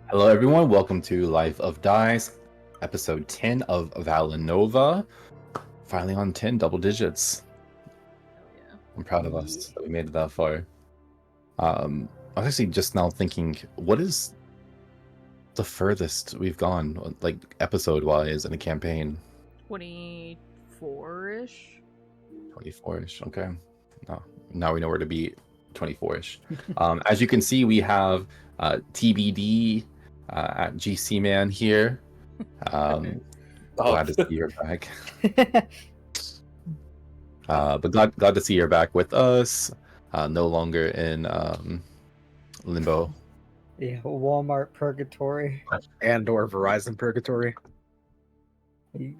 Hello, everyone. Welcome to Life of Dice, episode 10 of Valinova. Finally on 10 double digits. Hell yeah. I'm proud of us that we made it that far. I was actually just now thinking, what is the furthest we've gone, like episode-wise in a campaign? 24-ish? 24-ish, okay. Now we know where to be 24-ish. As you can see, we have TBD at GC Man here. Glad to see you're back. But glad to see you're back with us. No longer in limbo. Yeah, Walmart purgatory. And/or Verizon purgatory.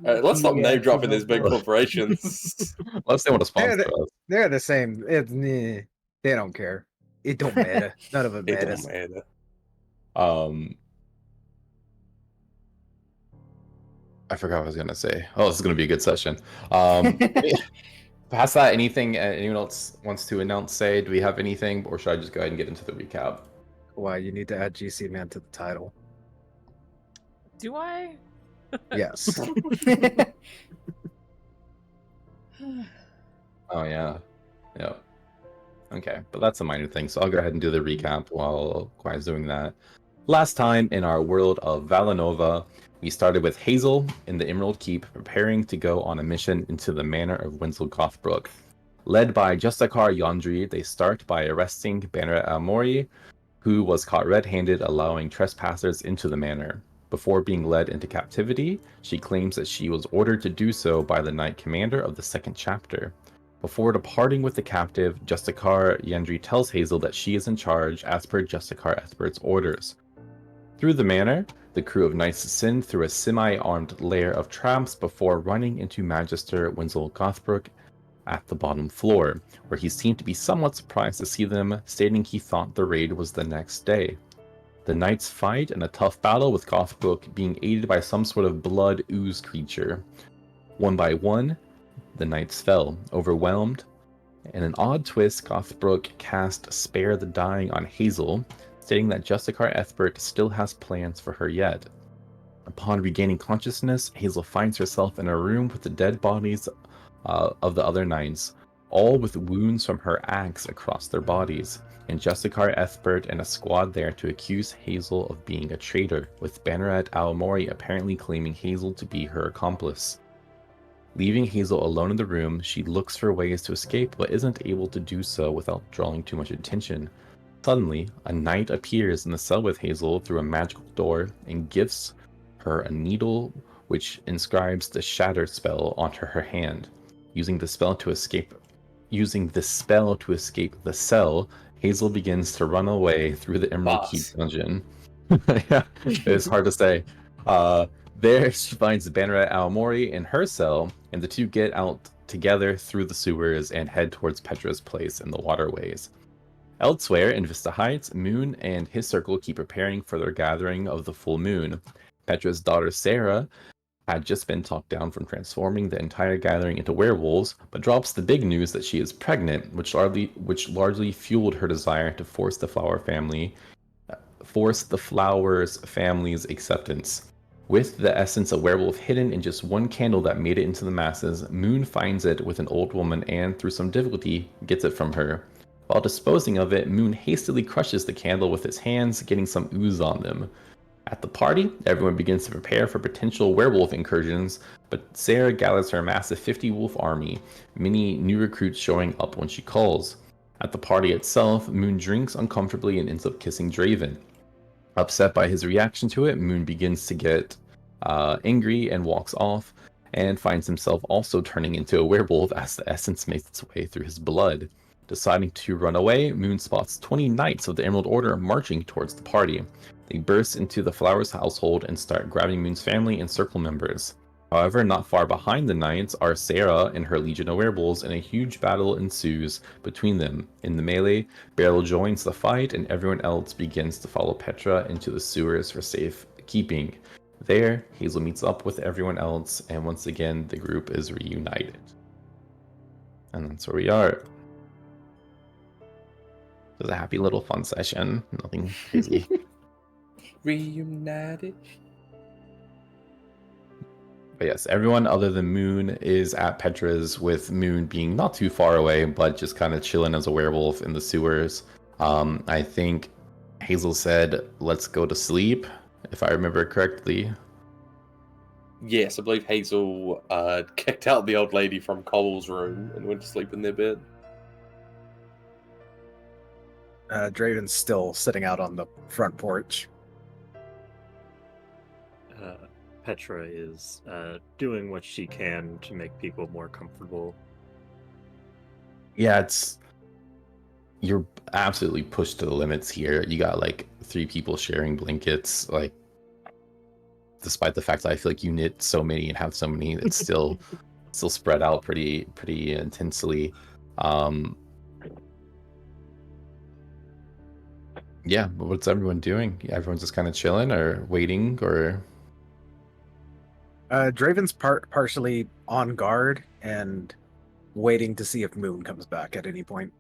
Let's stop name dropping these big people. corporations. Unless they want to sponsor us. They're the same. They don't care. It don't matter. None of it It matters. don't matter. I forgot what I was gonna say. Oh, this is gonna be a good session. Past that, anything anyone else wants to announce, say? Do we have anything, or should I just go ahead and get into the recap? Why you need to add GC Man to the title? Do I? Yes. Oh yeah. Okay, but that's a minor thing, so I'll go ahead and do the recap while Quiet's doing that. Last time in our world of Valinova, we started with Hazel in the Emerald Keep preparing to go on a mission into the manor of Winslow Gothbrook. Led by Justakar Yandri, they start by arresting Banneret Almori, who was caught red-handed allowing trespassers into the manor. Before being led into captivity, she claims that she was ordered to do so by the Knight Commander of the second chapter. Before departing with the captive, Justakar Yandri tells Hazel that she is in charge as per Justakar Ethbert's orders. Through the manor, the crew of knights ascend through a semi-armed layer of tramps before running into Magister Winslow Gothbrook at the bottom floor, where he seemed to be somewhat surprised to see them, stating he thought the raid was the next day. The knights fight in a tough battle with Gothbrook being aided by some sort of blood ooze creature. One by one, the knights fell, overwhelmed. In an odd twist, Gothbrook cast Spare the Dying on Hazel, stating that Justakar Ethbert still has plans for her yet. Upon regaining consciousness, Hazel finds herself in a room with the dead bodies of the other knights, all with wounds from her axe across their bodies, and Justakar Ethbert and a squad there to accuse Hazel of being a traitor, with Banneret Almori apparently claiming Hazel to be her accomplice. Leaving Hazel alone in the room, she looks for ways to escape but isn't able to do so without drawing too much attention. Suddenly, a knight appears in the cell with Hazel through a magical door and gives her a needle which inscribes the Shatter spell onto her hand. Using the spell to escape the cell, Hazel begins to run away through the Emerald Keep dungeon. Yeah, it's hard to say. There, she finds Banneret Aomori in her cell, and the two get out together through the sewers and head towards Petra's place in the waterways. Elsewhere, in Vista Heights, Moon and his circle keep preparing for their gathering of the full moon. Petra's daughter Sarah had just been talked down from transforming the entire gathering into werewolves, but drops the big news that she is pregnant, which largely fueled her desire to force the Flowers family's acceptance. With the essence of werewolf hidden in just one candle that made it into the masses, Moon finds it with an old woman and, through some difficulty, gets it from her. While disposing of it, Moon hastily crushes the candle with his hands, getting some ooze on them. At the party, everyone begins to prepare for potential werewolf incursions, but Sarah gathers her massive 50-wolf army, many new recruits showing up when she calls. At the party itself, Moon drinks uncomfortably and ends up kissing Draven. Upset by his reaction to it, Moon begins to get angry and walks off, and finds himself also turning into a werewolf as the essence makes its way through his blood. Deciding to run away, Moon spots 20 knights of the Emerald Order marching towards the party. They burst into the Flowers household and start grabbing Moon's family and circle members. However, not far behind the knights are Sarah and her legion of werewolves, and a huge battle ensues between them. In the melee, Beryl joins the fight, and everyone else begins to follow Petra into the sewers for safe keeping. There, Hazel meets up with everyone else, and once again, the group is reunited. And that's where we are. It was a happy little fun session. Nothing crazy. Reunited. But yes, everyone other than Moon is at Petra's, with Moon being not too far away, but just kind of chilling as a werewolf in the sewers. I think Hazel said, "Let's go to sleep," if I remember correctly. Yes, I believe Hazel kicked out the old lady from Cole's room and went to sleep in their bed. Draven's still sitting out on the front porch. Petra is doing what she can to make people more comfortable. Yeah, you're absolutely pushed to the limits here. You got like 3 people sharing blankets. Like, despite the fact that I feel like you knit so many and have so many, it's still spread out pretty intensely. Yeah, but what's everyone doing? Everyone's just kind of chilling or waiting, or Draven's partially on guard and waiting to see if Moon comes back at any point.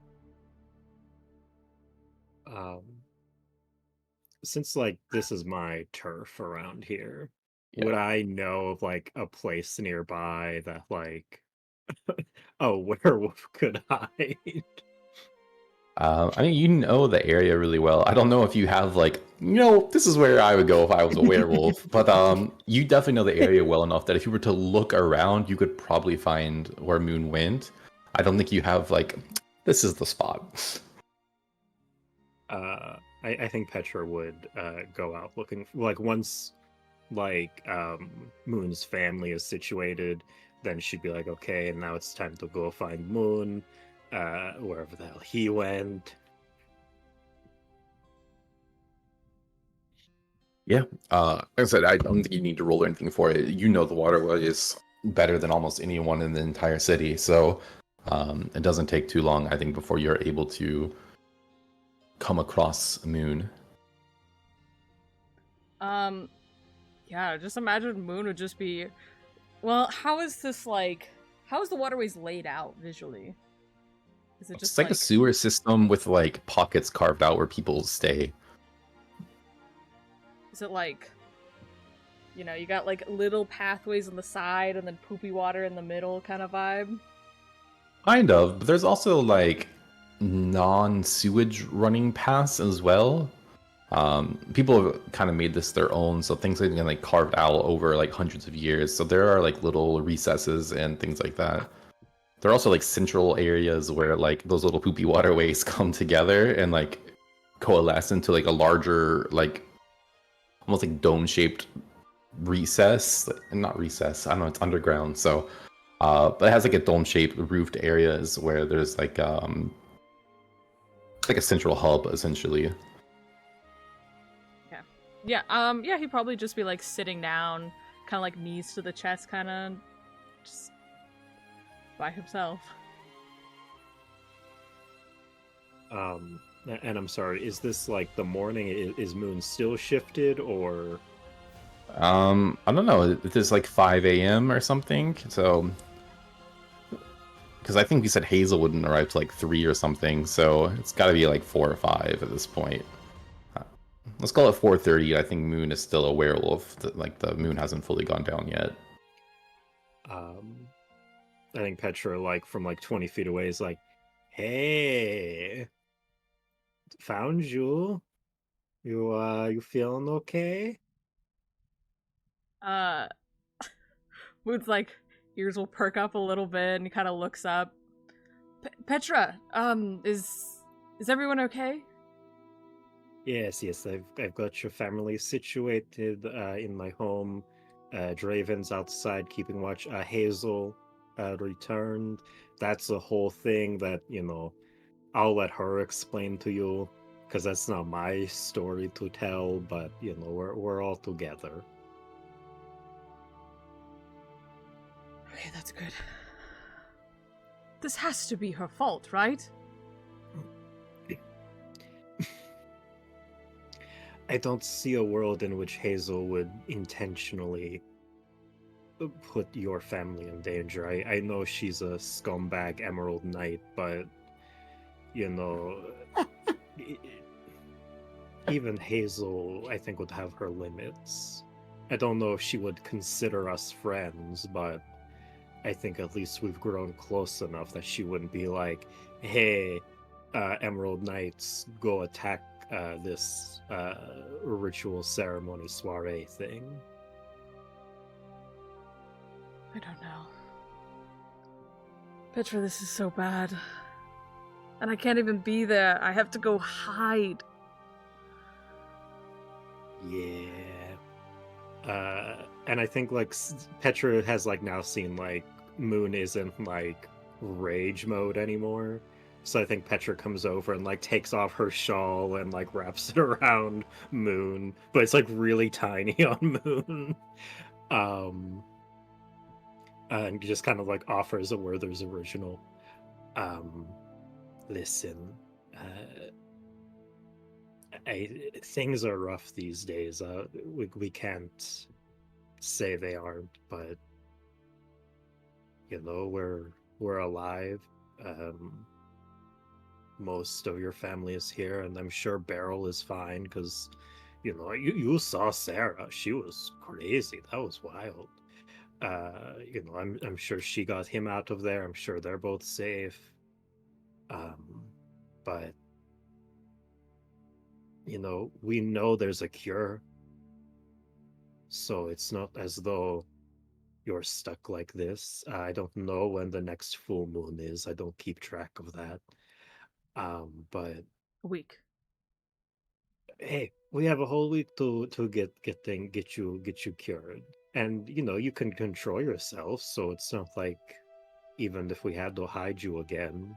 Since like this is my turf around here, Yeah. would I know of like a place nearby that like a werewolf could hide? I mean, you know the area really well. I don't know if you have like, this is where I would go if I was a werewolf, but you definitely know the area well enough that if you were to look around, you could probably find where Moon went. I don't think you have like, this is the spot. I think Petra would go out looking like once like Moon's family is situated, then she'd be like, okay, and now it's time to go find Moon. Wherever the hell he went. Yeah. Like I said, I don't think you need to roll or anything for it. You know the waterways better than almost anyone in the entire city, so it doesn't take too long, I think, before you're able to come across Moon. Yeah, just imagine Moon would just be. Well, how is this like? How is the waterways laid out visually? Is it just It's like a sewer system with like pockets carved out where people stay. Is it like, you got like little pathways on the side and then poopy water in the middle kind of vibe? Kind of, but there's also like non-sewage running paths as well. People have kind of made this their own, so things have been like carved out over like hundreds of years. So there are like little recesses and things like that. There are also like central areas where like those little poopy waterways come together and like coalesce into like a larger, like almost like dome-shaped recess. Not recess, I don't know, it's underground. So but it has like a dome-shaped roofed areas where there's like a central hub essentially. Yeah, he'd probably just be like sitting down, kind of like knees to the chest, kind of just by himself. And I'm sorry, is this like the morning? Is Moon still shifted or? I don't know. It is like 5 a.m. or something. So, because I think we said Hazel wouldn't arrive till like 3 or something. So it's got to be like 4 or 5 at this point. Let's call it 4:30. I think Moon is still a werewolf. Like the moon hasn't fully gone down yet. I think Petra, like from like 20 feet away, is like, "Hey, found you. You feeling okay?" Moon's like ears will perk up a little bit and he kind of looks up. Petra, is everyone okay? Yes. I've got your family situated in my home. Draven's outside keeping watch. Hazel returned. That's a whole thing that, I'll let her explain to you, because that's not my story to tell, but, we're all together. Okay, that's good. This has to be her fault, right? I don't see a world in which Hazel would intentionally put your family in danger. I know she's a scumbag Emerald Knight, but even Hazel, I think, would have her limits. I don't know if she would consider us friends, but I think at least we've grown close enough that she wouldn't be like, hey, Emerald Knights, go attack this ritual ceremony soiree thing. I don't know. Petra, this is so bad. And I can't even be there. I have to go hide. Yeah. And I think like Petra has like now seen like Moon isn't like rage mode anymore. So I think Petra comes over and like takes off her shawl and like wraps it around Moon, but it's like really tiny on Moon. And just kind of like offers a Werther's original. Listen, things are rough these days. We can't say they aren't, but you know, we're alive. Most of your family is here, and I'm sure Beryl is fine because, you know, you saw Sarah. She was crazy. That was wild. You know, I'm sure she got him out of there. I'm sure they're both safe. But you know, we know there's a cure. So it's not as though you're stuck like this. I don't know when the next full moon is. I don't keep track of that. But A week. hey, we have a whole week to get you cured. And you know, you can control yourself, so it's not like even if we had to hide you again,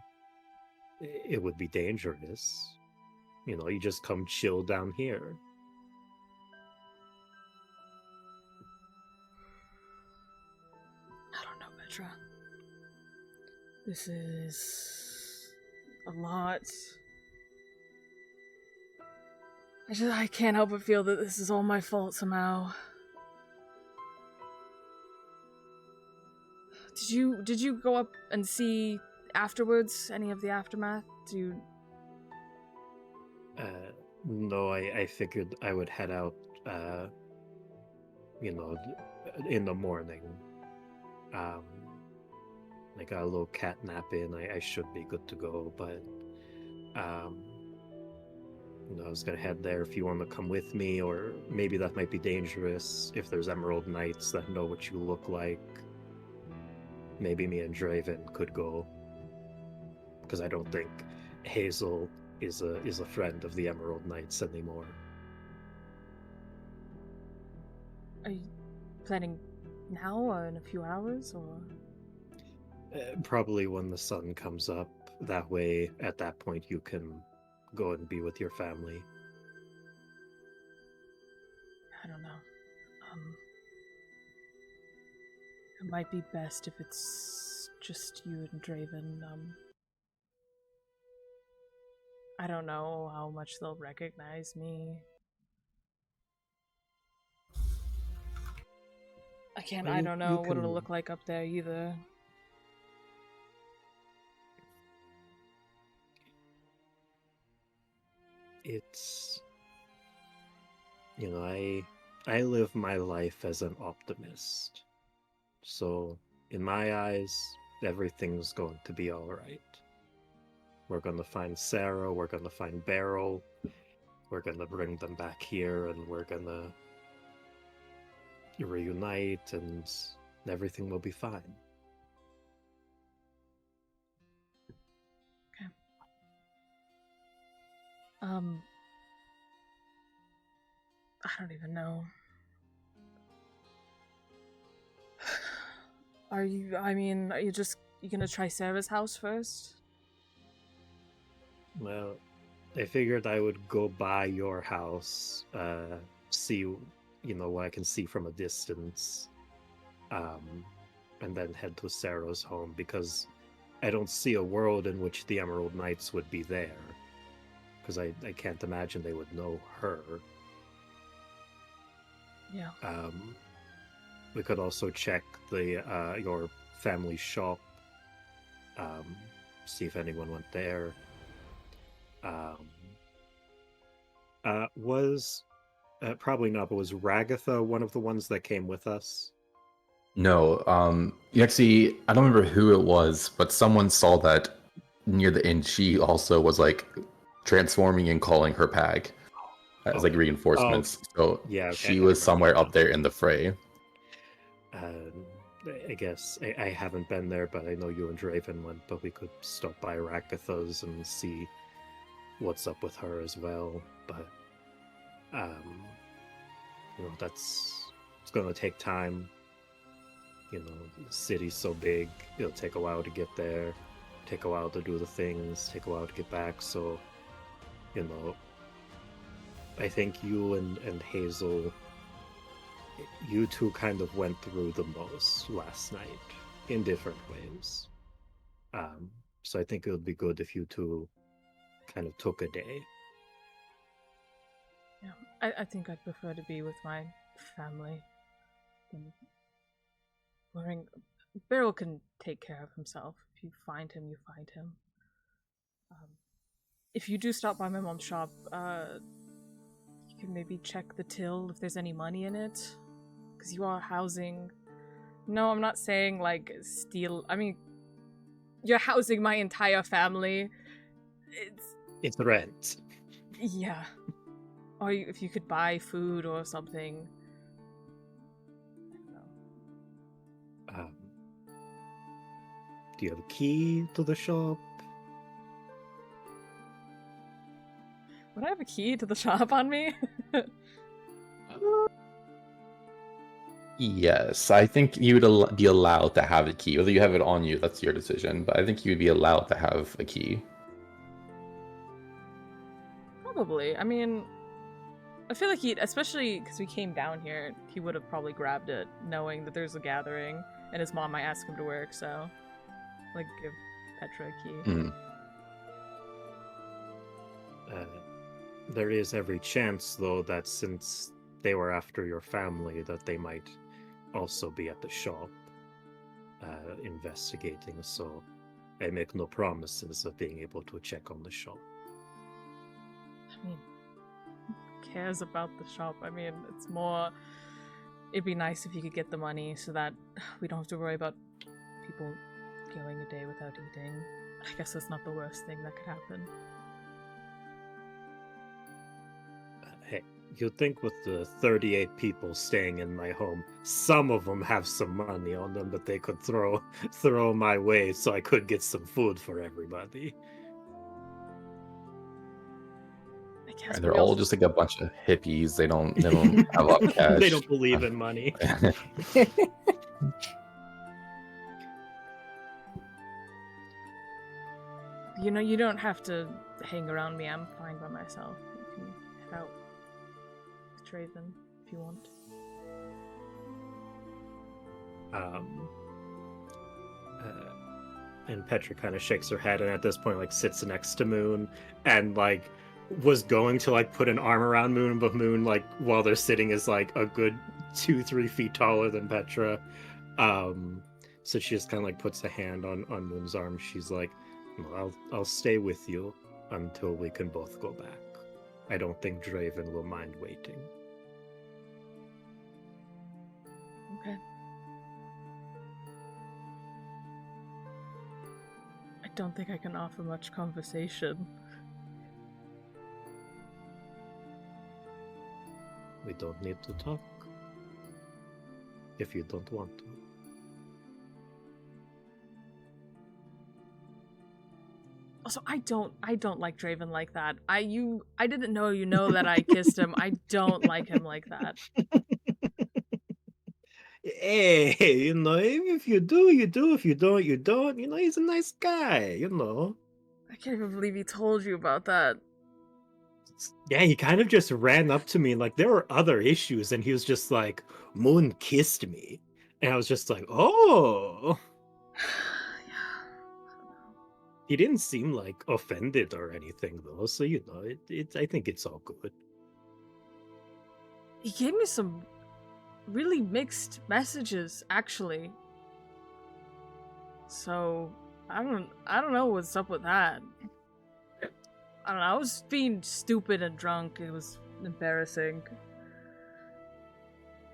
it would be dangerous. You know, you just come chill down here. I don't know, Petra. This is a lot. I can't help but feel that this is all my fault somehow. Did you go up and see afterwards any of the aftermath? Do you... No, I figured I would head out, you know, in the morning. I got a little cat nap in. I should be good to go, but, you know, I was gonna head there if you want to come with me, or maybe that might be dangerous if there's Emerald Knights that know what you look like. Maybe me and Draven could go, because I don't think Hazel is a friend of the Emerald Knights anymore. Are you planning now or in a few hours, or...? Probably when the sun comes up. That way, at that point, you can go and be with your family. I don't know. It might be best if it's just you and Draven. I don't know how much they'll recognize me. Well, I don't know you what it'll can- look like up there either. It's, you know, I live my life as an optimist. So, in my eyes, everything's going to be all right. We're going to find Sarah, we're going to find Beryl, we're going to bring them back here, and we're going to reunite, and everything will be fine. Okay. I don't even know. Are you gonna try Sarah's house first? Well, I figured I would go by your house, see, you know, what I can see from a distance, and then head to Sarah's home, because I don't see a world in which the Emerald Knights would be there, because I can't imagine they would know her. Yeah. We could also check the your family shop, see if anyone went there. Was probably not, but was Ragatha one of the ones that came with us? No, you actually, I don't remember who it was, but someone saw that near the end. She also was like transforming and calling her pag as like Okay. reinforcements. So Yeah, okay, she I was remember somewhere now. up there in the fray. I guess I haven't been there, but I know you and Draven went, but we could stop by Ragatha's and see what's up with her as well. But it's gonna take time. The city's so big, it'll take a while to get there, take a while to do the things, take a while to get back. So, I think you and Hazel, you two kind of went through the most last night in different ways. So I think it would be good if you two kind of took a day. Yeah, I think I'd prefer to be with my family. Beryl can take care of himself. If you find him, you find him. If you do stop by my mom's shop, you can maybe check the till if there's any money in it. Because you are housing... No, I'm not saying, like, steal... I mean, you're housing my entire family. It's rent. Yeah. Or if you could buy food or something. Do you have a key to the shop? Would I have a key to the shop on me? Yes, I think you would be allowed to have a key. Whether you have it on you, that's your decision. But I think you would be allowed to have a key. Probably. I mean, I feel like especially because we came down here, he would have probably grabbed it, knowing that there's a gathering, and his mom might ask him to work, so, like, give Petra a key. Mm. There is every chance, though, that since they were after your family, that they might also be at the shop investigating, so I make no promises of being able to check on the shop. I mean, who cares about the shop? I mean, it's more... It'd be nice if you could get the money so that we don't have to worry about people going a day without eating. I guess that's not the worst thing that could happen. Hey, you'd think with the 38 people staying in my home, some of them have some money on them that they could throw my way so I could get some food for everybody. I guess And they're all just like a bunch of hippies. They don't have a lot of cash. They don't believe in money. You don't have to hang around me. I'm fine by myself. You can head out with Draven if you want. And Petra kind of shakes her head and at this point like sits next to Moon and like was going to like put an arm around Moon, but Moon like while they're sitting is like a good 2-3 feet taller than Petra. So she just kind of like puts a hand on Moon's arm. She's like, well, I'll stay with you until we can both go back. I don't think Draven will mind waiting. Okay. I don't think I can offer much conversation. We don't need to talk. If you don't want to. Also, I don't like Draven like that. I didn't know that I kissed him. I don't like him like that. Hey, if you do, you do. If you don't, you don't. He's a nice guy, I can't even believe he told you about that. Yeah, he kind of just ran up to me like there were other issues, and he was just like, Moon kissed me. And I was just like, oh. He didn't seem like offended or anything though, so I think it's all good. He gave me some really mixed messages, actually. So I don't know what's up with that. I don't know, I was being stupid and drunk. It was embarrassing.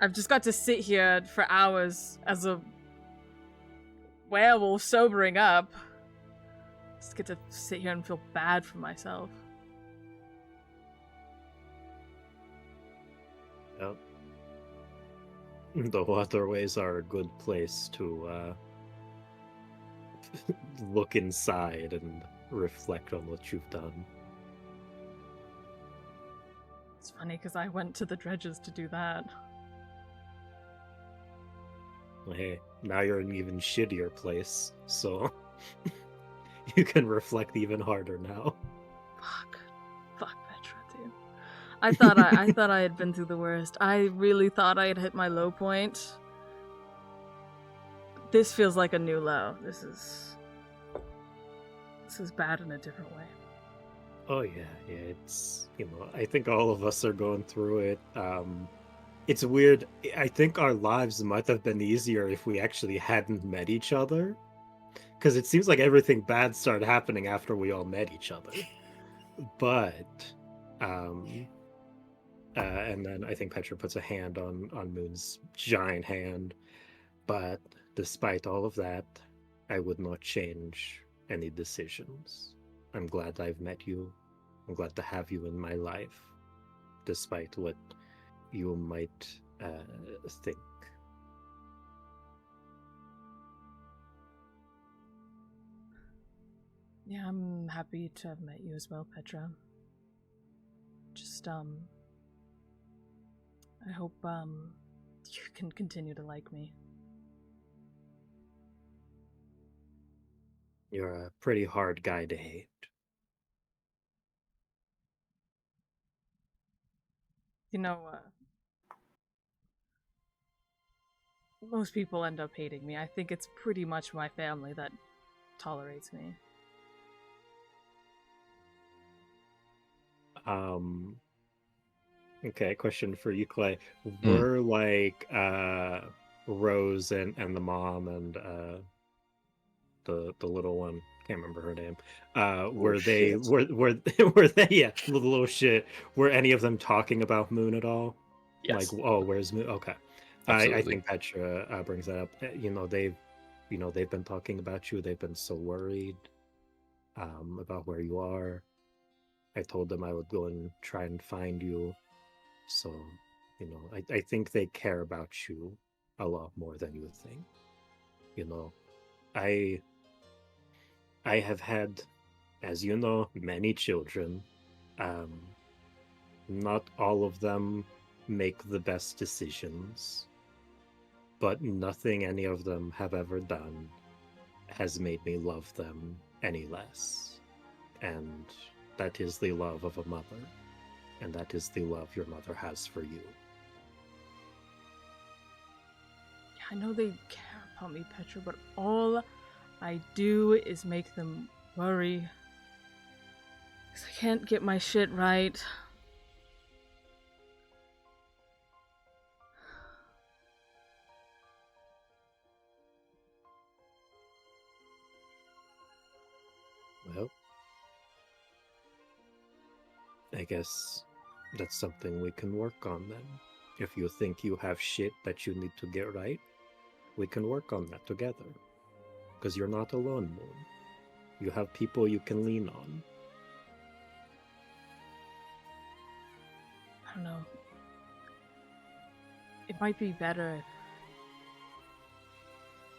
I've just got to sit here for hours as a werewolf sobering up. Just get to sit here and feel bad for myself. Yep. The waterways are a good place to look inside and reflect on what you've done. It's funny because I went to the dredges to do that. Well, hey, now you're in an even shittier place, so you can reflect even harder now. Fuck Petra, dude. I thought I had been through the worst. I really thought I had hit my low point. This feels like a new low. This is bad in a different way. Oh yeah, it's, I think all of us are going through it. It's weird. I think our lives might have been easier if we actually hadn't met each other. Because it seems like everything bad started happening after we all met each other. But, and then I think Petra puts a hand on Moon's giant hand. But despite all of that, I would not change any decisions. I'm glad I've met you. I'm glad to have you in my life, despite what you might think. Yeah, I'm happy to have met you as well, Petra. Just, I hope, you can continue to like me. You're a pretty hard guy to hate. You know, most people end up hating me. I think it's pretty much my family that tolerates me. Okay, question for you, Clay. Were like Rose and the mom and the little one, can't remember her name. Were they shit. were they yeah, the little shit. Were any of them talking about Moon at all? Yes. Like, oh, where's Moon? Okay. I Absolutely. think Petra brings that up. They've been talking about you. They've been so worried about where you are. I told them I would go and try and find you. So, I think they care about you a lot more than you think. I have had, as you know, many children. Not all of them make the best decisions, but nothing any of them have ever done has made me love them any less. And that is the love of a mother, and that is the love your mother has for you. I know they care about me, Petra, but all I do is make them worry. 'Cause I can't get my shit right. Well, I guess that's something we can work on then. If you think you have shit that you need to get right, we can work on that together. Because you're not alone, Moon. You have people you can lean on. I don't know. It might be better if...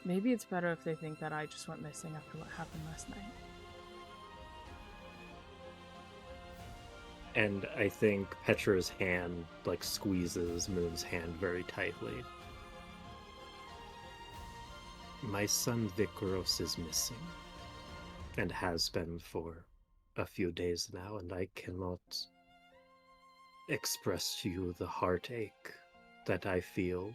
Maybe it's better if they think that I just went missing after what happened last night. And I think Petra's hand, squeezes Moon's hand very tightly. My son Vikaros is missing, and has been for a few days now, and I cannot express to you the heartache that I feel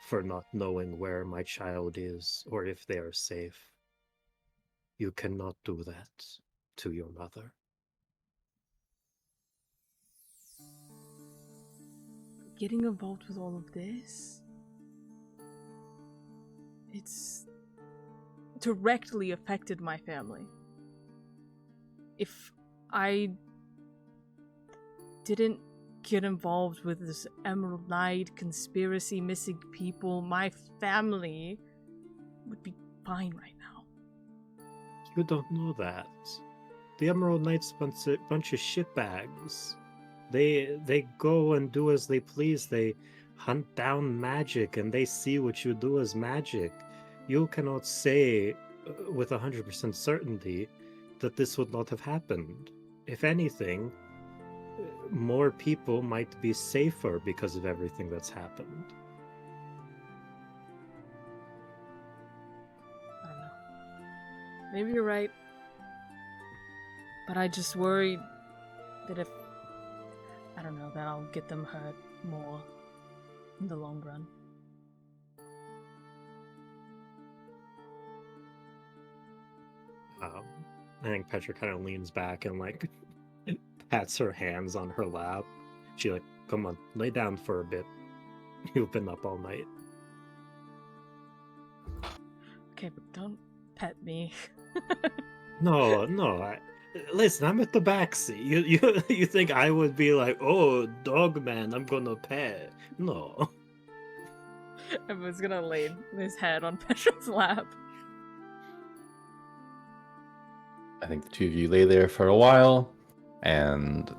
for not knowing where my child is or if they are safe. You cannot do that to your mother. Getting involved with all of this? It's directly affected my family. If I didn't get involved with this Emerald Knight conspiracy, missing people, my family would be fine right now. You don't know that. The Emerald Knights bunch of shitbags. They go and do as they please. They hunt down magic and they see what you do as magic. You cannot say with 100% certainty that this would not have happened. If anything, more people might be safer because of everything that's happened. I don't know. Maybe you're right. But I just worried that if, I don't know, that I'll get them hurt more in the long run. I think Petra kind of leans back and like pats her hands on her lap. She like, come on, lay down for a bit. You've been up all night. Okay, but don't pet me. No, listen, I'm at the backseat. You think I would be like, oh, dog man, I'm gonna pet? No. Everyone's gonna lay his head on Petra's lap. I think the two of you lay there for a while, and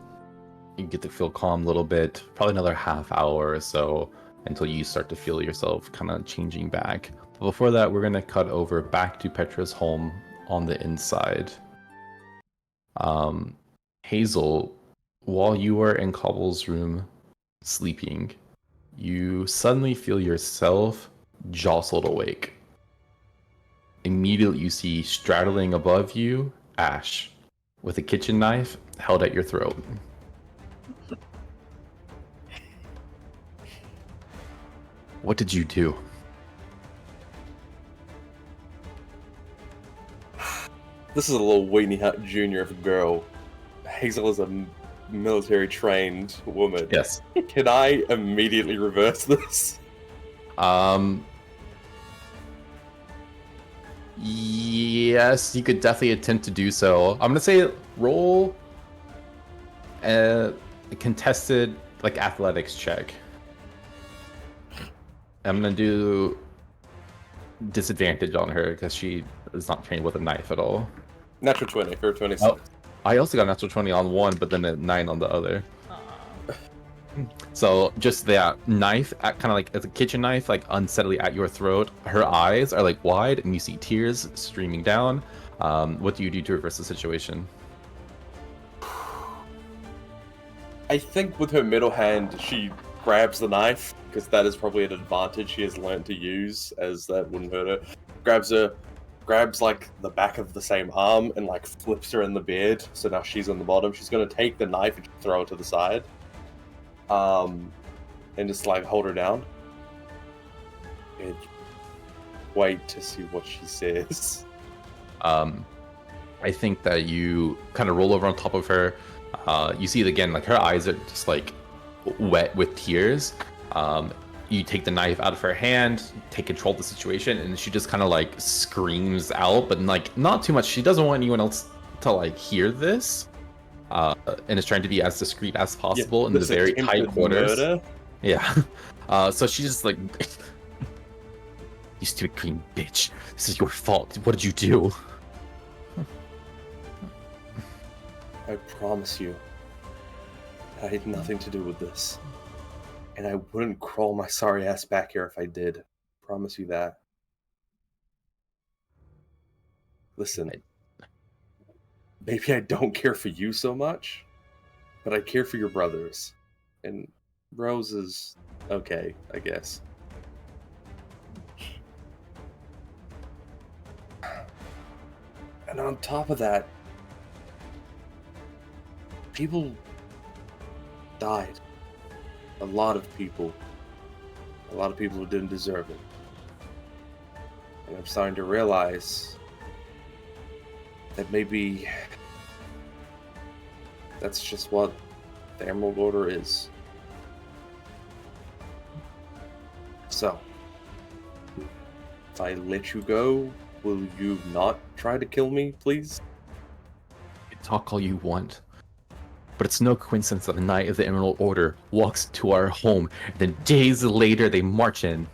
you get to feel calm a little bit. Probably another half hour or so until you start to feel yourself kind of changing back. But before that, we're gonna cut over back to Petra's home on the inside. Hazel, while you are in Cobble's room sleeping, you suddenly feel yourself jostled awake. Immediately, you see straddling above you Ash with a kitchen knife held at your throat. What did you do? This is a little Weenie Hut Jr. of a girl. Hazel is a military trained woman. Yes. Can I immediately reverse this? Yes, you could definitely attempt to do so. I'm gonna say roll a contested like athletics check. I'm gonna do disadvantage on her because she is not trained with a knife at all. Natural 20 for 26. Oh, I also got a natural 20 on one, but then a 9 on the other. So just that knife, kind of like as a kitchen knife, like unsteadily at your throat. Her eyes are like wide, and you see tears streaming down. What do you do to reverse the situation? I think with her middle hand, she grabs the knife, because that is probably an advantage she has learned to use, as that wouldn't hurt her. Grabs like the back of the same arm and like flips her in the bed, so now she's on the bottom. She's gonna take the knife and throw it to the side. And just like hold her down. And wait to see what she says. I think that you kind of roll over on top of her. You see it again, like her eyes are just like wet with tears. You take the knife out of her hand, take control of the situation, and she just kind of like screams out, but like not too much. She doesn't want anyone else to like hear this, and is trying to be as discreet as possible in the very tight quarters. Murder? Yeah. So she's just like, you stupid green bitch. This is your fault. What did you do? I promise you, I had nothing to do with this. And I wouldn't crawl my sorry ass back here if I did. Promise you that. Listen, maybe I don't care for you so much, but I care for your brothers. And Rose is okay, I guess. And on top of that, people died. A lot of people who didn't deserve it. And I'm starting to realize that maybe that's just what the Emerald Order is. So, if I let you go, will you not try to kill me, please? Talk all you want. but it's no coincidence that the Knight of the Emerald Order walks to our home, and then days later they march in.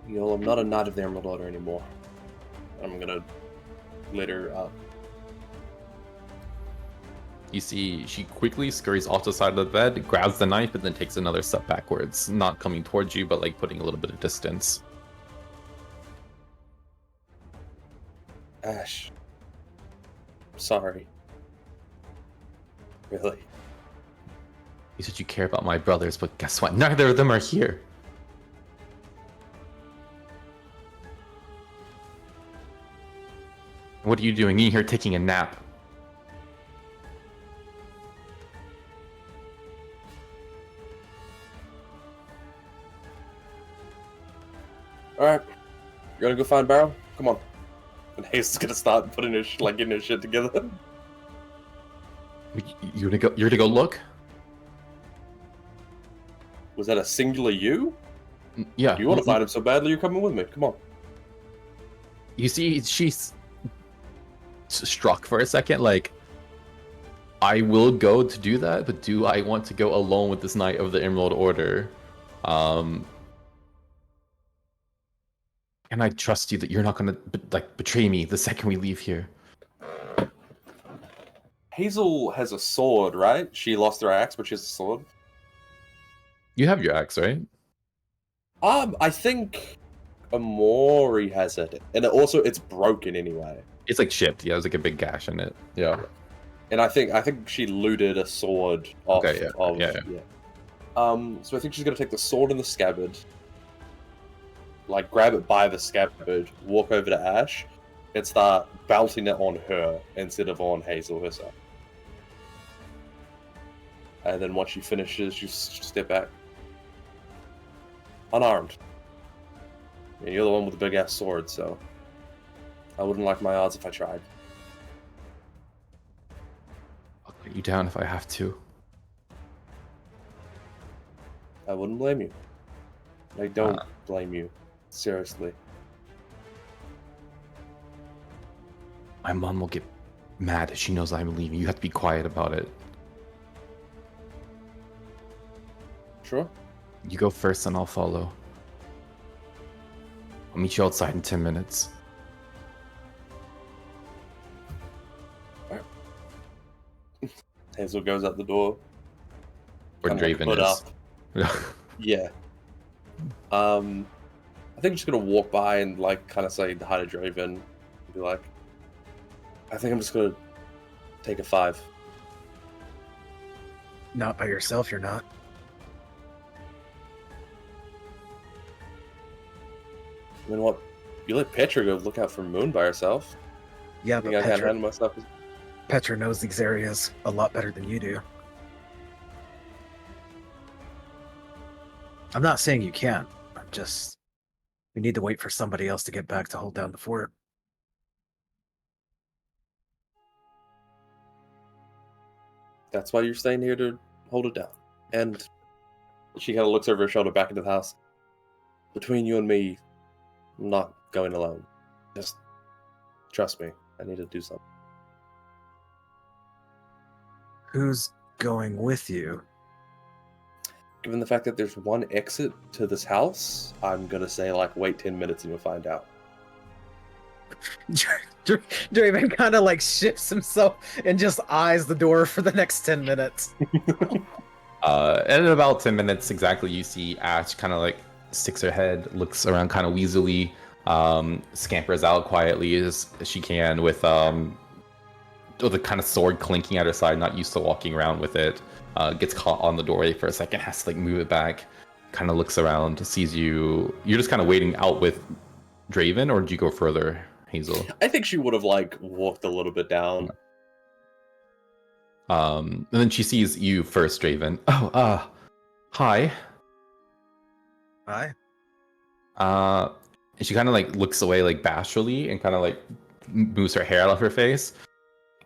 Yo, I'm not a Knight of the Emerald Order anymore. I'm gonna lit her up. You see, she quickly scurries off the side of the bed, grabs the knife, and then takes another step backwards. Not coming towards you, but like putting a little bit of distance. Ash. I'm sorry. Really. You said you care about my brothers, but guess what? Neither of them are here. What are you doing? You here taking a nap? Alright. You gonna go find Barrow? Come on. And Hazel's gonna start putting her getting her shit together. You're gonna go look? Was that a singular you? Yeah. You want to find him so badly, you're coming with me. Come on. You see, she's struck for a second, like, I will go to do that, but do I want to go alone with this Knight of the Emerald Order? Can I trust you that you're not gonna betray me the second we leave here? Hazel has a sword, right? She lost her axe, but she has a sword. You have your axe, right? I think Amori has it, and it's broken anyway. It's like chipped. Yeah, there's like a big gash in it. Yeah. And I think she looted a sword off. Okay, yeah. So I think she's gonna take the sword and the scabbard, like grab it by the scabbard, walk over to Ash, and start belting it on her instead of on Hazel herself. And then once she finishes, you step back, unarmed. And you're the one with the big ass sword, so I wouldn't like my odds if I tried. I'll cut you down if I have to. I wouldn't blame you. I don't blame you. Seriously. My mom will get mad if she knows I'm leaving. You have to be quiet about it. Sure. You go first and I'll follow. I'll meet you outside in 10 minutes. Hazel goes out the door. Where kinda Draven put is. up. Yeah. I think I'm just gonna walk by and kind of say hi to Draven and be like, I think I'm just gonna take a 5. Not by yourself, you're not. I mean, what? You let Petra go look out for Moon by herself. Yeah, I but think I can't Petra, handle myself. Petra knows these areas a lot better than you do. I'm not saying you can't. I'm just... We need to wait for somebody else to get back to hold down the fort. That's why you're staying here to hold it down. And she kind of looks over her shoulder back into the house. Between you and me, I'm not going alone. Just trust me. I need to do something. Who's going with you? Given the fact that there's one exit to this house, I'm gonna say wait 10 minutes and you'll find out. Draven kind of shifts himself and just eyes the door for the next 10 minutes. And in about 10 minutes exactly, you see Ash kind of sticks her head, looks around kind of weaselly, scampers out quietly as she can with the kind of sword clinking at her side, not used to walking around with it. Gets caught on the doorway for a second, has to move it back, kind of looks around, sees you. You're just kind of waiting out with Draven, or did you go further, Hazel? I think she would have walked a little bit down. And then she sees you first, Draven. Oh, hi. Hi. And she kind of looks away bashfully and kind of moves her hair out of her face.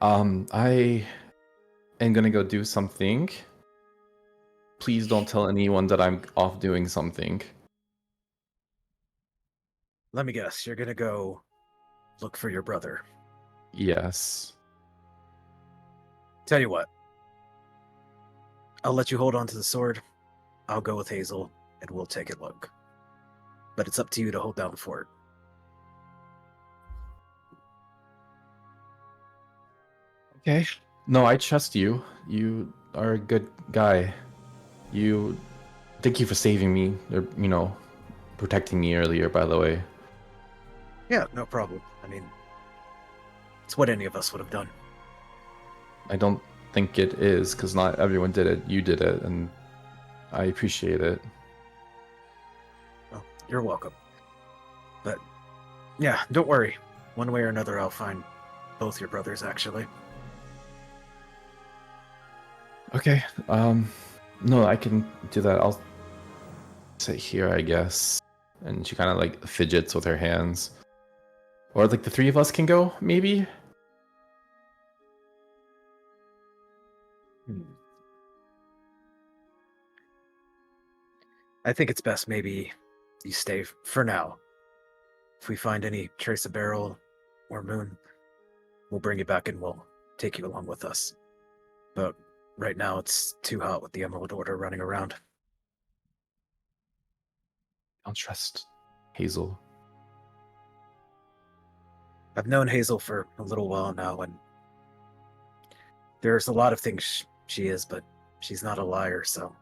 I am gonna go do something. Please don't tell anyone that I'm off doing something. Let me guess, you're gonna go look for your brother. Yes. Tell you what. I'll let you hold on to the sword. I'll go with Hazel, and we'll take a look. But it's up to you to hold down the fort. Okay. No, I trust you. You are a good guy. You. Thank you for saving me, or, protecting me earlier, by the way. Yeah, no problem. I mean, it's what any of us would have done. I don't think it is, because not everyone did it. You did it, and I appreciate it. Well, you're welcome. But, yeah, don't worry. One way or another, I'll find both your brothers, actually. Okay. No, I can do that. I'll sit here, I guess. And she kind of like fidgets with her hands. Or like the three of us can go, maybe? I think it's best maybe you stay for now. If we find any trace of Beryl or Moon, we'll bring you back and we'll take you along with us. But right now it's too hot with the Emerald Order running around. I don't trust Hazel. I've known Hazel for a little while now, and there's a lot of things she is, but she's not a liar, so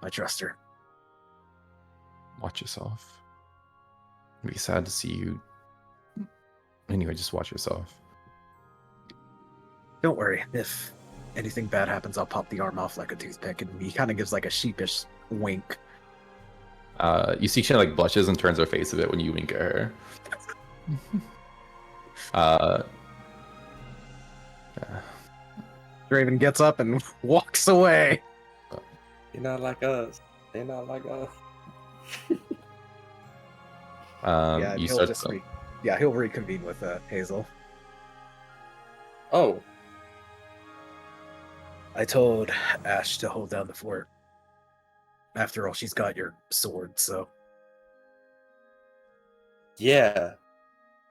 I trust her. Watch yourself. It'd be sad to see you. Anyway, just watch yourself. Don't worry, if anything bad happens, I'll pop the arm off like a toothpick, and he kind of gives like a sheepish wink. You see she like blushes and turns her face a bit when you wink at her. Draven gets up and walks away. You're not like us. They're not like us. Yeah, you he'll start just to- he'll reconvene with Hazel. Oh, I told Ash to hold down the fort. After all, she's got your sword, so yeah.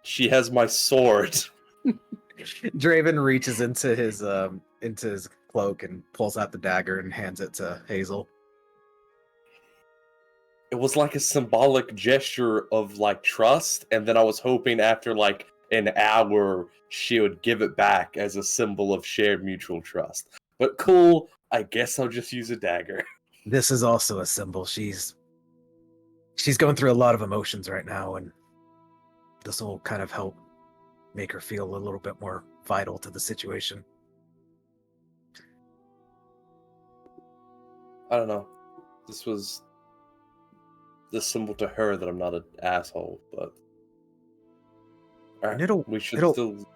She has my sword. Draven reaches into his cloak and pulls out the dagger and hands it to Hazel. It was like a symbolic gesture of like trust, and then I was hoping after like an hour she would give it back as a symbol of shared mutual trust. But cool, I guess I'll just use a dagger. This is also a symbol. She's going through a lot of emotions right now, and this will kind of help make her feel a little bit more vital to the situation. I don't know. This was the symbol to her that I'm not an asshole, but And it'll we should it'll still.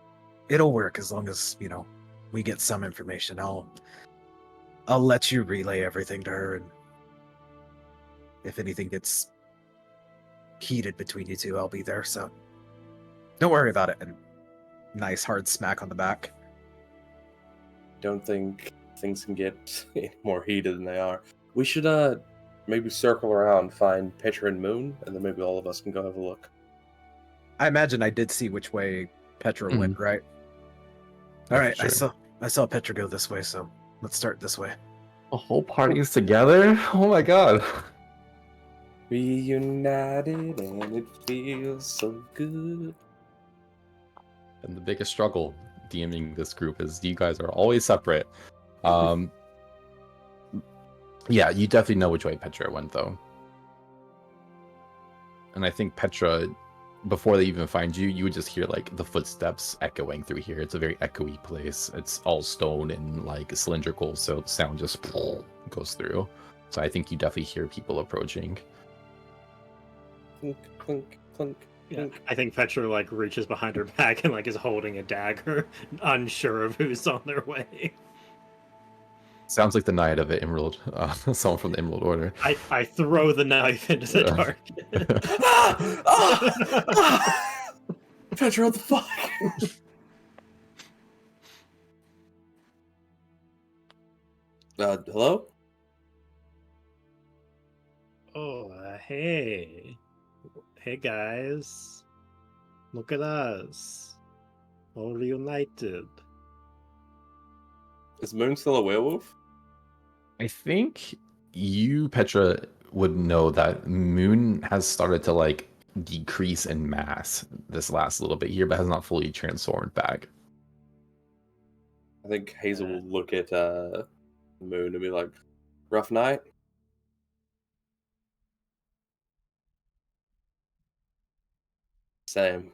it'll work as long as, we get some information. I'll let you relay everything to her, and if anything gets heated between you two, I'll be there, so don't worry about it. And nice hard smack on the back. Don't think things can get any more heated than they are. We should maybe circle around, find Petra and Moon, and then maybe all of us can go have a look. I imagine I did see which way Petra went, right? All right, Sure. I saw Petra go this way, so let's start this way. The whole party is together? Oh my god. Reunited and it feels so good. And the biggest struggle DMing this group is you guys are always separate. Yeah, you definitely know which way Petra went, though. And I think Petra, before they even find you, you would just hear like the footsteps echoing through here. It's a very echoey place. It's all stone and like cylindrical, so the sound just goes through. So I think you definitely hear people approaching. Clink, clink, clink. Yeah, I think Petra like reaches behind her back and like is holding a dagger, unsure of who's on their way. Sounds like the Knight of the Emerald, someone from the Emerald Order. I throw the knife into the Yeah. target. Petra, what the fuck? Hello? Oh, hey. Hey guys. Look at us. all reunited. Is Moon still a werewolf? I think you, Petra, would know that Moon has started to like decrease in mass this last little bit here, but has not fully transformed back. I think Hazel will look at Moon and be like, "Rough night." Same.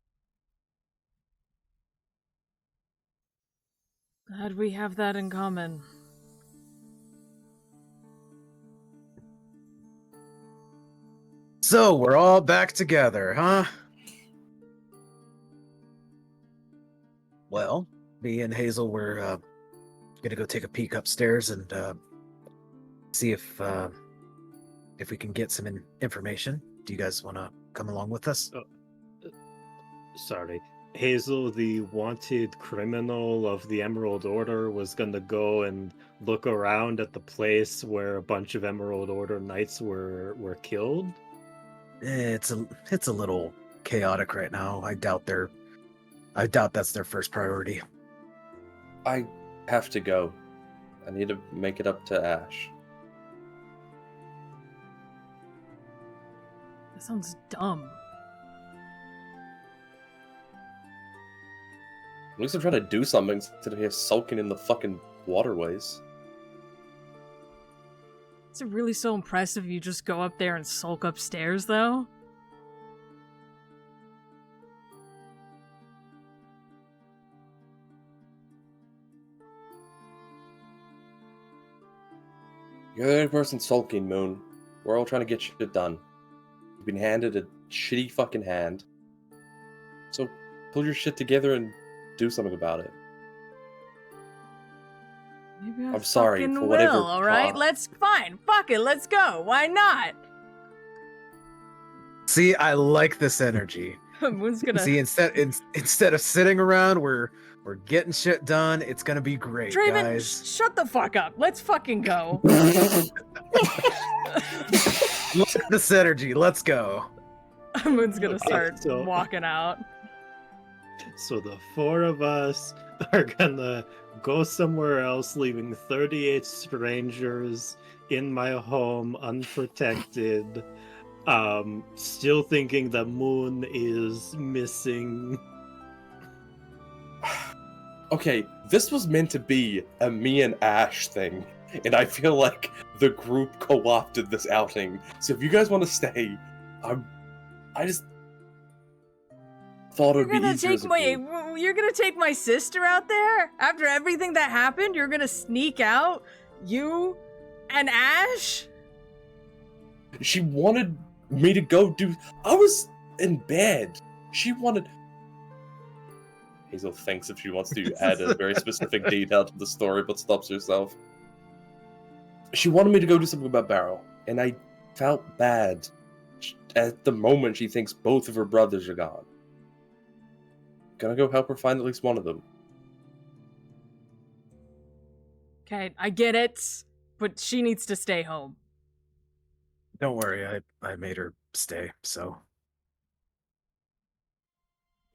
Glad we have that in common. So we're all back together, huh? Well, me and Hazel were gonna go take a peek upstairs and see if we can get some information. Do you guys want to come along with us? Sorry. Hazel, the wanted criminal of the Emerald Order, was gonna go and look around at the place where a bunch of Emerald Order knights were killed. It's a little chaotic right now. I doubt that's their first priority. I have to go. I need to make it up to Ash. That sounds dumb. At least I'm trying to do something instead of here sulking in the fucking waterways. Is it really so impressive you just go up there and sulk upstairs, though? You're the only person sulking, Moon. We're all trying to get shit done. You've been handed a shitty fucking hand. So pull your shit together and do something about it. Maybe I I'm sorry fucking for whatever will, all right? Fine. Fuck it, let's go. Why not? See, I like this energy. Moon's gonna... See, instead of sitting around, we're getting shit done. It's gonna be great, Draven, guys. shut the fuck up. Let's fucking go. Look at this energy. Let's go. Moon's gonna Okay, start so- walking out. So the four of us are gonna go somewhere else, leaving 38 strangers in my home unprotected. Still thinking the Moon is missing. Okay, this was meant to be a me and Ash thing, and I feel like the group co-opted this outing. So if you guys want to stay, I just thought it would be easier as a group. You're gonna take my sister out there? After everything that happened, you're gonna sneak out? You and Ash? She wanted me to go do. I was in bed. She wanted. Hazel thinks if she wants to add a very specific detail to the story, but stops herself. She wanted me to go do something about Barrow, and I felt bad. At the moment, she thinks both of her brothers are gone. Gonna go help her find at least one of them. Okay, I get it, but she needs to stay home. Don't worry, I made her stay. So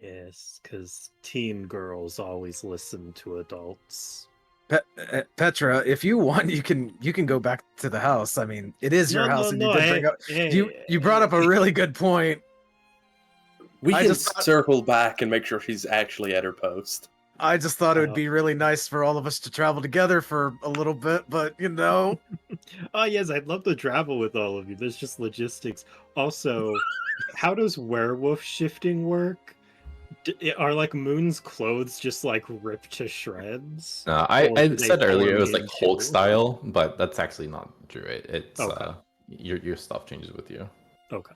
Yes, because teen girls always listen to adults. Petra, if you want, you can go back to the house. I mean, it is your house, and you did bring up. You brought up a really good point. We I can just thought- circle back and make sure she's actually at her post. I just thought it would be really nice for all of us to travel together for a little bit, but you know. Oh yes, I'd love to travel with all of you. There's just logistics. Also, how does werewolf shifting work? Are like Moon's clothes just like ripped to shreds? I Or do they said earlier it form was like into- Hulk style, but that's actually not true. It's Okay. your stuff changes with you. Okay.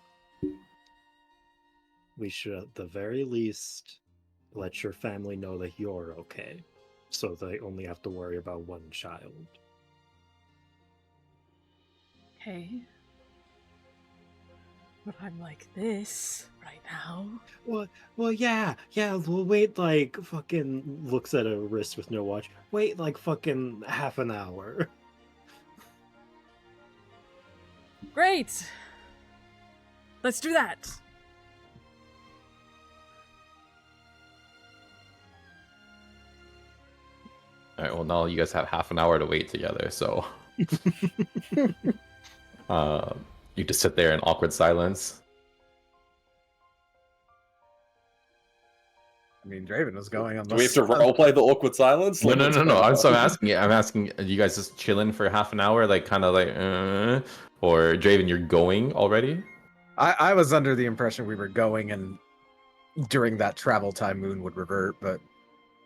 We should at the very least let your family know that you're okay. So they only have to worry about one child. Okay. But I'm like this right now. Well, yeah. We'll wait like fucking looks at a wrist with no watch. Wait like fucking half an hour. Great! Let's do that! All right. Well, now you guys have half an hour to wait together. So, you just sit there in awkward silence. I mean, Draven was going on Do we have to roleplay the awkward silence? No, Like, no, what's no, no. going on? I'm asking. I'm asking. Are you guys just chilling for half an hour, like kind of like, or Draven, you're going already? I was under the impression we were going, and during that travel time, Moon would revert. But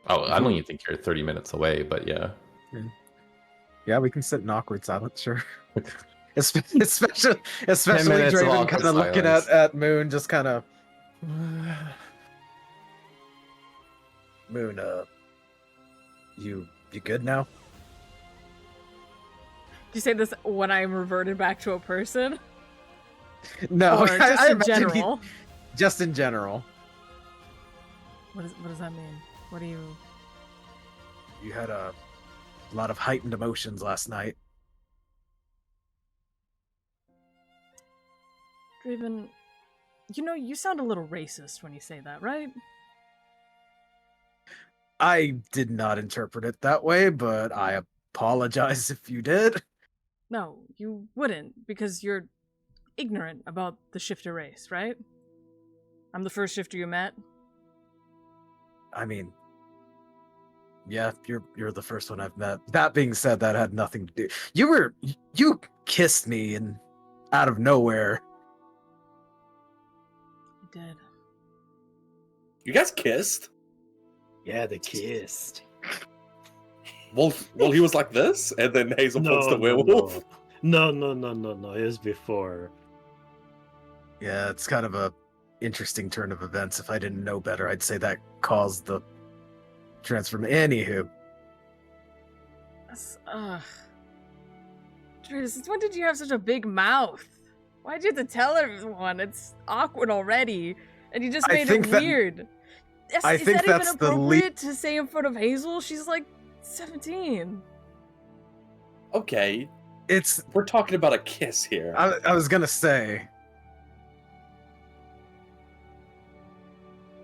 Oh, I don't even think you're 30 minutes away, but yeah. yeah, we can sit in awkward silence, sure. especially minutes of Draven awkward kind of looking silence. at Moon, just kind of. Moon, you good now? Did you say this when I'm reverted back to a person? No, Or just I in imagine general? just in general. What does that mean? What do you... You had a lot of heightened emotions last night. Draven, you know, you sound a little racist when you say that, right? I did not interpret it that way, but I apologize if you did. No, you wouldn't, because you're ignorant about the shifter race, right? I'm the first shifter you met. I mean, yeah, you're the first one I've met. That being said, that had nothing to do. You kissed me and out of nowhere. I did. You guys kissed? Yeah, they kissed. Well, he was like this, and then Hazel puts the werewolf. No. It was before. Yeah, it's kind of a interesting turn of events. If I didn't know better, I'd say that caused the transformation. Anywho, That's, Drew, since when did you have such a big mouth? Why'd you have to tell everyone? It's awkward already, and you just I made think it that- weird. I Is think that that's even the appropriate to say in front of Hazel? She's like 17. Okay, it's. we're talking about a kiss here. I was gonna say.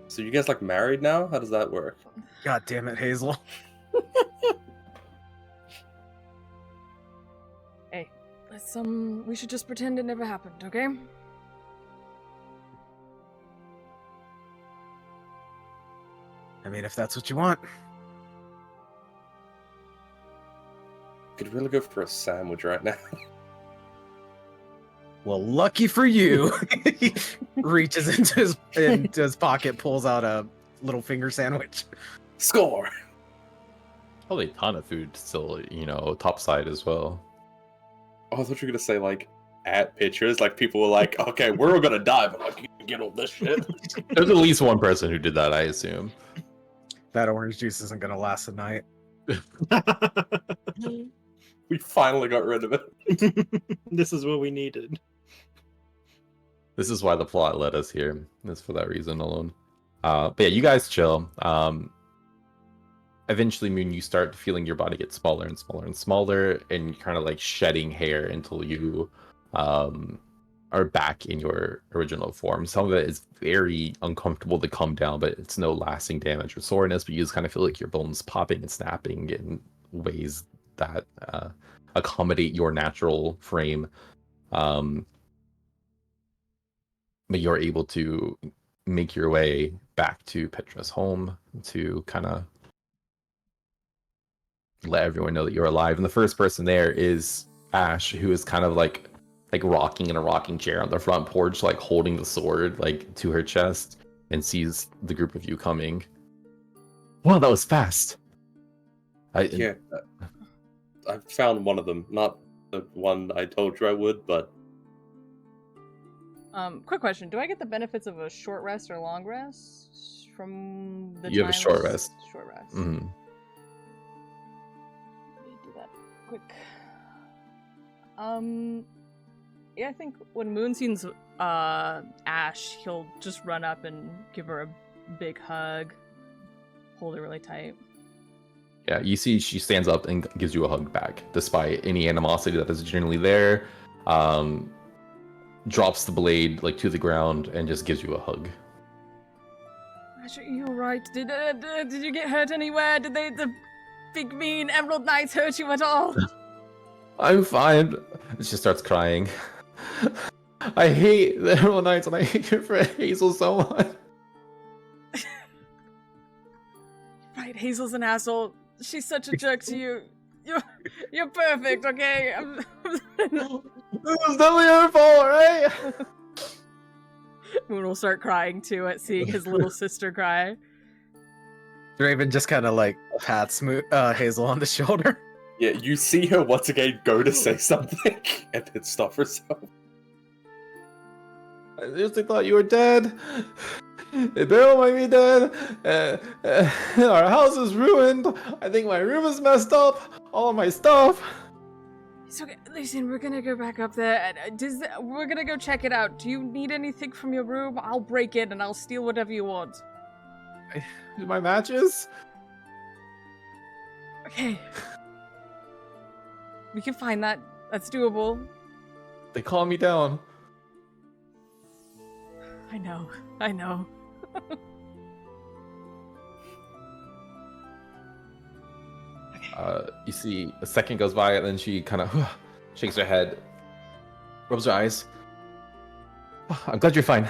So you guys like married now? How does that work? God damn it, Hazel. Hey, let's we should just pretend it never happened, okay? I mean, if that's what you want. Could really go for a sandwich right now. Well, lucky for you. He reaches into his pocket, pulls out a little finger sandwich. Score. Probably a ton of food still, topside as well. Oh, I thought you were gonna say like at pictures, like people were like, "Okay, we're all gonna die, but like you can get all this shit." There's at least one person who did that, I assume. That orange juice isn't gonna last a night. We finally got rid of it. This is what we needed. This is why the plot led us here. It's for that reason alone. But yeah, you guys chill. Eventually, Moon, you start feeling your body get smaller and smaller and smaller, and you're kind of like shedding hair until you are back in your original form. Some of it is very uncomfortable to come down, but it's no lasting damage or soreness, but you just kind of feel like your bones popping and snapping in ways that accommodate your natural frame. But you're able to make your way back to Petra's home to kind of let everyone know that you're alive. And the first person there is Ash, who is kind of like rocking in a rocking chair on the front porch, like holding the sword like to her chest, and sees the group of you coming. Wow, that was fast. Yeah, I found one of them. Not the one I told you I would, but Quick question. Do I get the benefits of a short rest or long rest from the You have a times- short rest. Short rest. Mhm. Let me do that quick. Yeah, I think when Moon sees Ash, he'll just run up and give her a big hug, hold her really tight. Yeah, you see she stands up and gives you a hug back, despite any animosity that is generally there. Drops the blade like to the ground and just gives you a hug. Ash, are you alright? Did you get hurt anywhere? Did they big mean Emerald Knights hurt you at all? I'm fine. She starts crying. I hate the Emerald Knights and I hate your friend Hazel so much. Right, Hazel's an asshole. She's such a jerk to you. You're perfect, okay? It was definitely her fault, right? Moon will start crying too at seeing his little sister cry. Draven just kind of like pats Hazel on the shoulder. Yeah, you see her once again go to say something and then stop herself. I seriously thought you were dead. The barrel might be dead. Our house is ruined. I think my room is messed up. All of my stuff. It's okay. Listen, we're gonna go back up there. We're gonna go check it out. Do you need anything from your room? I'll break in and I'll steal whatever you want. My matches? Okay. We can find that. That's doable. They calm me down. I know. I know. You see, a second goes by, and then she kind of shakes her head, rubs her eyes. I'm glad you're fine.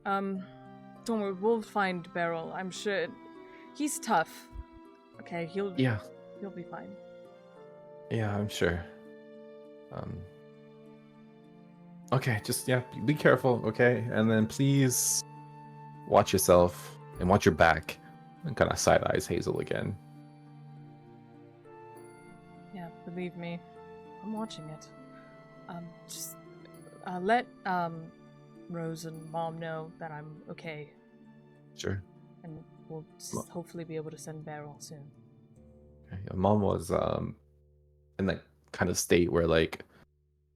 Don't worry, we'll find Beryl. I'm sure he's tough. Okay, he'll be fine. Yeah, I'm sure. Okay, just be careful, okay? And then please watch yourself and watch your back. And kind of side eyes Hazel again. Yeah, believe me, I'm watching it. Just let Rose and Mom know that I'm okay, Sure. and we'll just hopefully be able to send Beryl soon. Okay, yeah, Mom was in that kind of state where like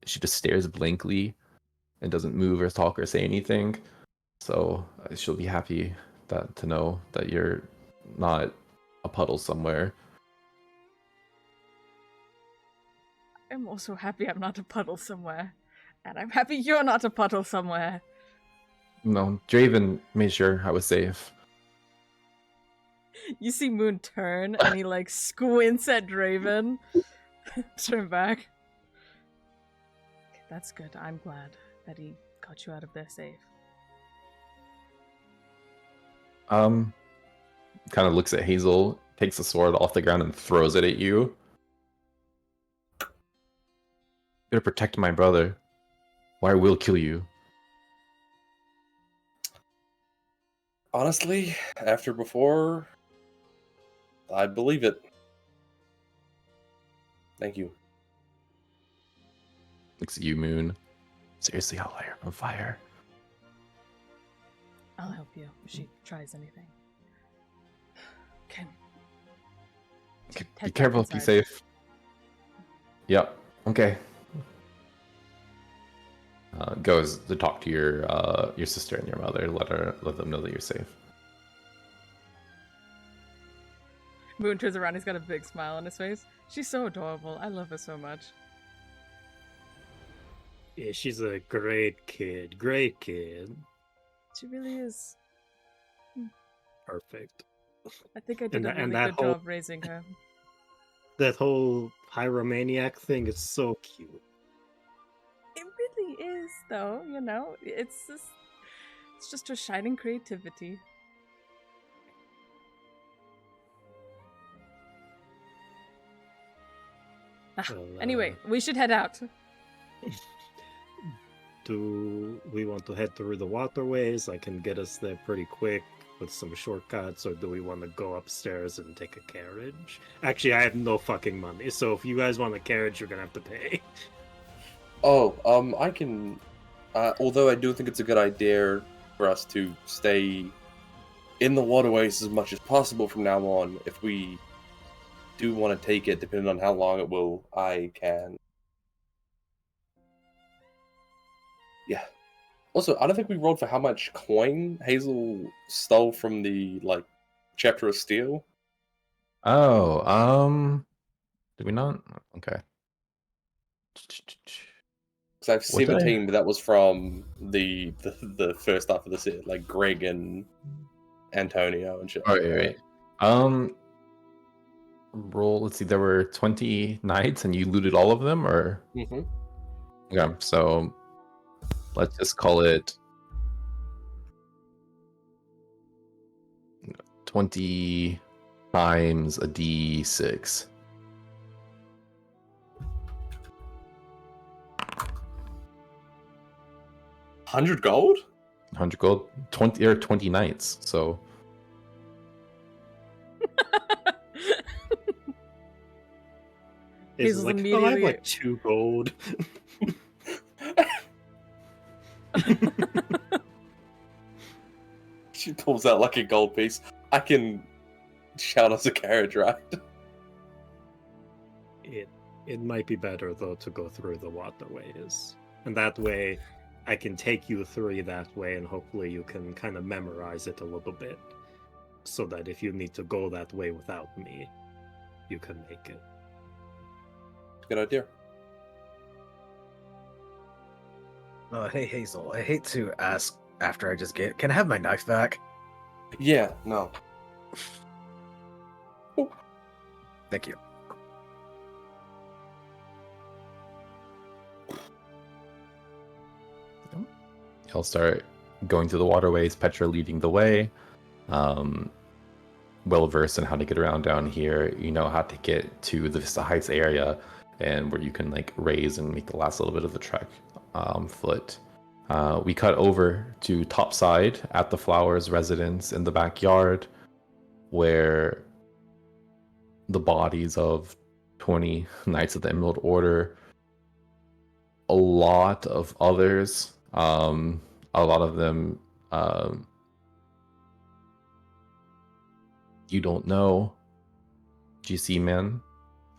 she just stares blankly and doesn't move or talk or say anything. So she'll be happy to know that you're not a puddle somewhere. I'm also happy I'm not a puddle somewhere, and I'm happy you're not a puddle somewhere. No, Draven made sure I was safe. You see Moon turn, and he like squints at Draven. Turn back. Okay, that's good. I'm glad that he got you out of there safe. Kind of looks at Hazel, takes the sword off the ground and throws it at you. Better protect my brother, or I will kill you. Honestly, after before, I believe it. Thank you. Looks at you, Moon. Seriously, I'll light her on fire. I'll help you if she tries anything. Okay. Okay, Head be back careful, be inside. safe. Yep. Okay. Goes to talk to your sister and your mother. Let them know that you're safe. Moon turns around. He's got a big smile on his face. She's so adorable. I love her so much. Yeah, she's a great kid. Great kid. She really is. Perfect. I think I did a And really that good whole- job raising her. That whole pyromaniac thing is so cute. It really is, though. You know, it's just her shining creativity. Well, Anyway, we should head out. Do we want to head through the waterways? I can get us there pretty quick with some shortcuts, or do we want to go upstairs and take a carriage? Actually, I have no fucking money, so if you guys want a carriage, you're gonna have to pay. Oh, I can. Although I do think it's a good idea for us to stay in the waterways as much as possible from now on. If we do want to take it, depending on how long it will, I can. Yeah. Also, I don't think we rolled for how much coin Hazel stole from the chapter of steel. Oh, did we not? Okay. Because I have What did I- 17, but that was from the first half of the set, like Greg Antonio and shit. All like right, that. right. Roll. Let's see. There were 20 knights, and you looted all of them, or Mm-hmm. okay. So let's just call it 20 times a d6. 100 gold? 100 gold. 20 or 20 knights. So It's Hazel's like, oh, I have immediately- like 2 gold. She pulls out like a gold piece. I can shout us a carriage ride. It might be better though to go through the waterways, and that way I can take you through that way, and hopefully you can kind of memorize it a little bit, so that if you need to go that way without me, you can make it. Good idea. Hey Hazel, I hate to ask after I just get. Can I have my knife back? Yeah, no. Thank you. He'll start going through the waterways, Petra leading the way. Well versed in how to get around down here. You know how to get to the Vista Heights area, and where you can like raise and make the last little bit of the trek foot. We cut over to topside at the Flowers residence in the backyard, where the bodies of 20 Knights of the Emerald Order, a lot of others, a lot of them you don't know, GC man,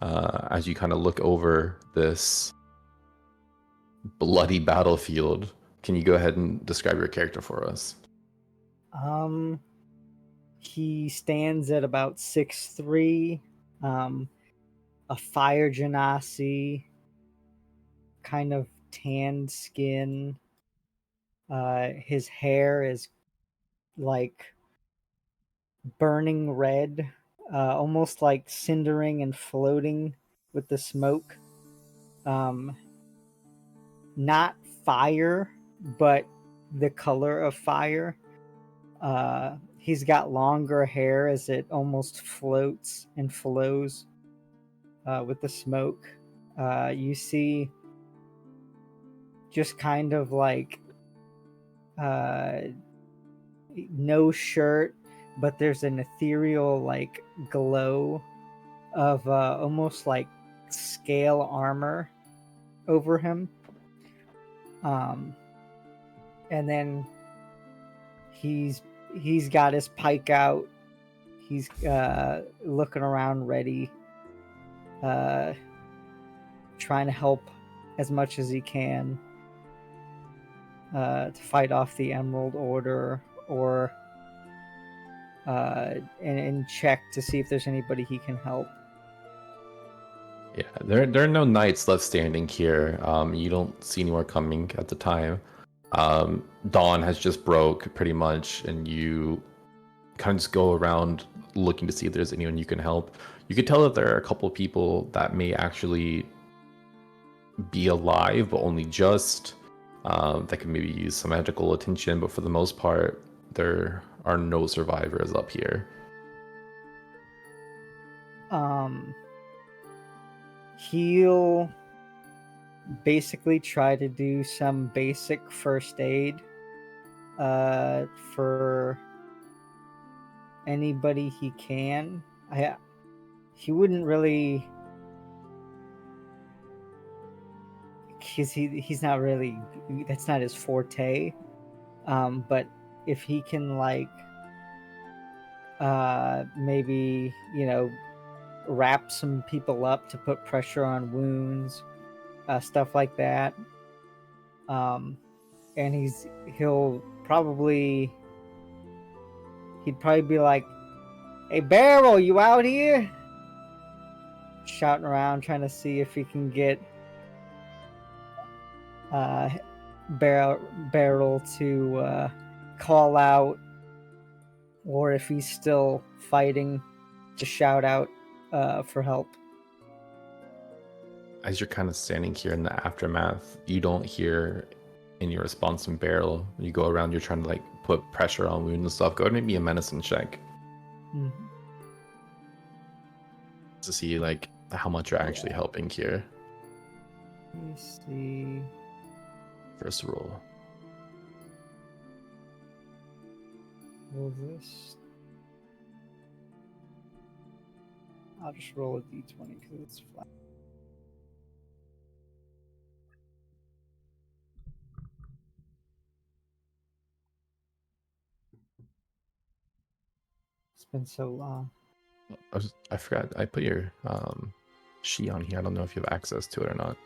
as you kind of look over this bloody battlefield. Can you go ahead and describe your character for us? He stands at about 6'3", a fire genasi, kind of tanned skin. His hair is like burning red, almost like cindering and floating with the smoke. Not fire, but the color of fire. He's got longer hair as it almost floats and flows with the smoke. You see just kind of like no shirt, but there's an ethereal like glow of almost like scale armor over him. And then he's got his pike out. He's looking around ready, trying to help as much as he can to fight off the Emerald Order, or and check to see if there's anybody he can help. Yeah, there are no knights left standing here. You don't see anyone coming at the time. Dawn has just broke pretty much, and you kind of just go around looking to see if there's anyone you can help. You could tell that there are a couple of people that may actually be alive, but only just. That can maybe use some magical attention, but for the most part, there are no survivors up here. He'll basically try to do some basic first aid for anybody he can. He wouldn't really, he's not really, that's not his forte. But if he can like maybe, wrap some people up to put pressure on wounds, stuff like that. And he'd probably be like, "Hey, Beryl, you out here?" Shouting around, trying to see if he can get Beryl to call out or if he's still fighting to shout out for help. As you're kind of standing here in the aftermath, you don't hear any response from Beryl. You go around, you're trying to like put pressure on wounds and stuff. Go ahead and make me a medicine check to see like how much you're actually helping here. Let me see. First roll. Roll this. I'll just roll a d20 because it's flat. It's been so long. I forgot. I put your sheet on here. I don't know if you have access to it or not.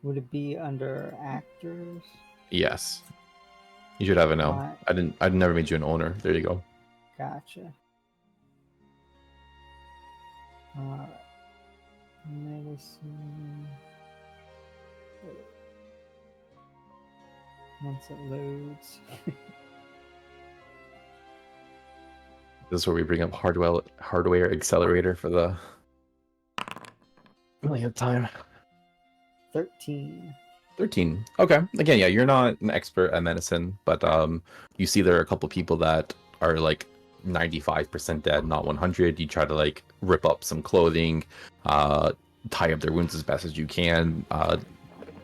Would it be under actors? Yes. You should have it now. Alright. I never made you an owner. There you go. Gotcha. Medicine. Once it loads. This is where we bring up hardware accelerator for the millionth time. 13. 13. Okay. Again, yeah, you're not an expert at medicine, but you see there are a couple people that are like 95% dead, not 100. You try to like rip up some clothing, tie up their wounds as best as you can,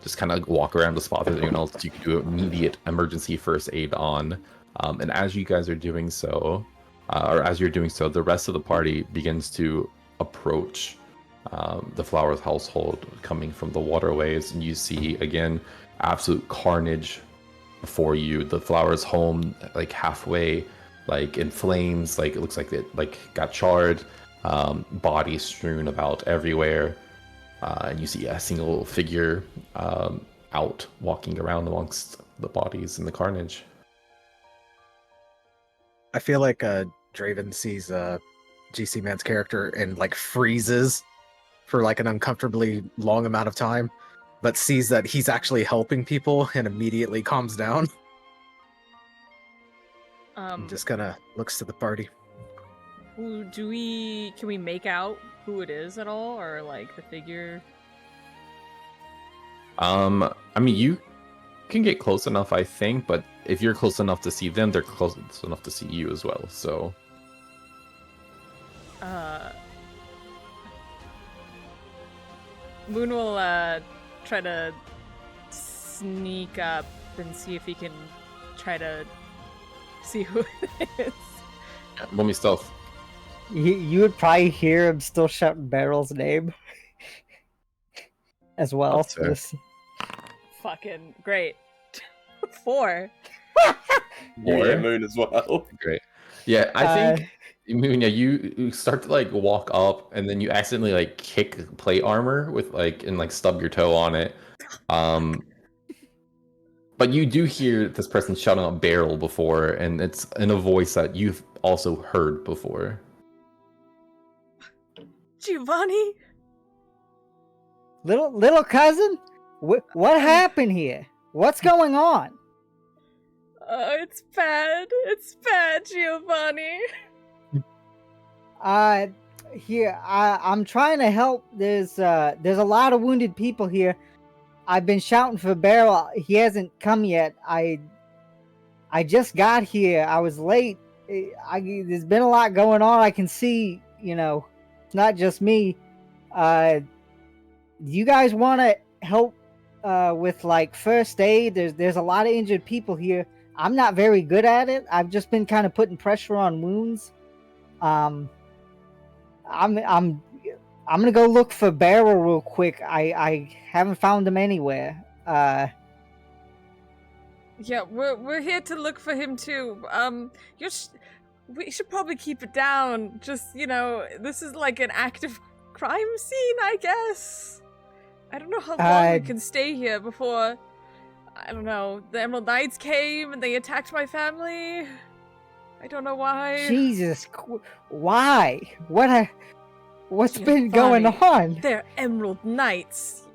just kind of walk around the spot. There's anyone else you can do immediate emergency first aid on. And as you guys are doing so, the rest of the party begins to approach the Flowers household coming from the waterways, and you see again absolute carnage before you. The Flowers home like halfway like in flames, like it looks like it like got charred, bodies strewn about everywhere, and you see a single figure out walking around amongst the bodies and the carnage. I feel like Draven sees GC Man's character and like freezes for like an uncomfortably long amount of time, but sees that he's actually helping people and immediately calms down. And just kind of looks to the party. Can we make out who it is at all, or like the figure? I mean, you can get close enough, I think, but if you're close enough to see them, they're close enough to see you as well. So, Moon will try to sneak up and see if he can try to see who it is. roll me stealth. You would probably hear him still shouting Beryl's name as well. That's fair. Fucking great. 4. Yeah, Moon as well. Great. Yeah, I think Moon. Yeah, you start to like walk up, and then you accidentally like kick plate armor with like and like stub your toe on it. But you do hear this person shouting out Beryl before, and it's in a voice that you've also heard before. Giovanni? Little cousin? What happened here? What's going on? It's bad. It's bad, Giovanni. I'm trying to help. There's a lot of wounded people here. I've been shouting for Beryl. He hasn't come yet. I just got here. I was late. There's been a lot going on. I can see, it's not just me. Do you guys want to help with like first aid? There's a lot of injured people here. I'm not very good at it. I've just been kind of putting pressure on wounds. I'm gonna go look for Beryl real quick. I haven't found him anywhere. Yeah, we're here to look for him too. We should probably keep it down. Just, this is like an active crime scene, I guess. I don't know how long we can stay here before, I don't know, the Emerald Knights came and they attacked my family. I don't know why. Jesus, why? What's Giovanni, been going on? They're Emerald Knights.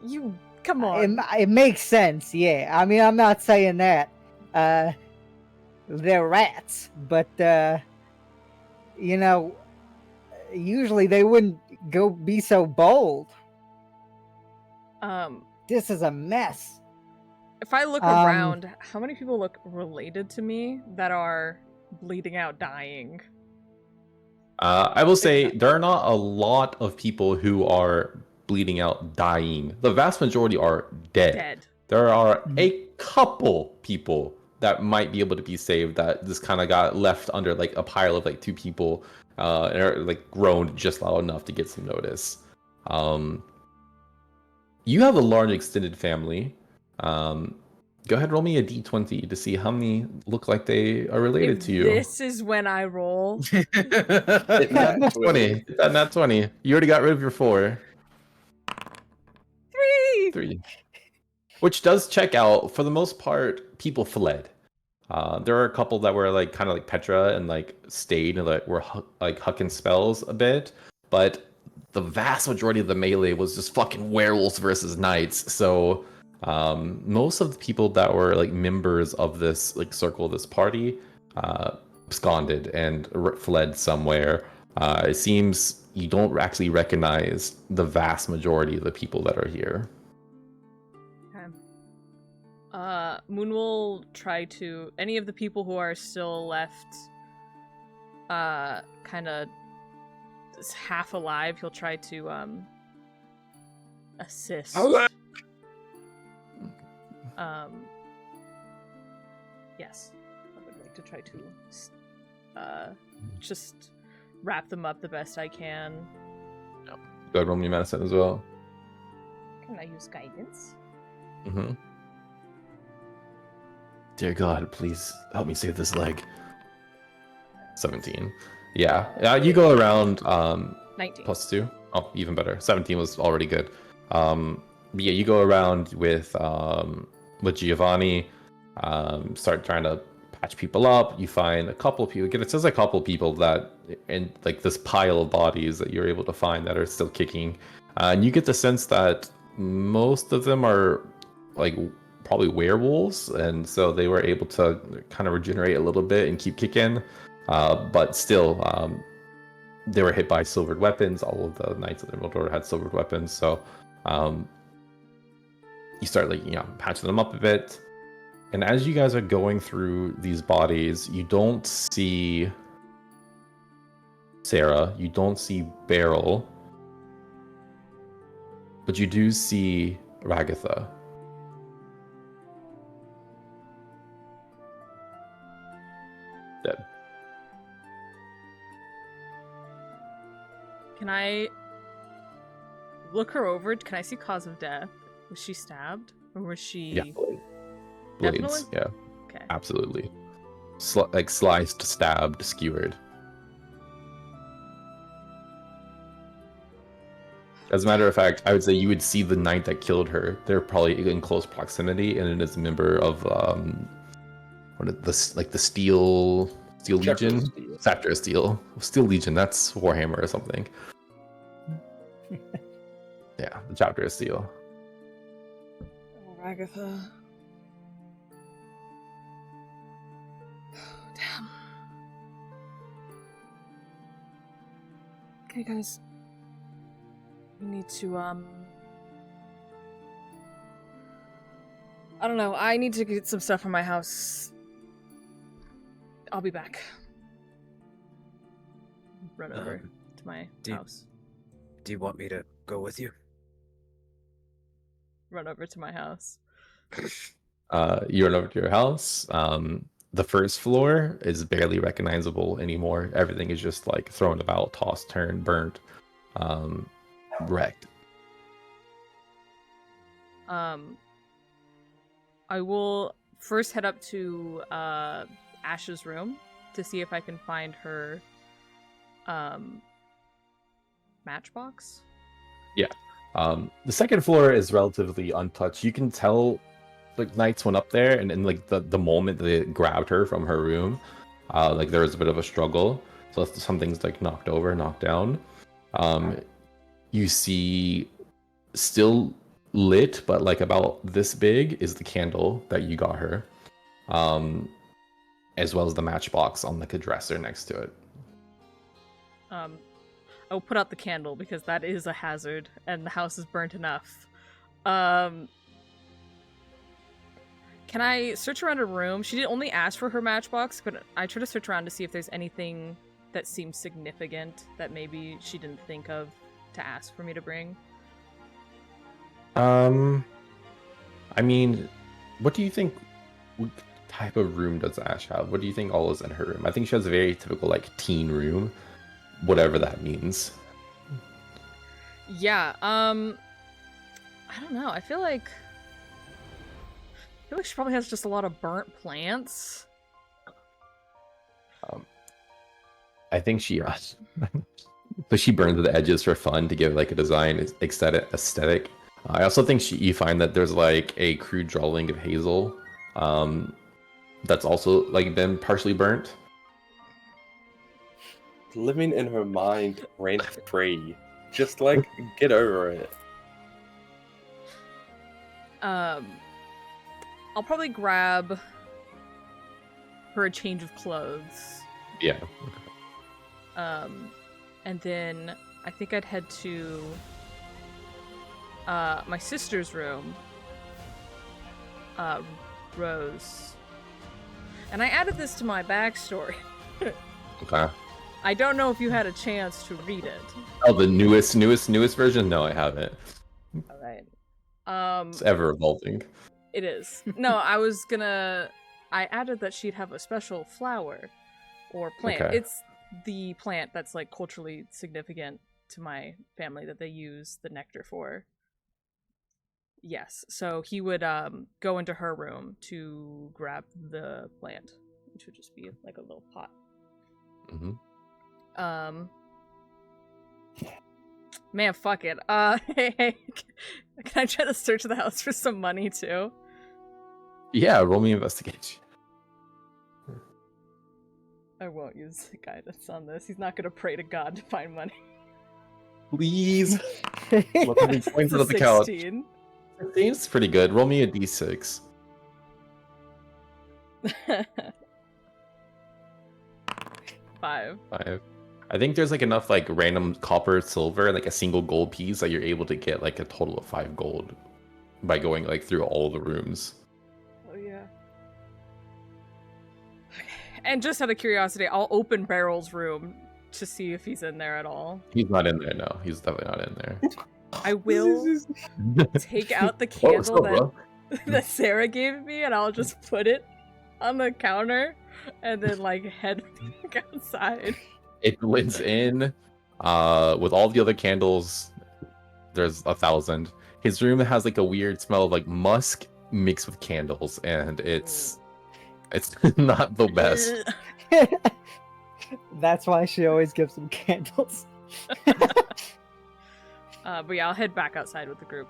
Come on. It makes sense, yeah. I mean, I'm not saying that. they're rats, but you know, usually they wouldn't go be so bold. This is a mess. If I look Um, around, how many people look related to me that are bleeding out, dying? I will say there are not a lot of people who are bleeding out, dying. The vast majority are dead. Dead. There are a couple people that might be able to be saved that just kind of got left under like a pile of like two people and are like groaned just loud enough to get some notice. You have a large extended family. Go ahead, roll me a d20 to see how many look like they are related If to you. this is when I roll. Hit that 20. Hit that nat 20. You already got rid of your 4. 3. Which does check out. For the most part, people fled. There are a couple that were like kind of like Petra and like stayed and like were like hucking spells a bit, but the vast majority of the melee was just fucking werewolves versus knights. So most of the people that were like members of this like circle, this party, absconded and fled somewhere. It seems you don't actually recognize the vast majority of the people that are here. Moon will try to, any of the people who are still left kind of half alive, he'll try to assist. Yes, I would like to try to just wrap them up the best I can. Go ahead, roll me medicine as well. Can I use guidance? Mm-hmm. Dear God, please help me save this leg. 17. Yeah, you go around 19. plus 2. Oh, even better. 17 was already good. Yeah, you go around with Giovanni, start trying to patch people up. You find a couple people. It says a couple people that in like this pile of bodies that you're able to find that are still kicking, and you get the sense that most of them are like probably werewolves, and so they were able to kind of regenerate a little bit and keep kicking, but still they were hit by silvered weapons. All of the knights of the Emerald Order had silvered weapons, so you start like patching them up a bit. And as you guys are going through these bodies, you don't see Sarah, you don't see Beryl, but you do see Ragatha. Dead. Can I look her over? Can I see cause of death? Was she stabbed? Or was she... Yeah, blades. Definitely? Yeah, Okay. absolutely. Like sliced, stabbed, skewered. As a matter of fact, I would say you would see the knight that killed her. They're probably in close proximity, and it is a member of the Steel Legion, Chapter of Steel Legion. That's Warhammer or something. Yeah, the Chapter of Steel. Oh, Ragatha. Damn. Okay, guys. We need to, I don't know. I need to get some stuff from my house. I'll be back. Run over to my house. Do you want me to go with you? Run over to my house. You run over to your house. The first floor is barely recognizable anymore. Everything is just like thrown about, tossed, turned, burnt, wrecked. I will first head up to Ash's room to see if I can find her matchbox. Yeah. The second floor is relatively untouched. You can tell like knights went up there, and in like the moment they grabbed her from her room, like there was a bit of a struggle. So some things like knocked over, knocked down. You see still lit, but like about this big is the candle that you got her. as well as the matchbox on like a dresser next to it. I'll put out the candle because that is a hazard, and the house is burnt enough. Can I search around her room? She did only ask for her matchbox, but I try to search around to see if there's anything that seems significant that maybe she didn't think of to ask for me to bring. I mean, what do you think? What type of room does Ash have? What do you think all is in her room? I think she has a very typical like teen room, whatever that means. Yeah, I don't know. I feel like she probably has just a lot of burnt plants. I think she but she burns the edges for fun to give like a design aesthetic. I also think you find that there's like a crude drawing of Hazel that's also like been partially burnt. Living in her mind rent free. Just like get over it. I'll probably grab her a change of clothes. Yeah. And then I think I'd head to my sister's room, Rose. And I added this to my backstory. Okay. I don't know if you had a chance to read it. Oh, the newest version? No, I haven't. All right. It's ever evolving. It is. No, I added that she'd have a special flower or plant. Okay. It's the plant that's like culturally significant to my family that they use the nectar for. Yes. So he would go into her room to grab the plant, which would just be like a little pot. Mm-hmm. Man, fuck it. Hey, can I try to search the house for some money too? Yeah, roll me investigation. I won't use guidance on this. He's not gonna pray to God to find money. Please. Look at me pointed at the couch. 16. 16 is pretty good. Roll me a d6. 5. 5. I think there's like enough like random copper, silver, and like a single gold piece that you're able to get like a total of 5 gold by going like through all the rooms. Oh yeah. And just out of curiosity, I'll open Barrel's room to see if he's in there at all. He's not in there, no. He's definitely not in there. I will take out the candle that Sarah gave me, and I'll just put it on the counter, and then like head back outside. It blends in with all the other candles. There's 1,000. His room has like a weird smell of like musk mixed with candles, and it's not the best. That's why she always gives him candles. But yeah, I'll head back outside with the group.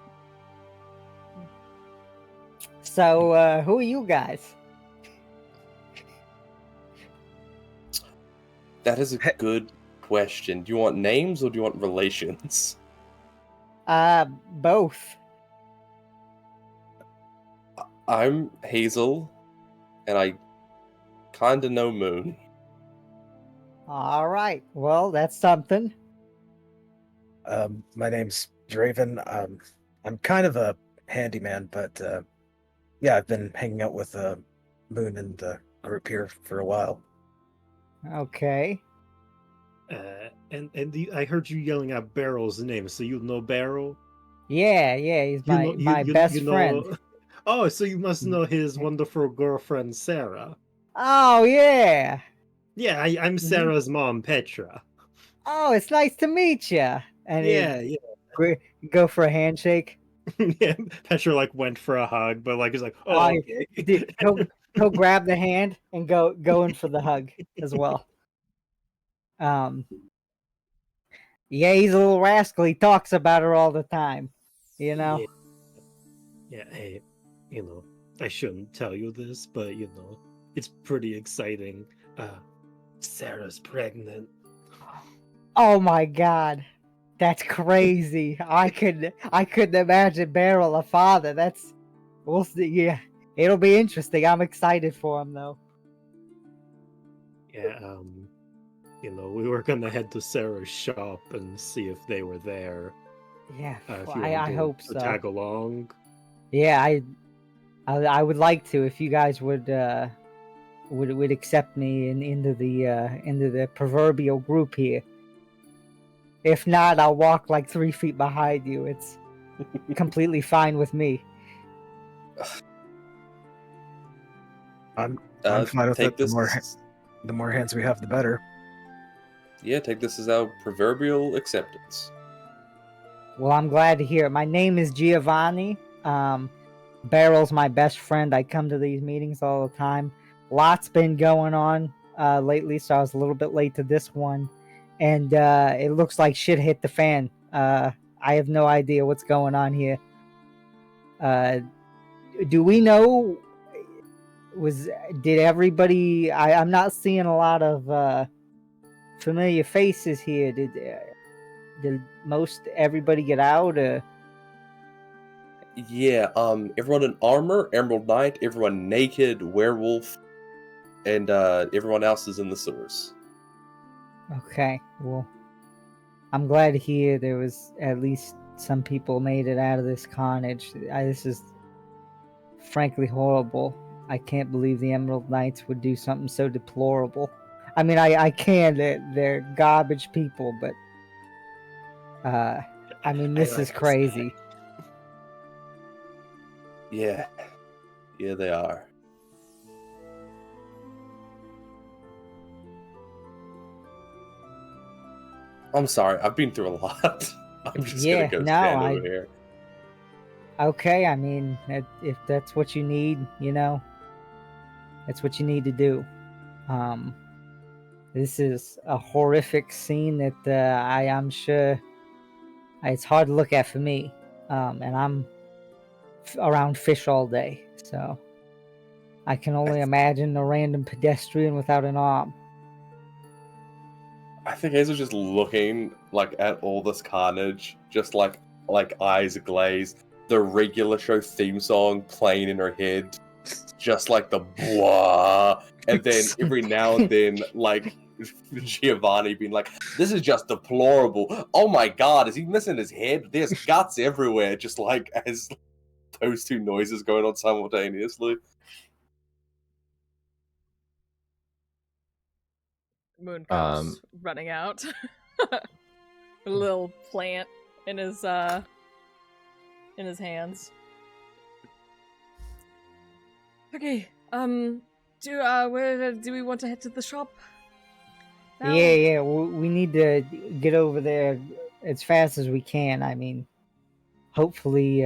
So, who are you guys? That is a good question. Do you want names or do you want relations? Both. I'm Hazel, and I kinda know Moon. All right. Well, that's something. My name's Draven. I'm kind of a handyman, but yeah, I've been hanging out with Moon and the group here for a while. Okay. I heard you yelling out Barrel's name, so you know Barrel? Yeah, he's my best friend. Oh, so you must know his wonderful girlfriend, Sarah. Oh, yeah. Yeah, I'm Sarah's mom, Petra. Oh, it's nice to meet you. And Yeah. go for a handshake. Yeah, Petra like went for a hug, but like he's like, oh, okay. Go grab the hand and go in for the hug as well. Yeah, he's a little rascal. He talks about her all the time. You know. Yeah. Hey, I shouldn't tell you this, but it's pretty exciting. Sarah's pregnant. Oh my God, that's crazy. I couldn't imagine Beryl a father. We'll see. Yeah, It'll be interesting. I'm excited for him though. Yeah, we were gonna head to Sarah's shop and see if they were there. Yeah, If well, you want I hope to so. tag along. Yeah, I would like to if you guys would accept me into the proverbial group here. If not, I'll walk like 3 feet behind you. It's completely fine with me. I'm fine with take it. this. The more hands we have, the better. Yeah, take this as our proverbial acceptance. Well, I'm glad to hear it. My name is Giovanni. Barrel's my best friend. I come to these meetings all the time. Lots been going on lately, so I was a little bit late to this one. And it looks like shit hit the fan. I have no idea what's going on here. Do we know? Did everybody? I'm not seeing a lot of familiar faces here. Did most everybody get out? Yeah, everyone in armor, Emerald Knight, everyone naked, werewolf, and everyone else is in the sewers. Okay, well, I'm glad to hear there was at least some people made it out of this carnage. This is frankly horrible. I can't believe the Emerald Knights would do something so deplorable. I mean, I can. They're garbage people, but I mean, this is crazy. Yeah, they are. I'm sorry, I've been through a lot. I'm just gonna go stand over here. Okay, I mean, if that's what you need, that's what you need to do. This is a horrific scene that I'm sure it's hard to look at for me. And I'm around fish all day, so I can only imagine a random pedestrian without an arm. I think Hazel's just looking like at all this carnage, just like eyes glazed. The regular show theme song playing in her head, just like the blah, and then every now and then like Giovanni being like, "This is just deplorable. Oh my god, is he missing his head? There's guts everywhere." Just like as those two noises going on simultaneously. Moon comes running out. A little plant in his hands. Okay. Where do we want to head to the shop? Now? Yeah. We need to get over there as fast as we can. I mean, hopefully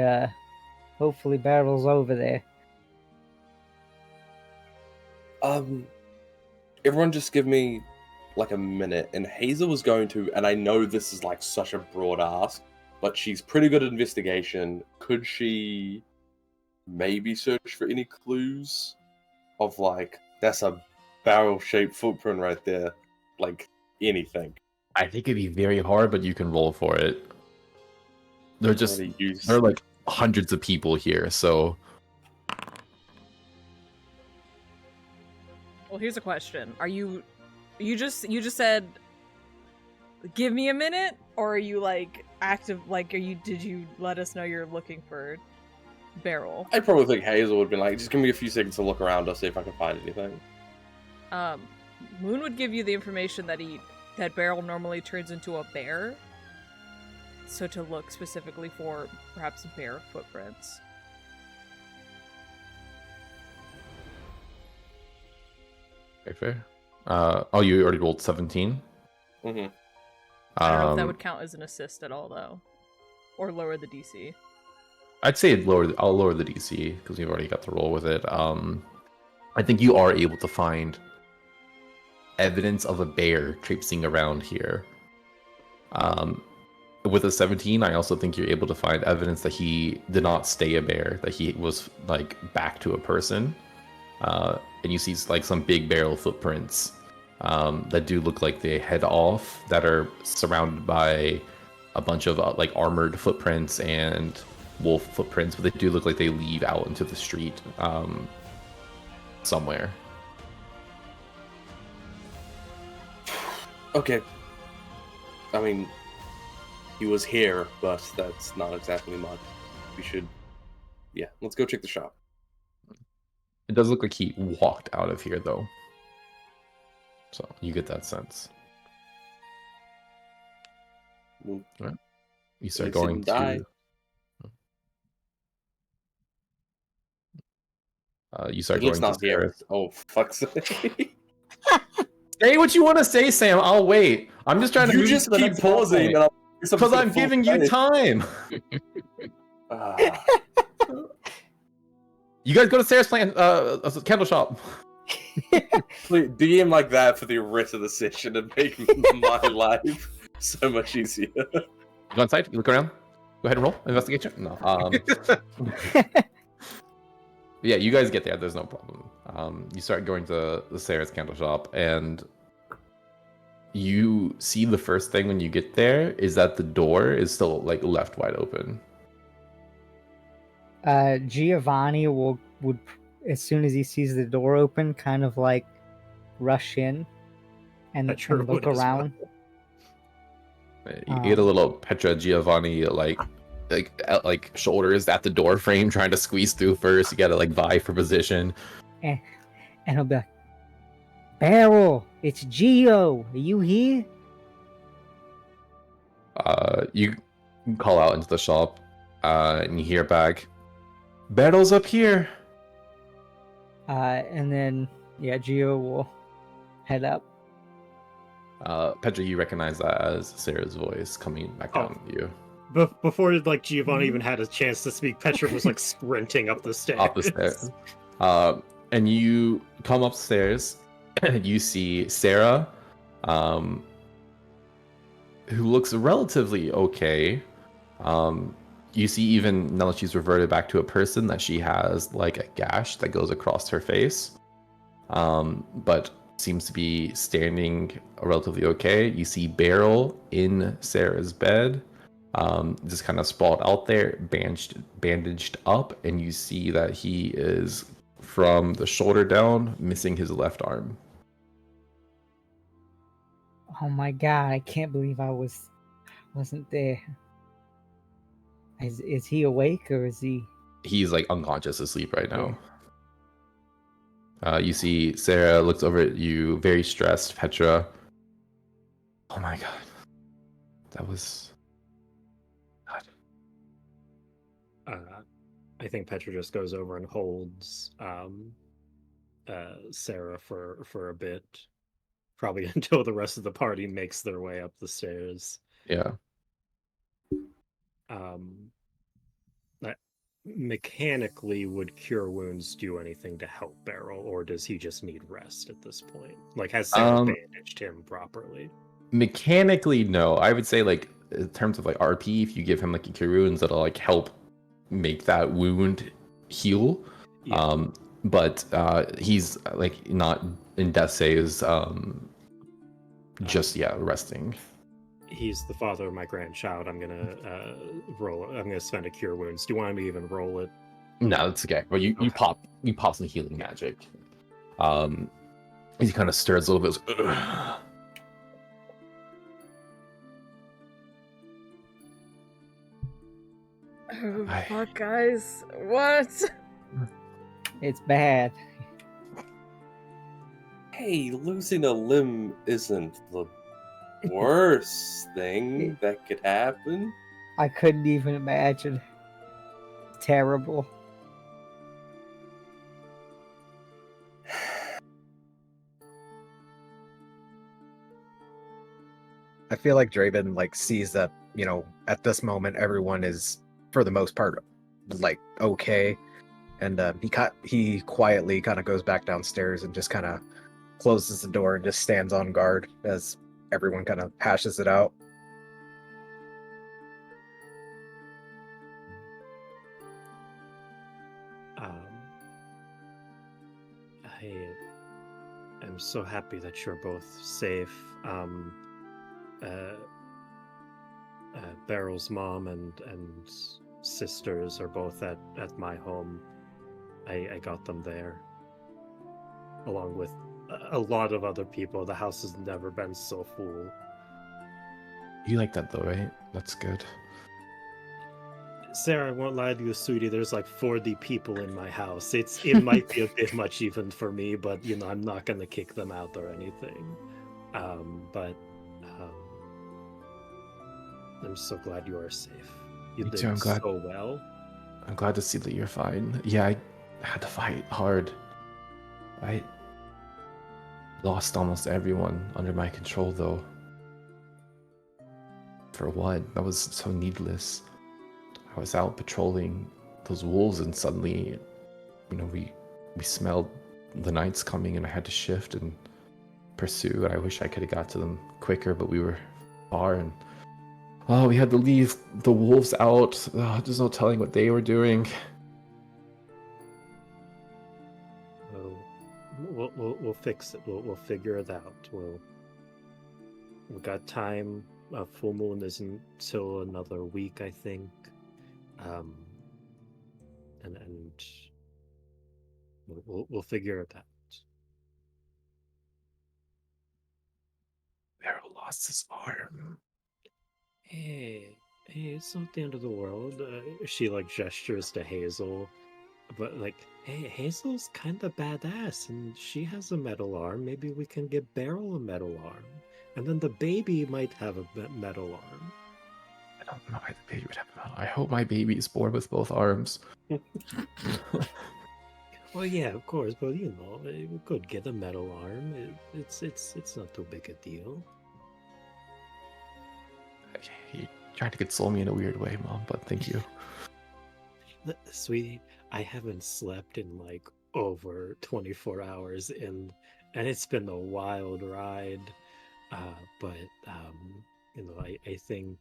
Barrel's over there. Everyone just give me like a minute, and Hazel was going to, and I know this is like such a broad ask, but she's pretty good at investigation. Could she maybe search for any clues of like, that's a barrel-shaped footprint right there, like anything? I think it'd be very hard, but you can roll for it. There are like hundreds of people here, so. Well, here's a question: you just said, "Give me a minute," or are you like active? Like, did you let us know you're looking for Barrel? I probably think Hazel would be like, "Just give me a few seconds to look around. I'll see if I can find anything." Moon would give you the information that Barrel normally turns into a bear. So to look specifically for perhaps bear footprints. Okay, fair. You already rolled 17? Mm-hmm. I don't know if that would count as an assist at all, though. Or lower the DC. I'd say I'll lower the DC, because we've already got the roll with it. I think you are able to find evidence of a bear traipsing around here. With a 17, I also think you're able to find evidence that he did not stay a bear, that he was like back to a person. And you see like some big barrel footprints that do look like they head off, that are surrounded by a bunch of like armored footprints and wolf footprints, but they do look like they lead out into the street somewhere. Okay. I mean, he was here, but that's not exactly much. We should, yeah, let's go check the shop. It does look like he walked out of here, though. So you get that sense. Well, Right. You start Leave him going die. to. You start He's going to not here. stairs. Oh, fuck's sake. Say what you want to say, Sam. I'll wait. I'm just trying to You move just to the keep next pausing, and because I'm giving you time. Ah. You guys go to Sarah's candle shop. Please, DM like that for the rest of the session and make my life so much easier. You go inside. You look around. Go ahead and roll investigation. No. Yeah, you guys get there. There's no problem. You start going to the Sarah's candle shop, and you see the first thing when you get there is that the door is still like left wide open. Giovanni would, as soon as he sees the door open, kind of like rush in and, I sure and look would as well. around. You get a little Petra Giovanni like shoulders at the door frame trying to squeeze through first. You gotta like vie for position. And he'll be like, Beryl, it's Gio. Are you here? You call out into the shop, and you hear back, Beryl's up here. And then, yeah, Gio will head up. Petra, you recognize that as Sarah's voice coming back Oh. down to you. Before like Giovanni even had a chance to speak, Petra was like sprinting up the stairs. Up the stairs. And you come upstairs, and you see Sarah, who looks relatively okay. You see, even now that she's reverted back to a person, that she has like a gash that goes across her face, but seems to be standing relatively okay. You see Beryl in Sarah's bed, just kind of sprawled out there, bandaged up, and you see that he is from the shoulder down, missing his left arm. Oh my god, I can't believe I wasn't there. Is he awake or is he? He's like unconscious asleep right now. You see Sarah looks over at you, very stressed. Petra. Oh my god. That was... God. I think Petra just goes over and holds Sarah for a bit, probably until the rest of the party makes their way up the stairs. Yeah. Mechanically, would Cure Wounds do anything to help Beryl, or does he just need rest at this point? Like, has Sarah bandaged him properly? Mechanically, no. I would say, like, in terms of like RP, if you give him like a Cure Wounds, that'll like help make that wound heal. Yeah. But he's like not in death saves. Just resting. He's the father of my grandchild. I'm gonna roll. I'm gonna spend a Cure Wounds. Do you want me to even roll it? No, that's okay. But you pop some healing magic. He kind of stirs a little bit. Ugh. Oh, fuck, guys. What? It's bad. Hey, losing a limb isn't the worst thing that could happen. I couldn't even imagine. Terrible. I feel like Draven like sees that, you know, at this moment everyone is for the most part like okay, and he quietly kind of goes back downstairs and just kind of closes the door and just stands on guard as everyone kind of hashes it out. I am so happy that you're both safe. Beryl's mom and sisters are both at my home. I got them there, along with a lot of other people. The house has never been so full. You like that though, right? That's good. Sarah, I won't lie to you, sweetie. There's like 40 people in my house. It might be a bit much even for me, but you know, I'm not gonna kick them out or anything. But I'm so glad you are safe. You Me did too, I'm glad. so well. I'm glad to see that you're fine. Yeah, I had to fight hard. I lost almost everyone under my control though. For what? That was so needless. I was out patrolling those wolves and suddenly, you know, we smelled the nights coming and I had to shift and pursue. And I wish I could have got to them quicker, but we were far and we had to leave the wolves out. There's no telling what they were doing. We'll fix it. We'll figure it out. We got time. Full moon isn't till another week, I think. And we'll figure it out. Beryl lost his arm. Hey, it's not the end of the world. She like gestures to Hazel, but like, hey, Hazel's kind of badass, and she has a metal arm. Maybe we can get Beryl a metal arm, and then the baby might have a metal arm. I don't know why the baby would have a metal. I hope my baby is born with both arms. Well, yeah, of course, but you know, we could get a metal arm. It's not too big a deal. You tried to console me in a weird way, Mom, but thank you. Sweetie, I haven't slept in like over 24 hours, and it's been a wild ride. But you know, I think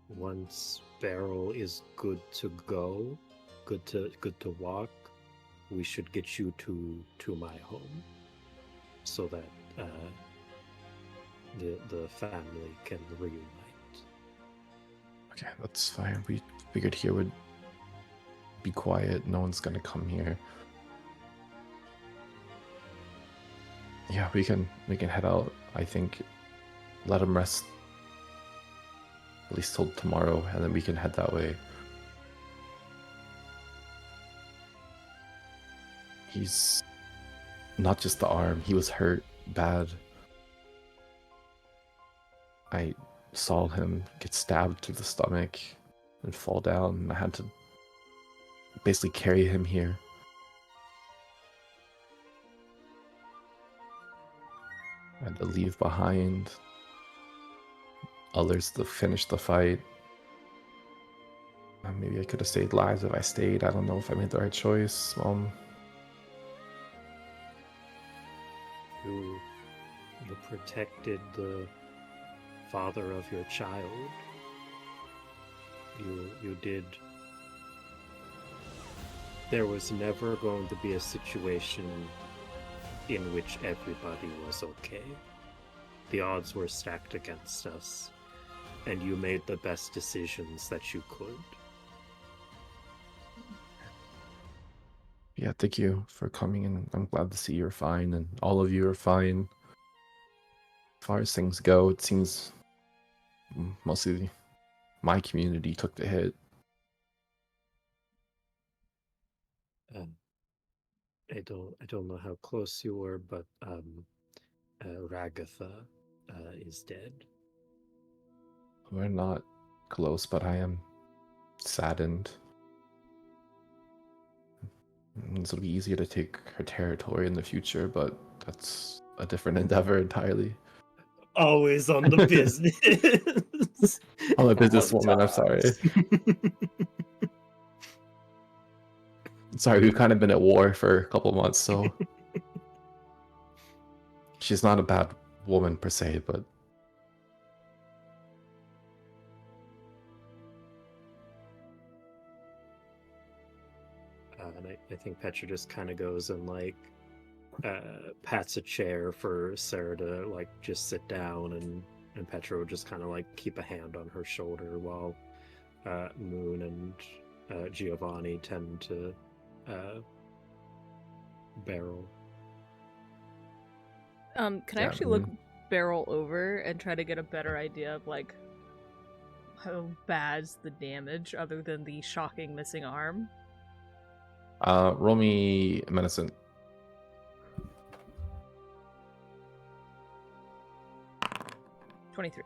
once Beryl is good to go, good to walk, we should get you to my home so that the family can reunite. Okay, that's fine. We figured here would be quiet. No one's gonna come here. Yeah, we can head out. I think let him rest at least till tomorrow, and then we can head that way. He's not just the arm, he was hurt bad. I saw him get stabbed through the stomach and fall down, and I had to basically carry him here. I had to leave behind others to finish the fight. Maybe I could have saved lives if I stayed. I don't know if I made the right choice, Mom. You protected the father of your child. You did. There was never going to be a situation in which everybody was okay. The odds were stacked against us, and you made the best decisions that you could. Yeah, thank you for coming, and I'm glad to see you're fine, and all of you are fine. As far as things go, it seems mostly my community took the hit. I don't know how close you were, but Ragatha is dead. We're not close, but I am saddened. It'll be easier to take her territory in the future, but that's a different endeavor entirely. Always on the business. I'm a businesswoman, I'm sorry. Sorry, we've kind of been at war for a couple months, so she's not a bad woman per se, but and I think Petra just kind of goes and like pats a chair for Sarah to like just sit down, and Petra would just kind of like keep a hand on her shoulder while Moon and Giovanni tend to Beryl. Can I Yeah, actually look Beryl over and try to get a better idea of like how bad's the damage other than the shocking missing arm? Roll me medicine. 23.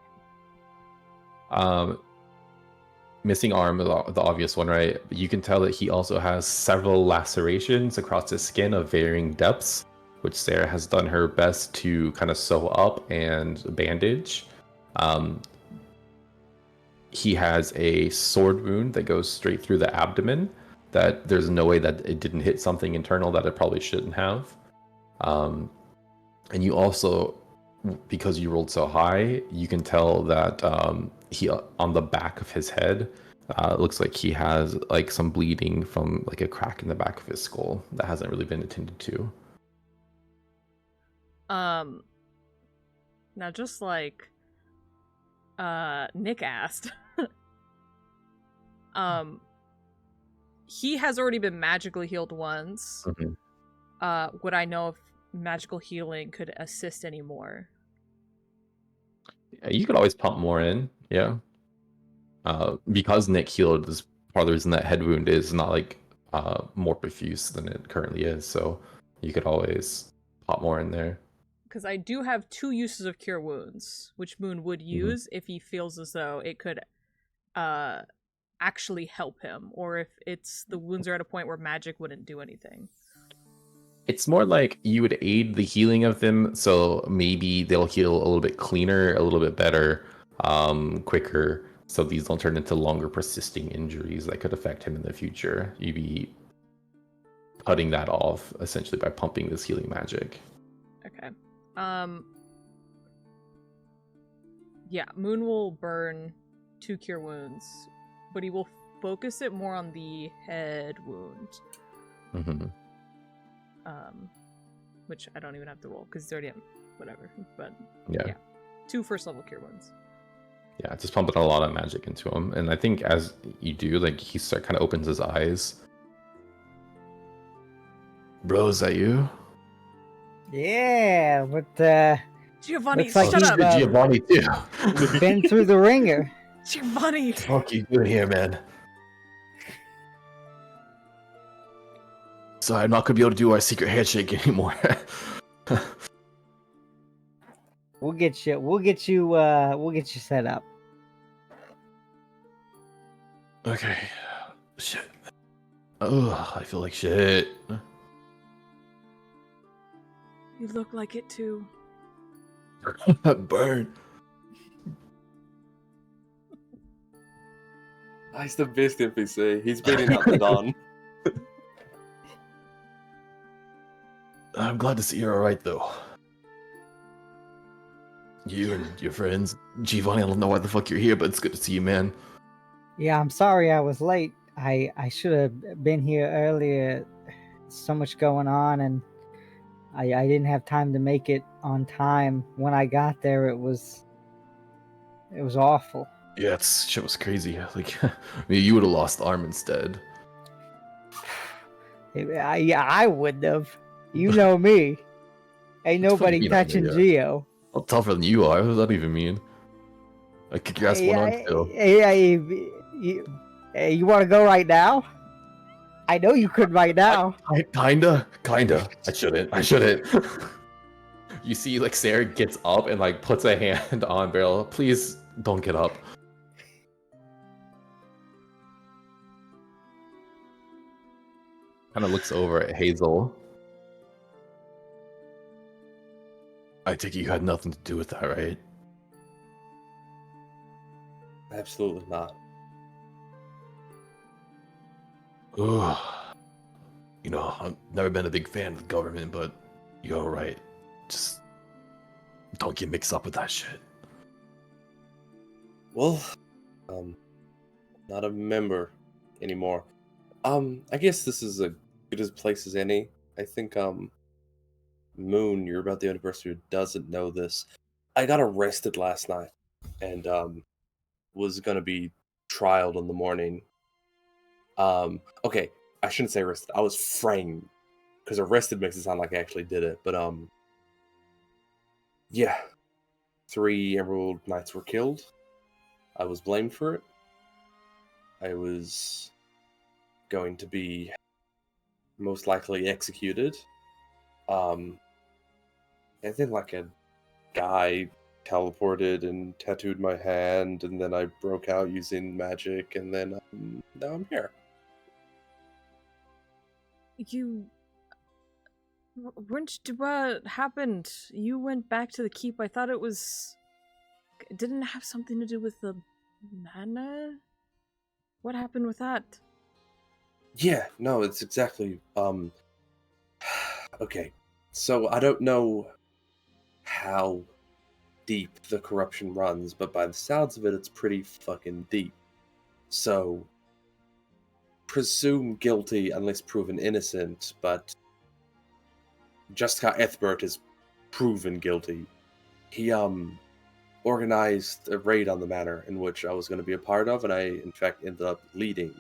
Missing arm, the obvious one, right? You can tell that he also has several lacerations across his skin of varying depths, which Sarah has done her best to kind of sew up and bandage. He has a sword wound that goes straight through the abdomen, that there's no way that it didn't hit something internal that it probably shouldn't have. And you also, because you rolled so high, you can tell that he on the back of his head, it looks like he has like some bleeding from like a crack in the back of his skull that hasn't really been attended to. Now just like Nick asked, he has already been magically healed once. Mhm. Would I know if magical healing could assist anymore? You could always pump more in, yeah. Because Nick healed is part of the reason that head wound is not like more profuse than it currently is. So you could always pop more in there. Because I do have 2 uses of Cure Wounds, which Moon would use if he feels as though it could actually help him, or if it's the wounds are at a point where magic wouldn't do anything. It's more like you would aid the healing of them, so maybe they'll heal a little bit cleaner, a little bit better, quicker, so these don't turn into longer persisting injuries that could affect him in the future. You'd be cutting that off essentially by pumping this healing magic. Okay. Yeah, Moon will burn 2 Cure Wounds, but he will focus it more on the head wound. Mm-hmm. Which I don't even have to roll because it's already at whatever. But Yeah. 2 first level Cure Wounds. Yeah, just pumping a lot of magic into him. And I think as you do, like he kind of opens his eyes. Bro, is that you? Yeah, but Giovanni, looks like shut he's up! Giovanni too. been through the ringer. Giovanni! Fuck you doing here, man? Sorry, I'm not gonna be able to do our secret handshake anymore. We'll get you set up. Okay. Shit. Oh, I feel like shit. You look like it too. Burn. He's the best NPC. He's been in Up and Down. I'm glad to see you're alright though. You and your friends. Giovanni, I don't know why the fuck you're here, but it's good to see you, man. Yeah, I'm sorry I was late. I should have been here earlier. So much going on, and I didn't have time to make it on time. When I got there, it was awful. Yeah, shit was crazy. Like, maybe you would have lost the arm instead. I wouldn't have. You know me. Ain't nobody You know me, touching yeah. Geo. Well, tougher than you are. What does that even mean? I kick your ass one on still. Hey, you want to go right now? I know you could right now. Kinda. I shouldn't. You see, like, Sarah gets up and, like, puts a hand on Beryl. Please don't get up. Kind of looks over at Hazel. I take it you had nothing to do with that, right? Absolutely not. Ugh. You know, I've never been a big fan of the government, but you're right. Just don't get mixed up with that shit. Well, not a member anymore. I guess this is as good a place as any. I think, Moon, you're about the only person who doesn't know this. I got arrested last night, and was gonna be trialed in the morning. Okay, I shouldn't say arrested. I was framed, because arrested makes it sound like I actually did it. But yeah, 3 Emerald Knights were killed. I was blamed for it. I was going to be most likely executed. And then like a guy teleported and tattooed my hand, and then I broke out using magic, and then now I'm here. You weren't. What happened? You went back to the keep. I thought it was. Didn't it have something to do with the mana? What happened with that? Yeah, no, it's exactly okay. So I don't know how deep the corruption runs, but by the sounds of it, it's pretty fucking deep. So presume guilty unless proven innocent, but Jessica Ethbert is proven guilty. He organized a raid on the manor in which I was going to be a part of, and I in fact ended up leading.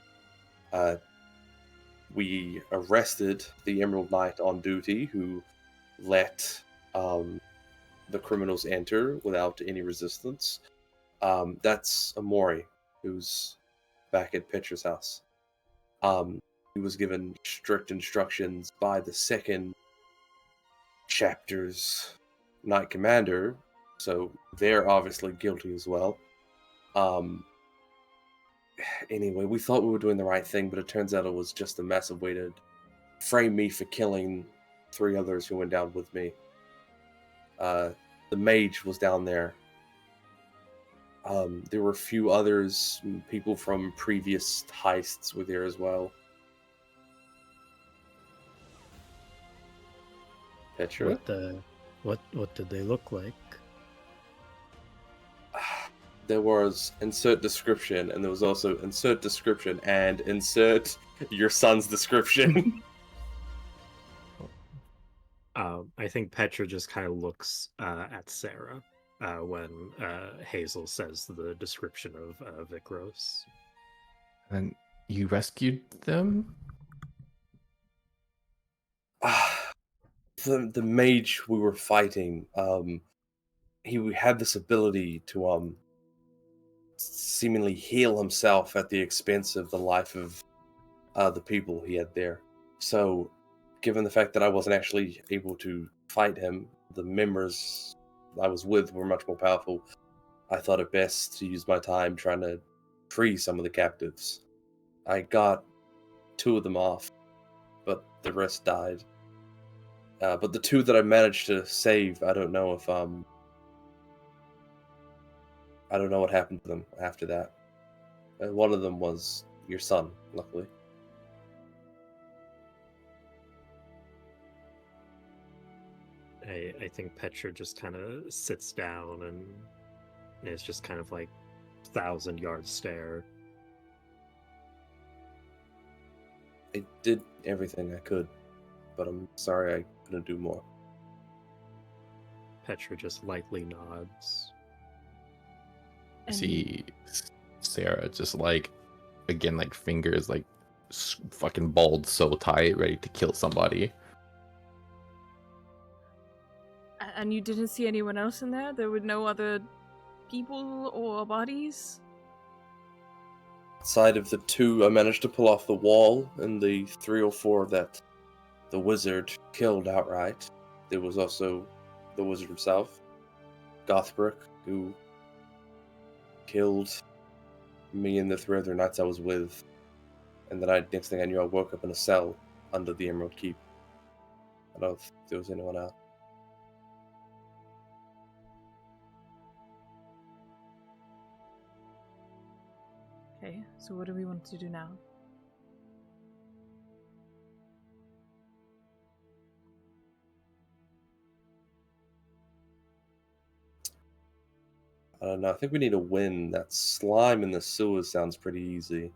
We arrested the Emerald Knight on duty, who let the criminals enter without any resistance. That's Amori, who's back at Petra's house. He was given strict instructions by the second chapter's Knight Commander, so they're obviously guilty as well. Anyway, we thought we were doing the right thing, but it turns out it was just a massive way to frame me for killing 3 others who went down with me. The mage was down there. There were a few others, people from previous heists were there as well. Petra? What did they look like? There was insert description, and there was also insert description and insert your son's description. I think Petra just kind of looks at Sarah when Hazel says the description of Vikros. And you rescued them? The mage we were fighting, he had this ability to seemingly heal himself at the expense of the life of the people he had there. So, given the fact that I wasn't actually able to fight him, the members I was with were much more powerful. I thought it best to use my time trying to free some of the captives. I got 2 of them off, but the rest died. But the 2 that I managed to save, I don't know if I don't know what happened to them after that. One of them was your son, luckily. I think Petra just kind of sits down and it's just kind of like 1,000-yard stare. I did everything I could, but I'm sorry I couldn't do more. Petra just lightly nods. I see Sarah just like, again, like fingers like fucking balled so tight, ready to kill somebody. And you didn't see anyone else in there? There were no other people or bodies? Outside of the 2 I managed to pull off the wall, and the 3 or 4 that the wizard killed outright, there was also the wizard himself, Gothbrook, who killed me and the 3 other knights I was with. And then next thing I knew, I woke up in a cell under the Emerald Keep. I don't know if there was anyone else. Okay, so what do we want to do now? I don't know. I think we need to win. That slime in the sewers sounds pretty easy.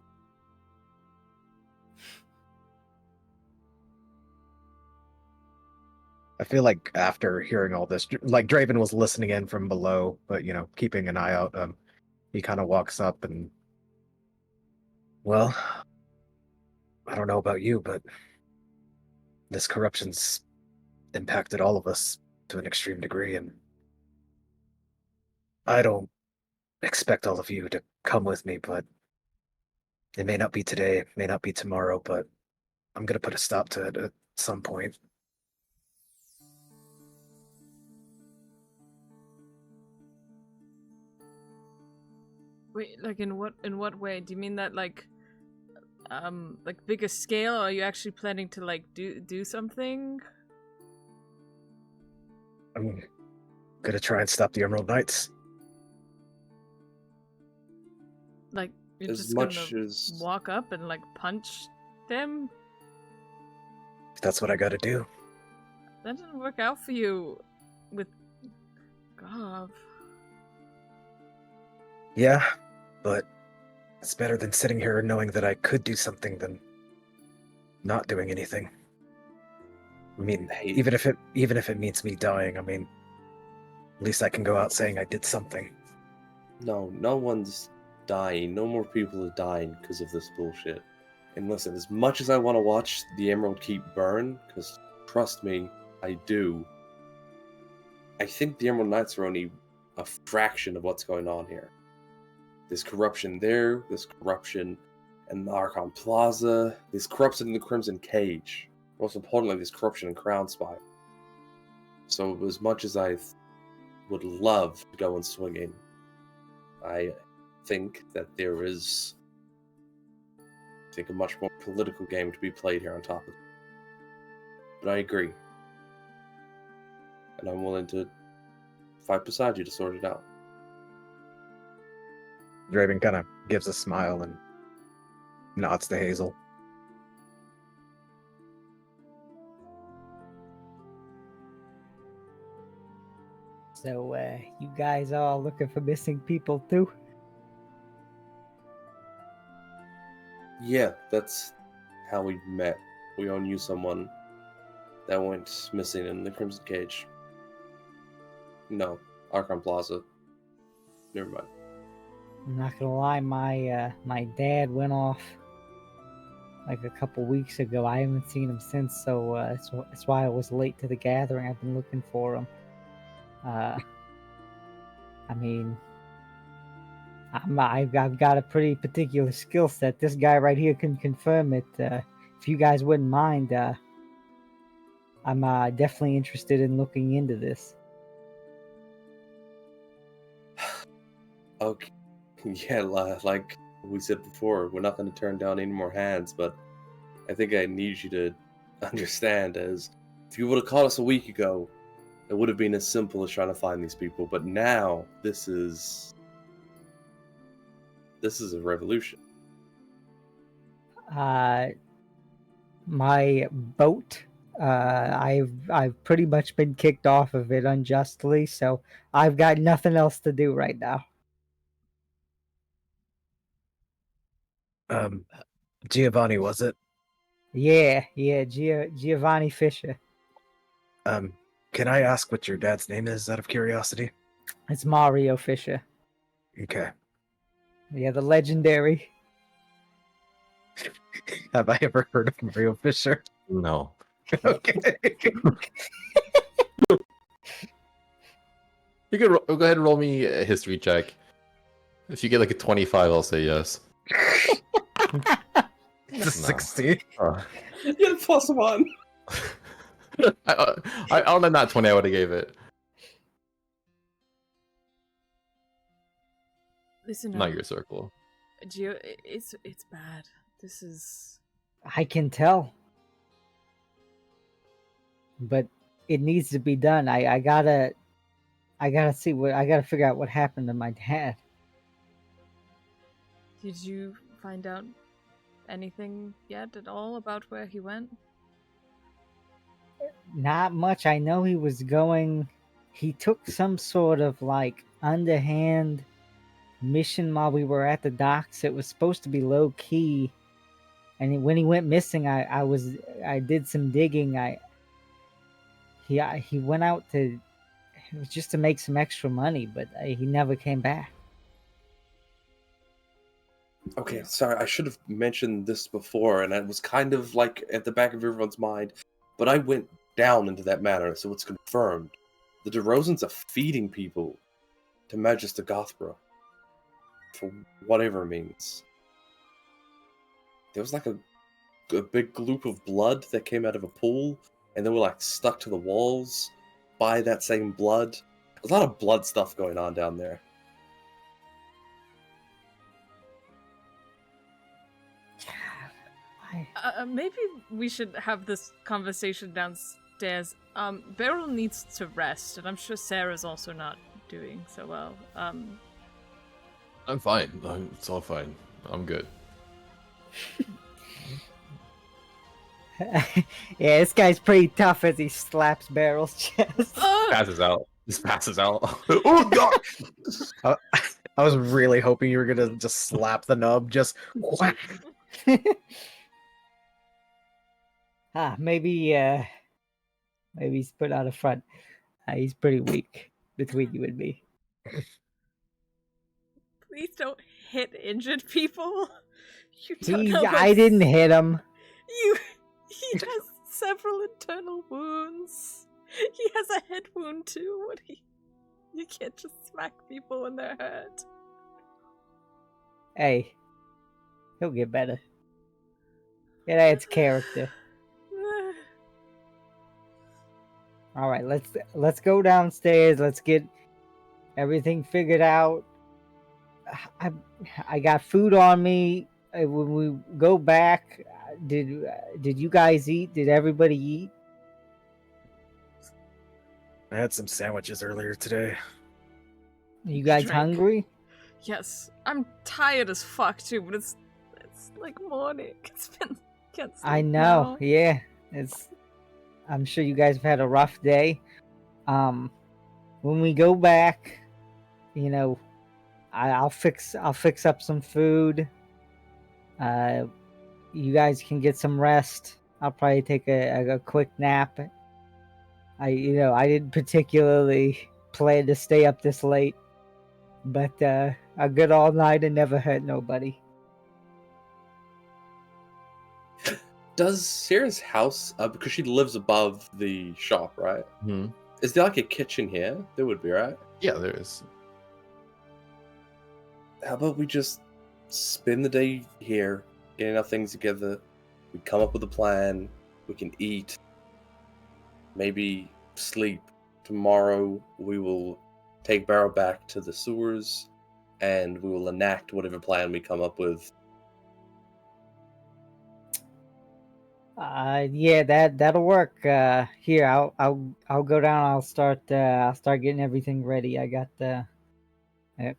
I feel like after hearing all this, like Draven was listening in from below, but keeping an eye out. He kind of walks up and Well, I don't know about you, but this corruption's impacted all of us to an extreme degree, and I don't expect all of you to come with me, but it may not be today, it may not be tomorrow, but I'm gonna put a stop to it at some point. Wait, like in what way? Do you mean that like bigger scale, or are you actually planning to like do something? I'm gonna try and stop the Emerald Knights. Like you're As just much gonna as walk up and like punch them? If that's what I gotta do. That didn't work out for you with Gov. Yeah, but it's better than sitting here knowing that I could do something than not doing anything. I mean, Hey. even if it means me dying, I mean, at least I can go out saying I did something. no one's dying. No more people are dying because of this bullshit. And listen, as much as I want to watch the Emerald Keep burn, because trust me, I do, I think the Emerald Knights are only a fraction of what's going on here. There's corruption there, there's corruption in the Archon Plaza, there's corruption in the Crimson Cage. Most importantly, there's corruption in Crown Spire. So as much as I would love to go and swing in, I think that there is a much more political game to be played here on top of it. But I agree. And I'm willing to fight beside you to sort it out. Draven kind of gives a smile and nods to Hazel. So, you guys all looking for missing people too? Yeah, that's how we met. We all knew someone that went missing in the Crimson Cage. No, Archon Plaza. Never mind. I'm not gonna lie, my dad went off like a couple weeks ago. I haven't seen him since, so that's why I was late to the gathering. I've been looking for him. I mean, I've got a pretty particular skill set. This guy right here can confirm it. If you guys wouldn't mind, I'm definitely interested in looking into this. Okay. Yeah, like we said before, we're not going to turn down any more hands, but I think I need you to understand, as if you would have caught us a week ago, it would have been as simple as trying to find these people, but now this is a revolution. My boat, I've pretty much been kicked off of it unjustly, so I've got nothing else to do right now. Giovanni, was it? Yeah, Giovanni Fisher. Can I ask what your dad's name is out of curiosity? It's Mario Fisher. Okay. Yeah, the legendary. Have I ever heard of Mario Fisher? No. Okay. You could go ahead and roll me a history check. If you get like a 25, I'll say yes. It's a 60. Get a +1. On the not 20, I would have gave it. Listen, Not your circle. Gio, it's bad. This is. I can tell. But it needs to be done. I gotta figure out what happened to my dad. Did you find out anything yet at all about where he went? Not much. I know he took some sort of like underhand mission while we were at the docks. It was supposed to be low key. And when he went missing, I did some digging. He went out to, it was just to make some extra money, but he never came back. Okay, sorry, I should have mentioned this before, and it was kind of like at the back of everyone's mind, but I went down into that manor, so it's confirmed. The DeRozans are feeding people to Magister Gothborough for whatever it means. There was like a big gloop of blood that came out of a pool, and they were like stuck to the walls by that same blood. There's a lot of blood stuff going on down there. Maybe we should have this conversation downstairs. Beryl needs to rest, and I'm sure Sarah's also not doing so well. I'm fine. It's all fine. I'm good. Yeah, this guy's pretty tough as he slaps Barrel's chest. Passes out. Just passes out. Oh god! I was really hoping you were gonna just slap the nub, just whack. Maybe he's put out a front. He's pretty weak between you and me. Please don't hit injured people. You don't know I what's- didn't hit him. He has several internal wounds. He has a head wound too. You can't just smack people when they're hurt. Hey, he'll get better. It adds character. All right, let's go downstairs. Let's get everything figured out. I got food on me. When we go back, did you guys eat? Did everybody eat? I had some sandwiches earlier today. You guys Drink. hungry? Yes, I'm tired as fuck too, but it's like morning. It's been can't sleep I know. now. Yeah, I'm sure you guys have had a rough day. When we go back, you know, I'll fix up some food. You guys can get some rest. I'll probably take a quick nap. I didn't particularly plan to stay up this late, but a good all night and never hurt nobody. Does Sarah's house, because she lives above the shop, right? Hmm. Is there like a kitchen here? There would be, right? Yeah, there is. How about we just spend the day here, getting our things together. We come up with a plan. We can eat. Maybe sleep. Tomorrow we will take Barrow back to the sewers, and we will enact whatever plan we come up with. Yeah, that'll work. Here, I'll go down. I'll start getting everything ready. I got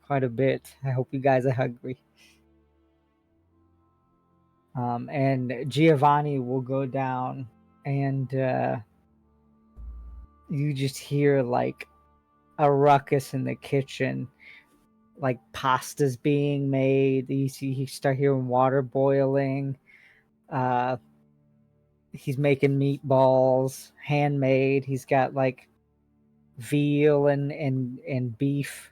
quite a bit. I hope you guys are hungry. And Giovanni will go down, and you just hear like a ruckus in the kitchen, like pasta's being made. You start hearing water boiling. He's making meatballs, handmade. He's got like veal and beef.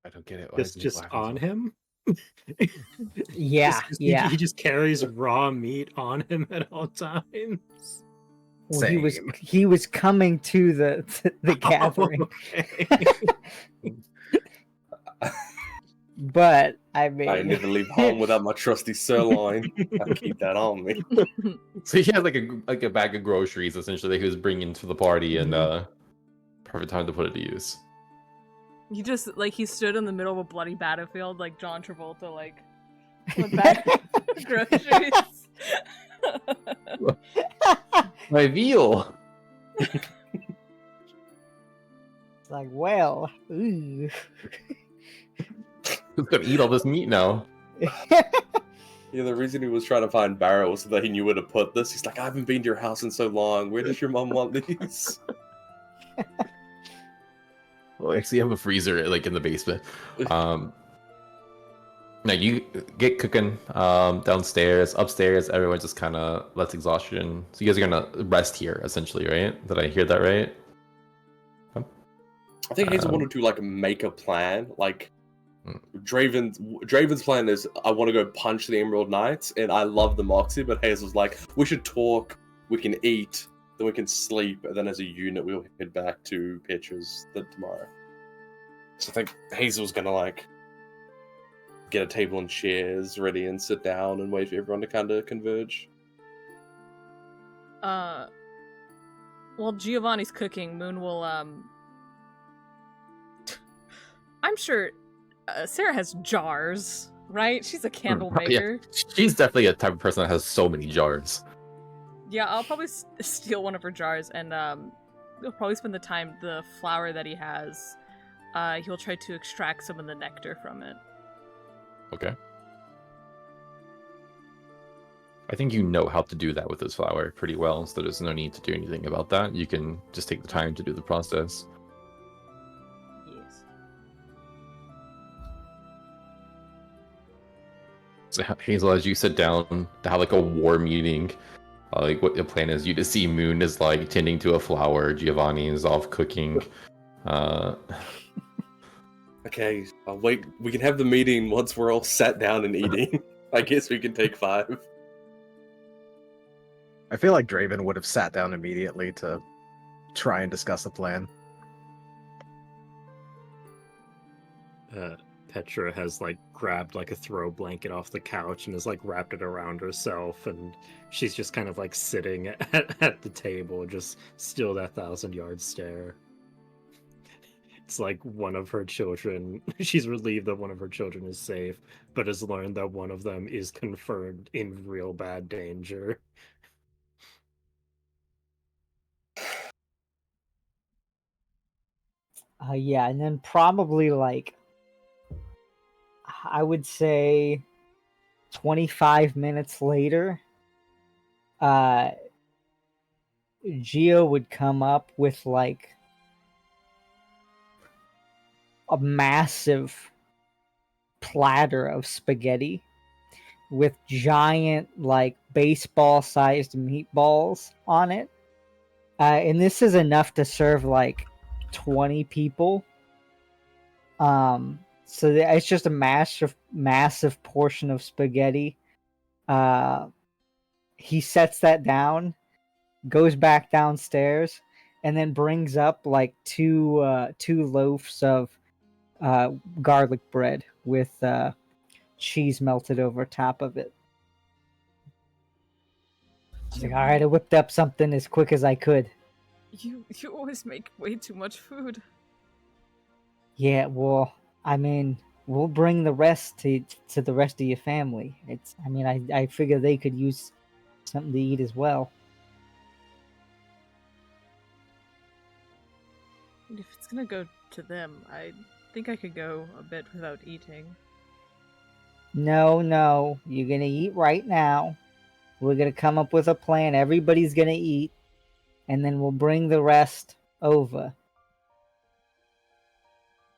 I don't get it. Why is Just why is on him. Yeah, yeah. He just carries raw meat on him at all times. Well, Same. he was coming to the gathering, Okay. but I mean, I never leave home without my trusty sirloin. I keep that on me. So he had like a bag of groceries essentially that he was bringing to the party, and perfect time to put it to use. He just he stood in the middle of a bloody battlefield like John Travolta, like went back to groceries. My veal. It's like, well, ooh. Who's gonna eat all this meat now? Yeah, the reason he was trying to find Barrow was so that he knew where to put this. He's like, I haven't been to your house in so long. Where does your mom want these? Well, actually, I have a freezer like in the basement. No, you get cooking downstairs. Upstairs, everyone just kind of lets exhaustion. So you guys are gonna rest here, essentially, right? Did I hear that right? I think Hazel Um, wanted to like make a plan. Like Hmm. Draven's plan is I want to go punch the Emerald Knights, and I love the Moxie, but Hazel's like, we should talk, we can eat, then we can sleep, and then as a unit we'll head back to Petra's tomorrow. So I think Hazel's gonna like get a table and chairs ready and sit down and wait for everyone to kind of converge. While Giovanni's cooking, Moon will I'm sure Sarah has jars, right? She's a candle Yeah, maker. she's definitely a type of person that has so many jars. Yeah, I'll probably steal one of her jars, and he'll probably spend the flower that he has. He'll try to extract some of the nectar from it. Okay. I think you know how to do that with this flower pretty well, so there's no need to do anything about that. You can just take the time to do the process. Yes. So Hazel, as you sit down to have like a war meeting, like what the plan is, you to see Moon is like tending to a flower, Giovanni is off cooking. Okay, I'll wait. We can have the meeting once we're all sat down and eating. I guess we can take 5. I feel like Draven would have sat down immediately to try and discuss a plan. Petra has like grabbed like a throw blanket off the couch and has like wrapped it around herself, and she's just kind of like sitting at the table, just still that 1,000-yard stare. It's like one of her children, she's relieved that one of her children is safe, but has learned that one of them is confirmed in real bad danger. Yeah, and then probably like I would say 25 minutes later, Gio would come up with like a massive platter of spaghetti with giant like baseball-sized meatballs on it. And this is enough to serve like 20 people. So it's just a massive portion of spaghetti. He sets that down, goes back downstairs, and then brings up like two loaves of garlic bread with cheese melted over top of it. He's like, all right, I whipped up something as quick as I could. You always make way too much food. Yeah, well, I mean, we'll bring the rest to the rest of your family. I figure they could use something to eat as well. If it's gonna go to them, I think I could go a bit without eating. No, you're gonna eat right now. We're gonna come up with a plan. Everybody's gonna eat, and then we'll bring the rest over.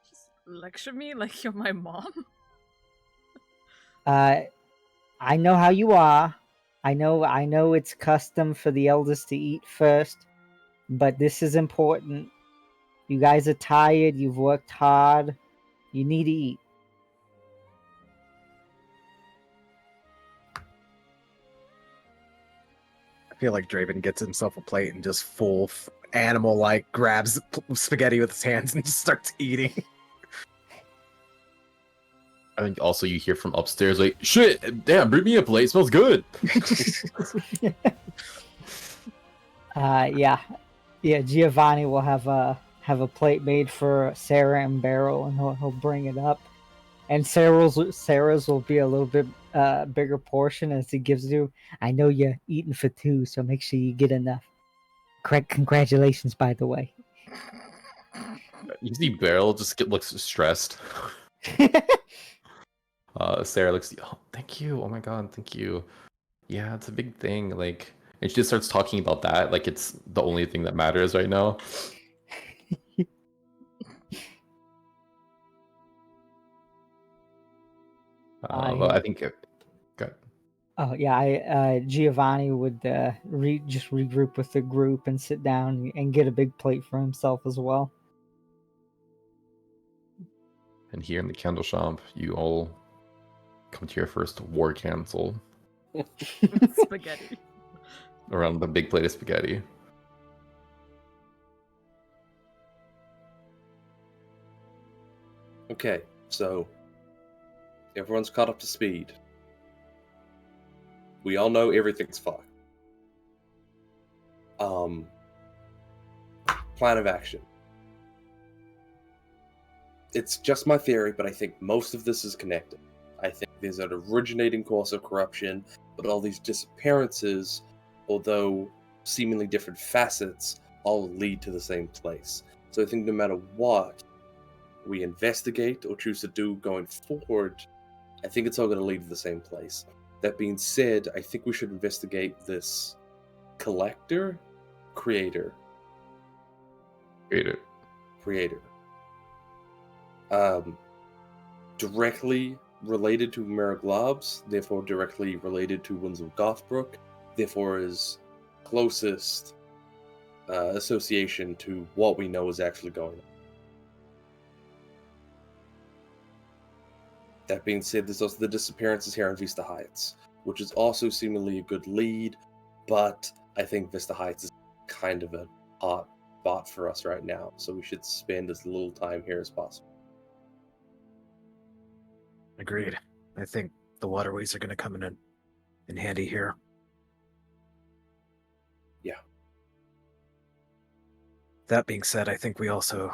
Just lecture me like you're my mom? I know how you are. I know it's custom for the eldest to eat first, but this is important. You guys are tired. You've worked hard. You need to eat. I feel like Draven gets himself a plate and just full animal-like grabs spaghetti with his hands and just starts eating. I think also you hear from upstairs like, shit, damn, bring me a plate, smells good. Yeah, Giovanni will have a plate made for Sarah and Beryl, and he'll bring it up. And Sarah's will be a little bit bigger portion as he gives you. I know you're eating for 2, so make sure you get enough. Congratulations, by the way. You see Beryl just looks stressed. Sarah looks, oh, thank you. Oh my god, thank you. Yeah, it's a big thing. Like, and she just starts talking about that like it's the only thing that matters right now. Well, I think good. Oh yeah, Giovanni would just regroup with the group and sit down and get a big plate for himself as well. And here in the candle shop, you all come to your first war council Spaghetti. around the big plate of spaghetti. Okay, so everyone's caught up to speed. We all know everything's fucked. Plan of action. It's just my theory, but I think most of this is connected. I think there's an originating cause of corruption, but all these disappearances, although seemingly different facets, all lead to the same place. So I think no matter what we investigate or choose to do going forward, I think it's all going to lead to the same place. That being said, I think we should investigate this collector, creator. Directly related to Meriglobs, therefore directly related to Winds of Gothbrook, therefore is closest association to what we know is actually going on. That being said, there's also the disappearances here in Vista Heights, which is also seemingly a good lead, but I think Vista Heights is kind of a hot spot for us right now, so we should spend as little time here as possible. Agreed. I think the waterways are going to come in handy here. Yeah. That being said, I think we also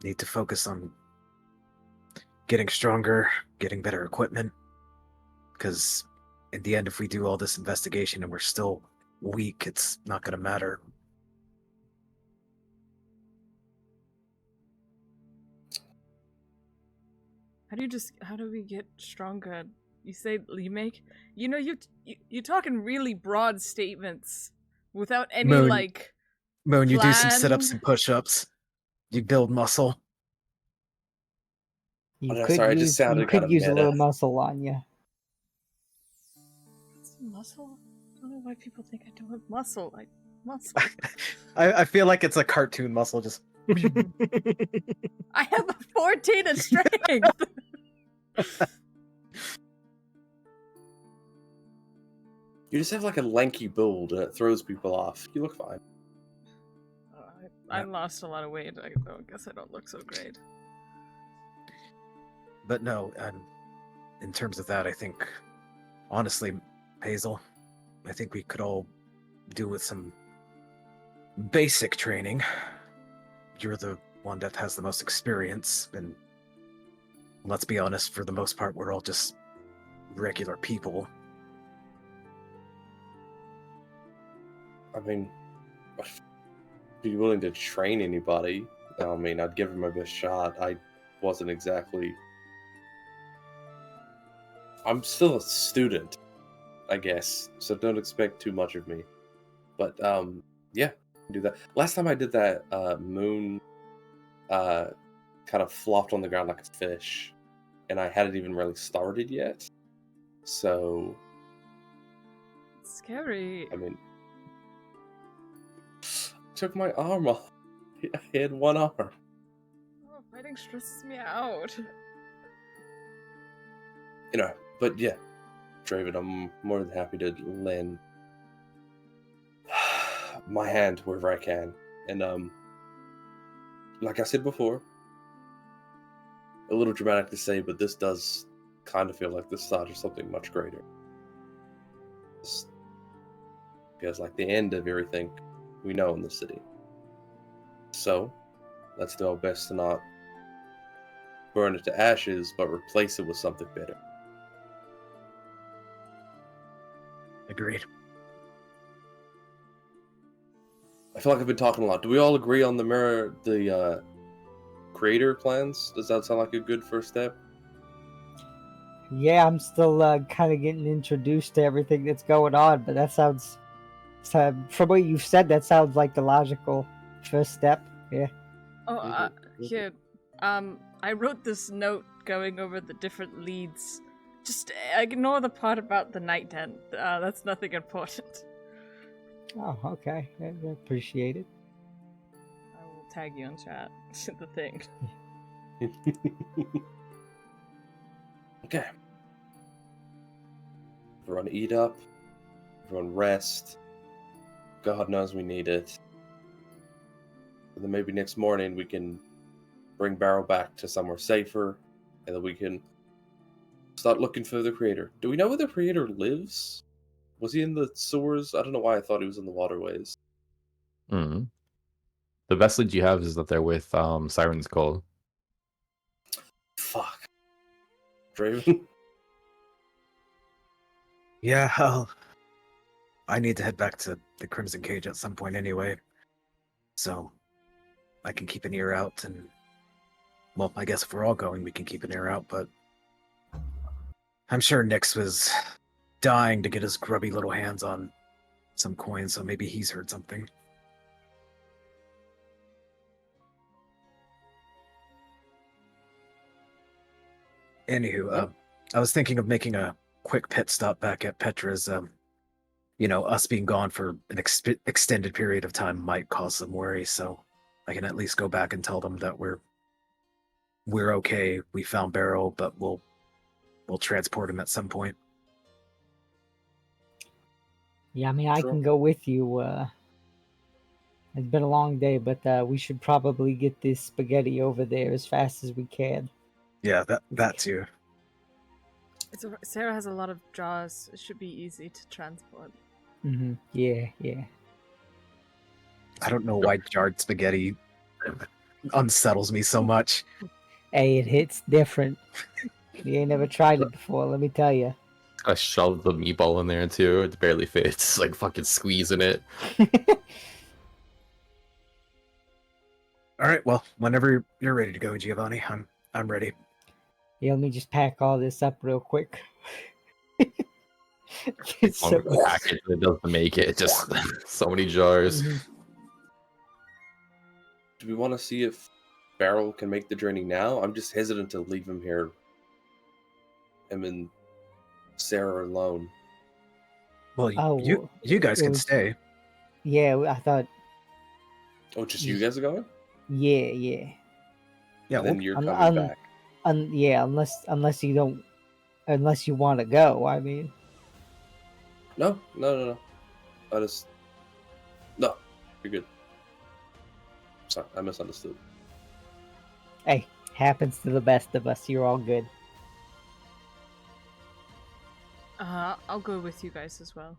need to focus on getting stronger, getting better equipment. Because in the end, if we do all this investigation and we're still weak, it's not going to matter. How do we get stronger? You say you talk in really broad statements without any Moon, you do some sit-ups plan. and push-ups. You build muscle. You no, could sorry, I just use sounded you could kind of use a meta. little muscle on you. Muscle? I don't know why people think I don't have muscle. Muscle. I feel like it's a cartoon muscle, just... I have a 14 in strength. You just have like a lanky build and it throws people off. You look fine. I lost a lot of weight. I guess I don't look so great. But no, in terms of that, I think, honestly, Hazel, I think we could all do with some basic training. You're the one that has the most experience, and let's be honest, for the most part, we're all just regular people. I mean, be willing to train anybody. I mean, I'd give him my best shot. I wasn't exactly... I'm still a student, I guess, so don't expect too much of me. But, yeah, do that. Last time I did that, Moon kind of flopped on the ground like a fish, and I hadn't even really started yet. So... It's scary. I mean... took my arm off. I had one arm. Oh, fighting stresses me out. You know, but yeah, Draven, I'm more than happy to lend my hand wherever I can. And like I said before, a little dramatic to say, but this does kind of feel like the start of something much greater. This feels like the end of everything we know in the city. So, let's do our best to not burn it to ashes, but replace it with something better. Agreed. I feel like I've been talking a lot. Do we all agree on the creator plans? Does that sound like a good first step? Yeah, I'm still kind of getting introduced to everything that's going on, but that sounds, from what you've said, that sounds like the logical first step. Yeah. Oh, here. I wrote this note going over the different leads. Just ignore the part about the night tent. That's nothing important. Oh, okay. I appreciate it. I will tag you in chat. The thing. Okay. Everyone eat up. Everyone rest. God knows we need it. And then maybe next morning we can bring Barrow back to somewhere safer, and then we can start looking for the creator. Do we know where the creator lives? Was he in the sewers? I don't know why I thought he was in the waterways. Mm. The best lead you have is that they're with Siren's Call. Fuck. Draven? Yeah, I need to head back to the Crimson Cage at some point anyway. So I can keep an ear out and, well, I guess if we're all going, we can keep an ear out, but I'm sure Nyx was dying to get his grubby little hands on some coins, so maybe he's heard something. Anywho, I was thinking of making a quick pit stop back at Petra's. Us being gone for an extended period of time might cause some worry, so I can at least go back and tell them that we're okay. We found Beryl, but we'll transport him at some point. Yeah, I mean, I Sure. can go with you. It's been a long day, but we should probably get this spaghetti over there as fast as we can. Yeah, that too. Sarah has a lot of jars. It should be easy to transport. Mm-hmm. Yeah. I don't know why jarred spaghetti unsettles me so much. Hey, it hits different. You ain't never tried it before, let me tell you. I shoved the meatball in there too. It barely fits. Like fucking squeezing it. All right, well, whenever you're ready to go, Giovanni, I'm ready. Yeah, let me just pack all this up real quick. It's so the package that doesn't make it. Just so many jars. Mhm. Do we want to see if Barrel can make the journey now? I'm just hesitant to leave him here. Him and Sarah alone. Well, Oh, you guys it can was- stay. Yeah, I thought. Oh, just you guys are going? Yeah. Yeah, And then well, you're I'm- coming I'm- back. Yeah, unless you don't, unless you want to go. I mean, No. No, you're good. Sorry, I misunderstood. hey, happens to the best of us. You're all good. I'll go with you guys as well.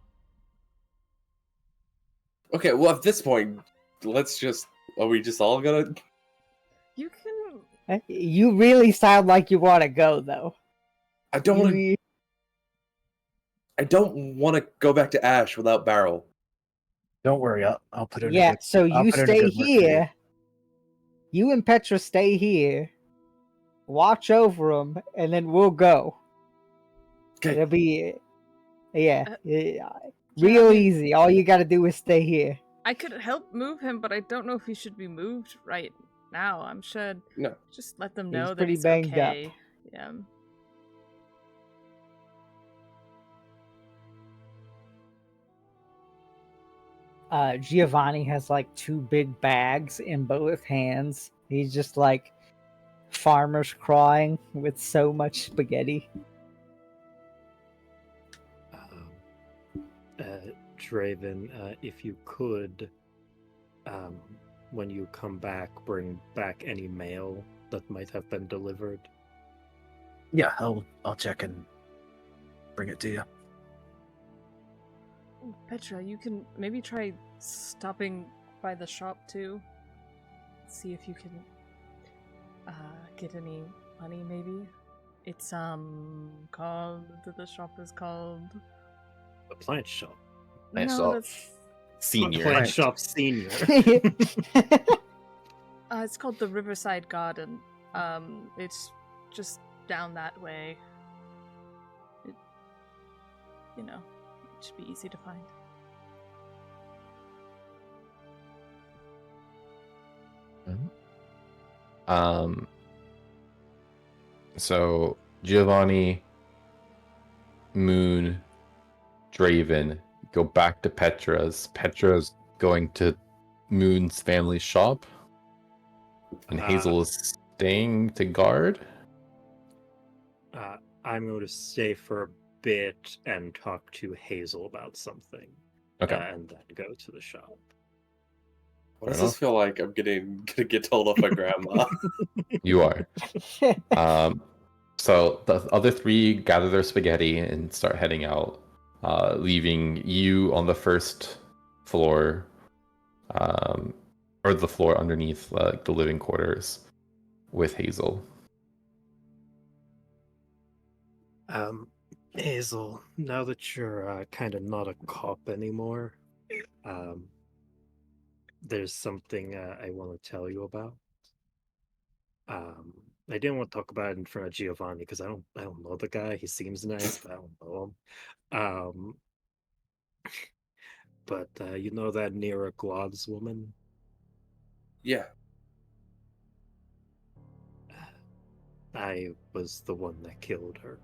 Okay, well at this point, are we just all gonna? You can. You really sound like you want to go, though. I don't want to. You- I don't want to go back to Ash without Barrel. don't worry, I'll put it in. Yeah, a good, so I'll you put in a stay good word for you. here. You and Petra stay here. Watch over them, and then we'll go. Okay. It'll be, yeah, Yeah, real I mean- easy. All you gotta do is stay here. I could help move him, but I don't know if he should be moved right now. I'm sure. No. Just let them He's know that pretty he's banged up. okay. Yeah. Giovanni has like 2 big bags in both hands. He's just like farmers crying with so much spaghetti. Draven, if you could, when you come back, bring back any mail that might have been delivered. Yeah, I'll check and bring it to you. Ooh, Petra, you can maybe try stopping by the shop too. See if you can get any money. Maybe it's called. The shop is called. The plant shop. Nice no, shop. that's Senior. Plant shop senior. it's called the Riverside Garden. It's just down that way. It should be easy to find. So Giovanni, Moon, Draven go back to Petra's. Petra's going to Moon's family shop, and Hazel is staying to guard. I'm going to stay for a bit and talk to Hazel about something, Okay. and then go to the shop. Why does Fair this feel like I'm gonna get told off by grandma? You are. So the other three gather their spaghetti and start heading out, leaving you on the first floor, or the floor underneath the living quarters with Hazel. Hazel, now that you're kind of not a cop anymore, there's something I want to tell you about. I didn't want to talk about it in front of Giovanni because I don't know the guy. He seems nice, but I don't know him. But you know that Nera Gloves woman? Yeah. I was the one that killed her.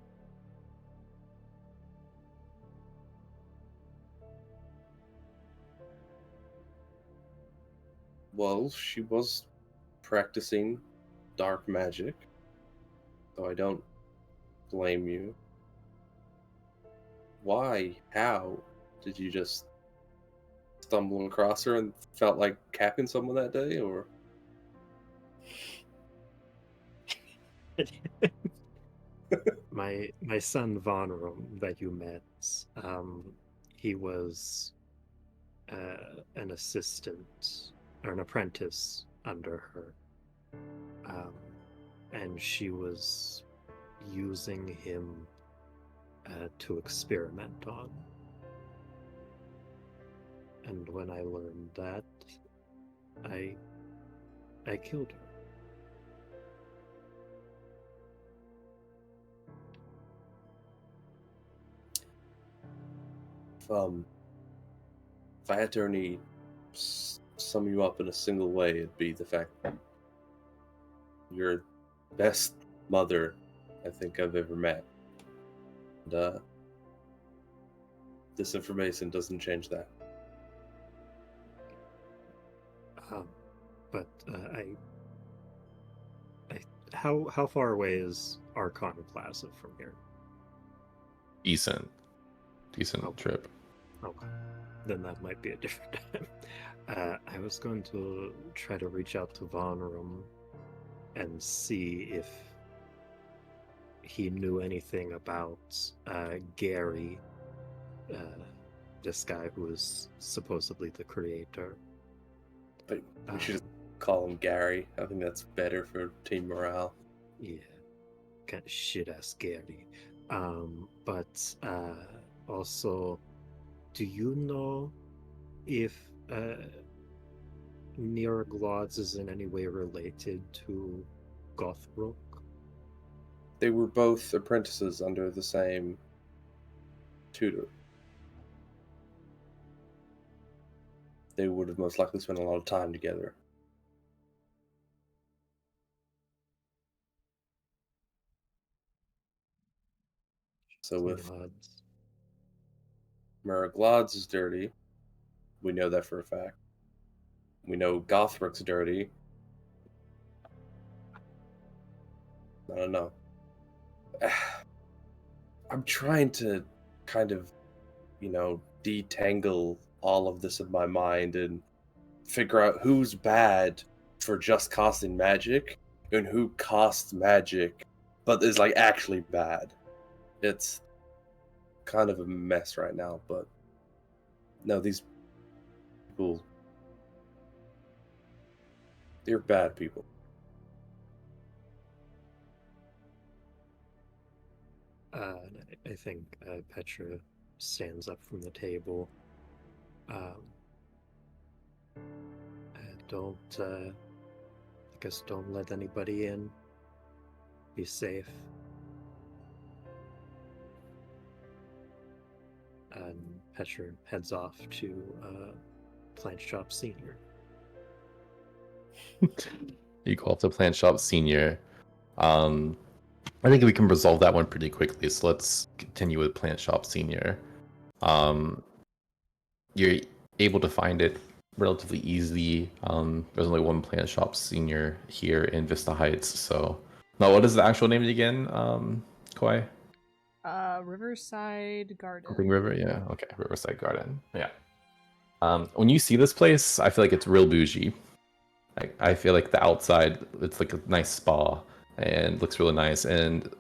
Well, she was practicing dark magic, so I don't blame you. Why? How? Did you just stumble across her and felt like capping someone that day, or? My son Vonrum that you met, he was an assistant or an apprentice under her, and she was using him to experiment on. And when I learned that, I killed her. If I had to only sum you up in a single way, it'd be the fact that you're the best mother I think I've ever met. And this information doesn't change that. But how far away is Archon Plaza from here? Decent Okay. trip. Okay, then that might be a different time. I was going to try to reach out to Vonrum and see if he knew anything about Gary, this guy who is supposedly the creator. But we should just call him Gary. I think that's better for team morale. Yeah, kind of shit-ass Gary. But also, do you know if Niraglods is in any way related to Gothbrook? They were both apprentices under the same tutor. They would have most likely spent a lot of time together. So if Miraglod's is dirty, we know that for a fact. We know Gothbrook's dirty. I don't know. I'm trying to kind of, detangle all of this in my mind and figure out who's bad for just casting magic and who casts magic but is like actually bad. It's kind of a mess right now, but no, these people, they're bad people. I think Petra stands up from the table. I guess don't let anybody in. Be safe. And Petra heads off to Plant Shop Senior. You go off to Plant Shop Senior. I think we can resolve that one pretty quickly. So let's continue with Plant Shop Senior. You're able to find it relatively easily. There's only one Plant Shop Senior here in Vista Heights. So, now what is the actual name again, Koi? Riverside Garden. Hoping River, yeah. Okay, Riverside Garden. Yeah. When you see this place, I feel like it's real bougie. I feel like the outside, it's like a nice spa and looks really nice. And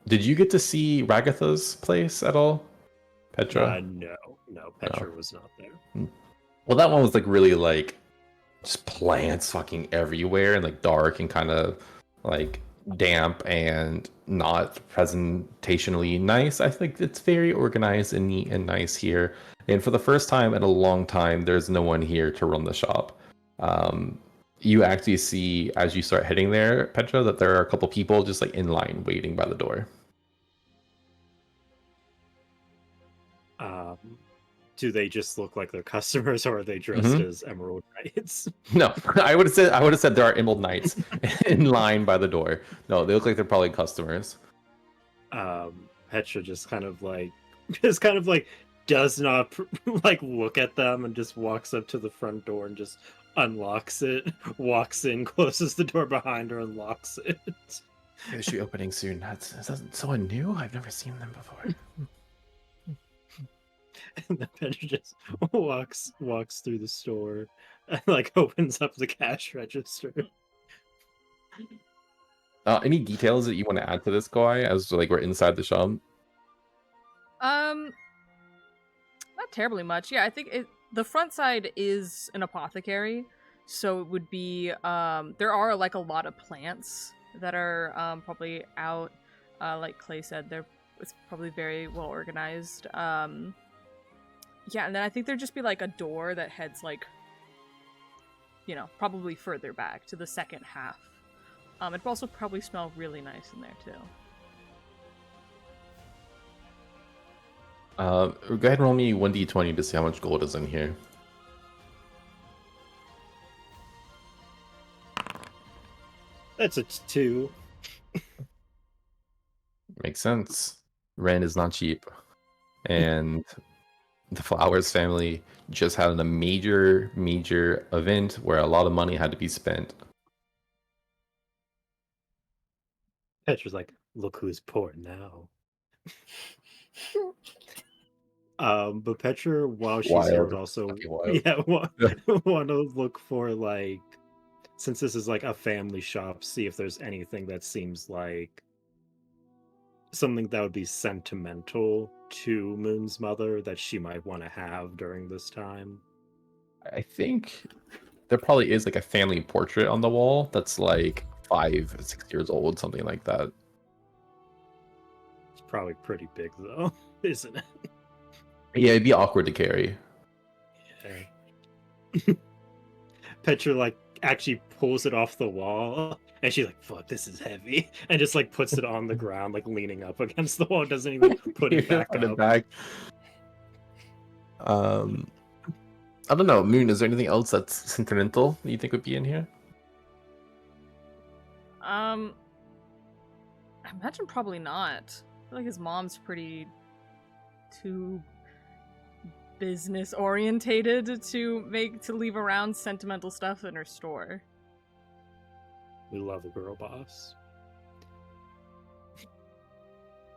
did you get to see Ragatha's place at all, Petra? No, Petra was not there. Well, that one was like really like just plants fucking everywhere and like dark and kind of like damp and not presentationally nice. I think it's very organized and neat and nice here. And for the first time in a long time, there's no one here to run the shop. You actually see as you start heading there, Petra, that there are a couple people just like in line waiting by the door. Do they just look like they're customers, or are they dressed as Emerald Knights? No, I would have said there are Emerald Knights in line by the door. No, they look like they're probably customers. Petra just kind of like does not like look at them and just walks up to the front door and just unlocks it, walks in, closes the door behind her, and locks it. Is she opening soon? Is that someone new? I've never seen them before. And then Petra just walks through the store and like opens up the cash register. Any details that you want to add to this guy as like we're inside the shop? Not terribly much. Yeah, I think the front side is an apothecary, so it would be there are like a lot of plants that are probably out. Like Clay said, it's probably very well organized. Yeah, and then I think there'd just be like a door that heads like, probably further back to the second half. It'd also probably smell really nice in there too. Go ahead and roll me 1d20 to see how much gold is in here. That's a 2. Makes sense. Rent is not cheap. And the Flowers family just had a major event where a lot of money had to be spent. Petra's like, look who's poor now. But Petra, while she's here, would also want to look for like, since this is like a family shop, see if there's anything that seems like something that would be sentimental to Moon's mother that she might want to have during this time. I think there probably is like a family portrait on the wall that's like 5, 6 years old, something like that. It's probably pretty big though, isn't it? Yeah, it'd be awkward to carry. Yeah. Petra like actually pulls it off the wall, and she's like, fuck, this is heavy, and just like puts it on the ground, like leaning up against the wall, doesn't even put it back up. I don't know, Moon, is there anything else that's sentimental that you think would be in here? I imagine probably not. I feel like his mom's pretty too business orientated to leave around sentimental stuff in her store. We love a girl boss.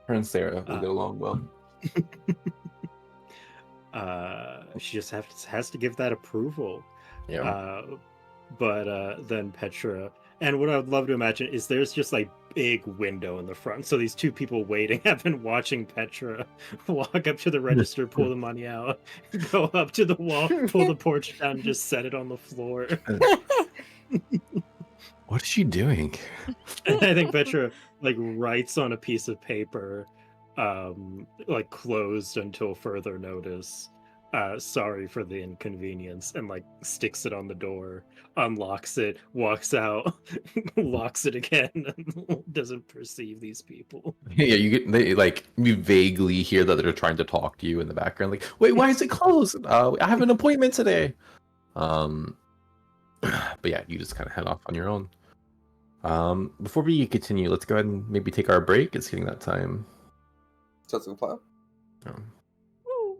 Her and Sarah will get along well. She just has to give that approval. Yeah. But then Petra, and what I would love to imagine is there's just like big window in the front, so these two people waiting have been watching Petra walk up to the register, pull the money out, go up to the wall, pull the porch down, and just set it on the floor. What is she doing? And I think Petra like writes on a piece of paper, like closed until further notice. Sorry for the inconvenience, and like sticks it on the door, unlocks it, walks out, locks it again, and doesn't perceive these people. Yeah, you vaguely hear that they're trying to talk to you in the background, like, wait, why is it closed? I have an appointment today. But yeah, you just kind of head off on your own. Before we continue, let's go ahead and maybe take our break. It's getting that time. Sounds like a plan. Oh. Woo!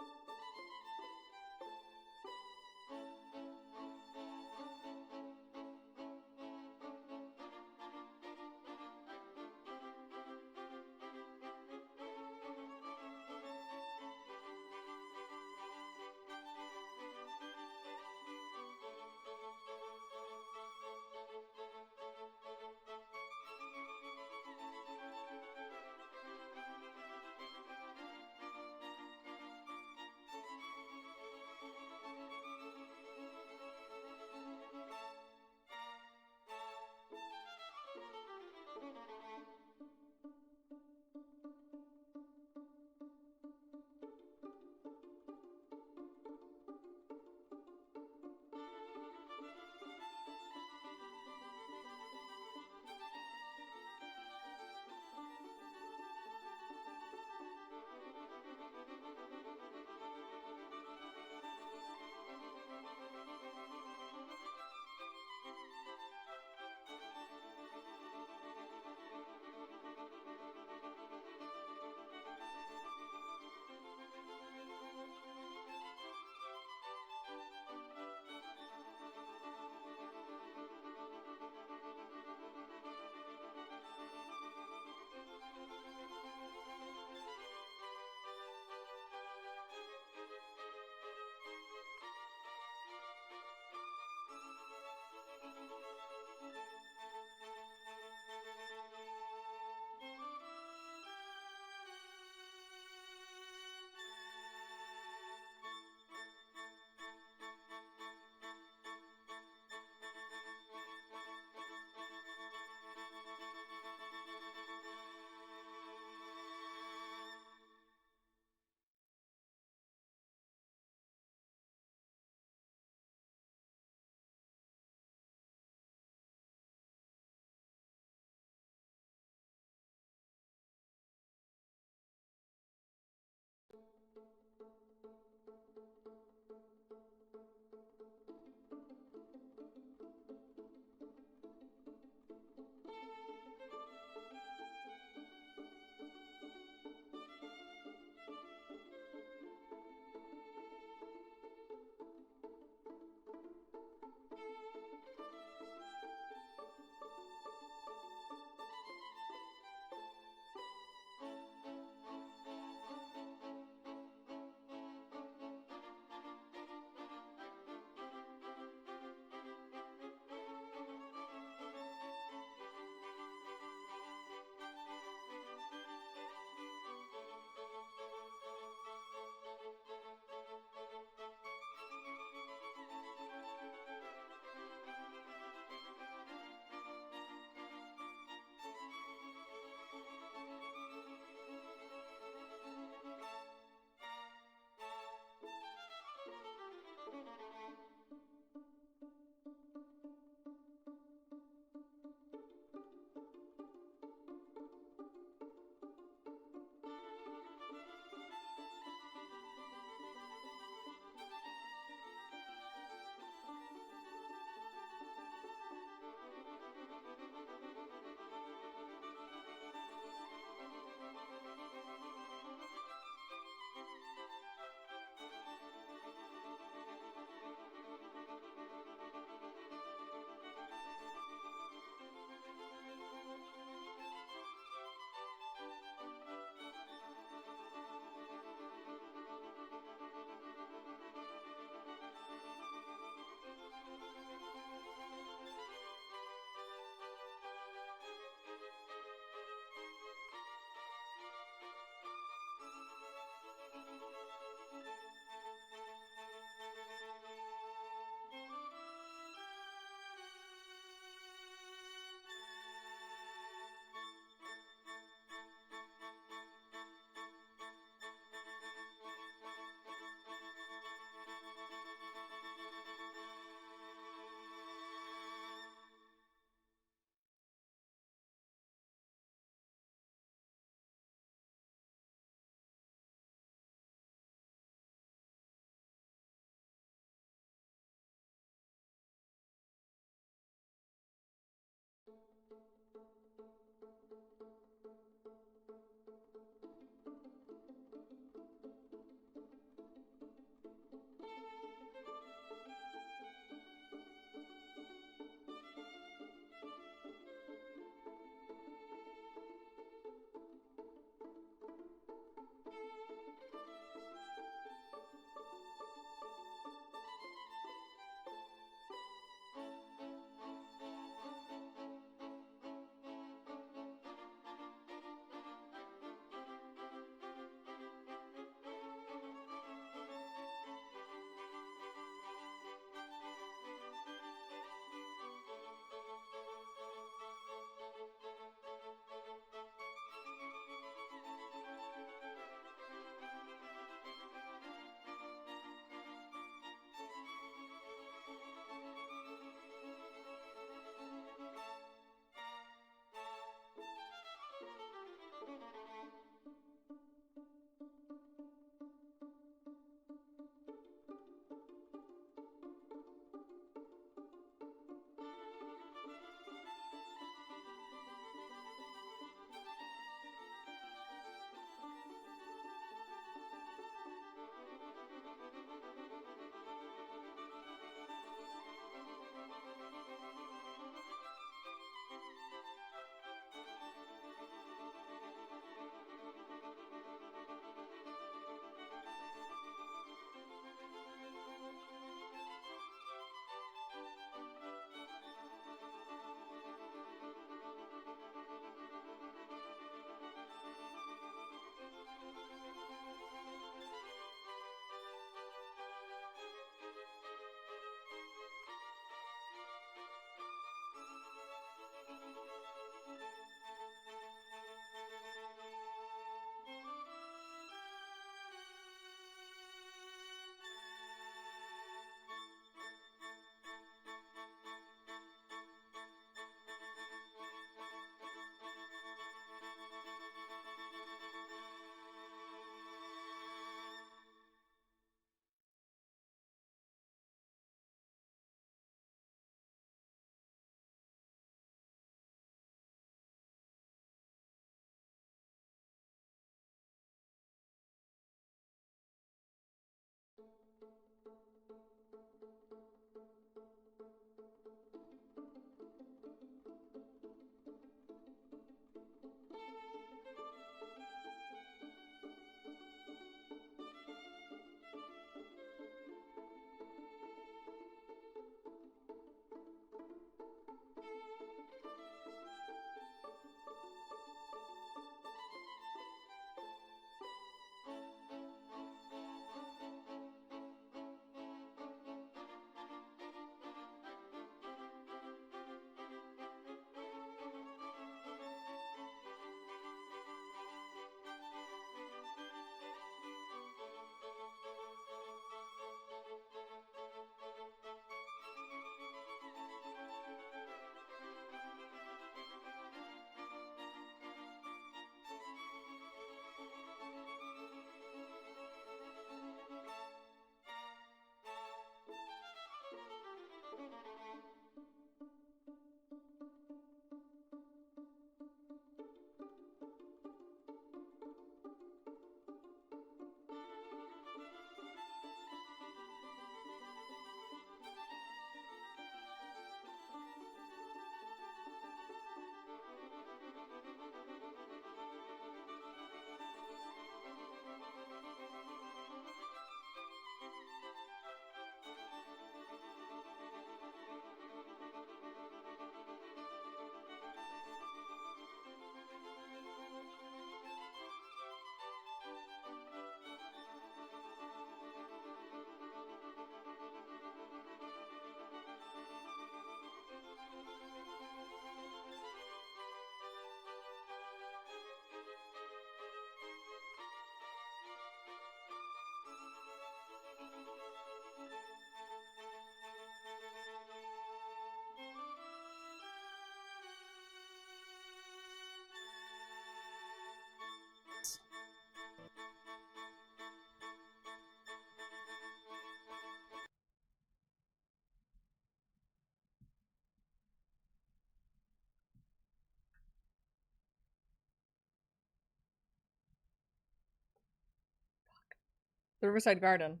The Riverside Garden.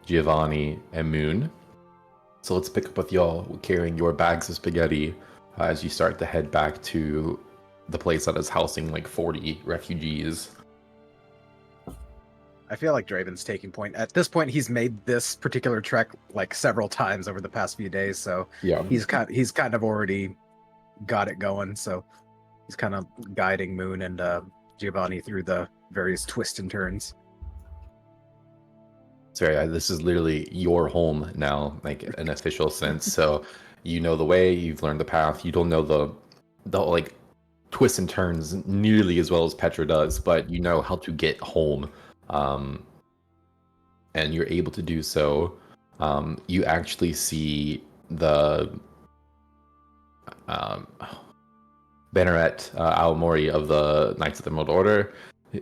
Giovanni and Moon. So let's pick up with y'all carrying your bags of spaghetti as you start to head back to the place that is housing like 40 refugees. I feel like Draven's taking point. At this point, he's made this particular trek like several times over the past few days, so Yeah. he's kind of already got it going. So he's kind of guiding Moon and Giovanni through the various twists and turns. Sorry, this is literally your home now, like in an official sense. So you know the way, you've learned the path. You don't know the like twists and turns nearly as well as Petra does, but you know how to get home, and you're able to do so. You actually see the Banneret Aomori of the Knights of the Emerald Order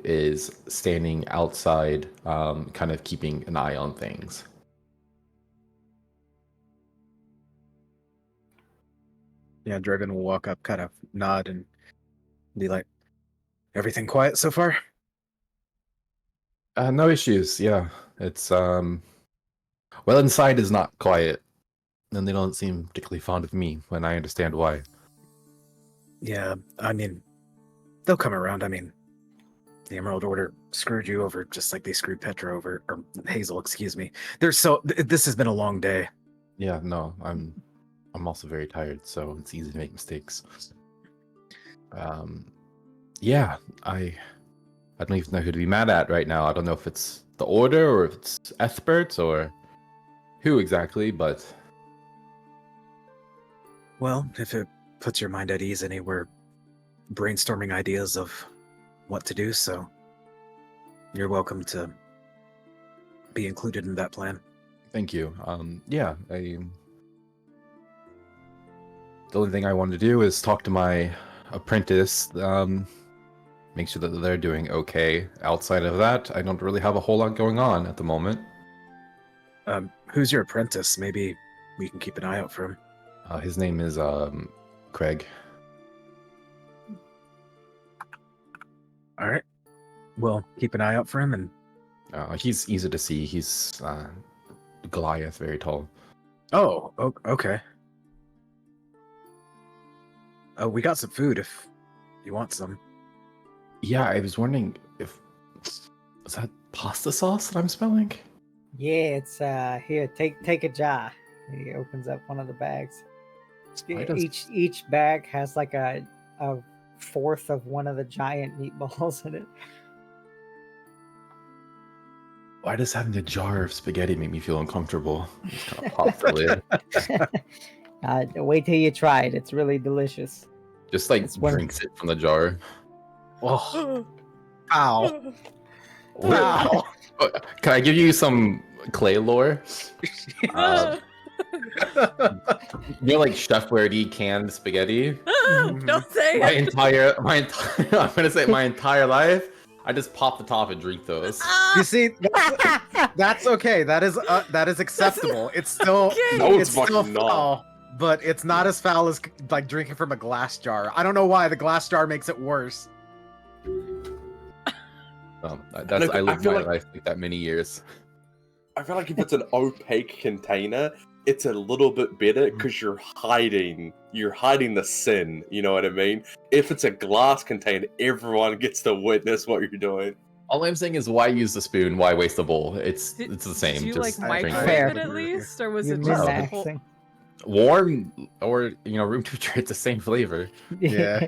is standing outside, kind of keeping an eye on things. Yeah, Draven will walk up, kind of nod, and be like, "Everything quiet so far?" No issues. Yeah, it's well, inside is not quiet, and they don't seem particularly fond of me. When I understand why. Yeah, I mean, they'll come around. I mean, the Emerald Order screwed you over just like they screwed Petra over, or Hazel, excuse me. This has been a long day. Yeah, no, I'm also very tired, so it's easy to make mistakes. Yeah, I don't even know who to be mad at right now. I don't know if it's the Order or if it's Ethbert or who exactly, but Well, if it puts your mind at ease, any we're brainstorming ideas of what to do, so you're welcome to be included in that plan. thank you. Yeah, the only thing I wanted to do is talk to my apprentice, make sure that they're doing okay. Outside of that, I don't really have a whole lot going on at the moment. Who's your apprentice? Maybe we can keep an eye out for him. His name is Craig. All right. Well, keep an eye out for him, and He's easy to see. He's Goliath, very tall. okay. We got some food if you want some. Yeah, I was wondering if is that pasta sauce that I'm smelling? Yeah, it's here. Take a jar. He opens up one of the bags. Why does- Each bag has like a fourth of one of the giant meatballs in it. Why does having a jar of spaghetti make me feel uncomfortable? Just kind of pop the lid. Wait till you try it. It's really delicious. Just like It's one- drinks it from the jar. Oh, ow. Wow. Can I give you some clay lore? You know, like Chef Boyardee canned spaghetti. Don't say My it. entire, I'm gonna say my entire life, I just pop the top and drink those. You see, that's okay. That is acceptable. It's still okay. No, it's it's still fucking not. foul, but it's not as foul as like drinking from a glass jar. I don't know why the glass jar makes it worse. That's I lived feel my like- life like that many years. I feel like if it's an opaque container, it's a little bit better because you're hiding the sin. You know what I mean? If it's a glass container, everyone gets to witness what you're doing. All I'm saying is, why use the spoon? Why waste the bowl? It's Did- the same. Did you just like drink microwave Fair. it at least, or was You're it just the whole? min-maxing. warm or room temperature. It's the same flavor. Yeah.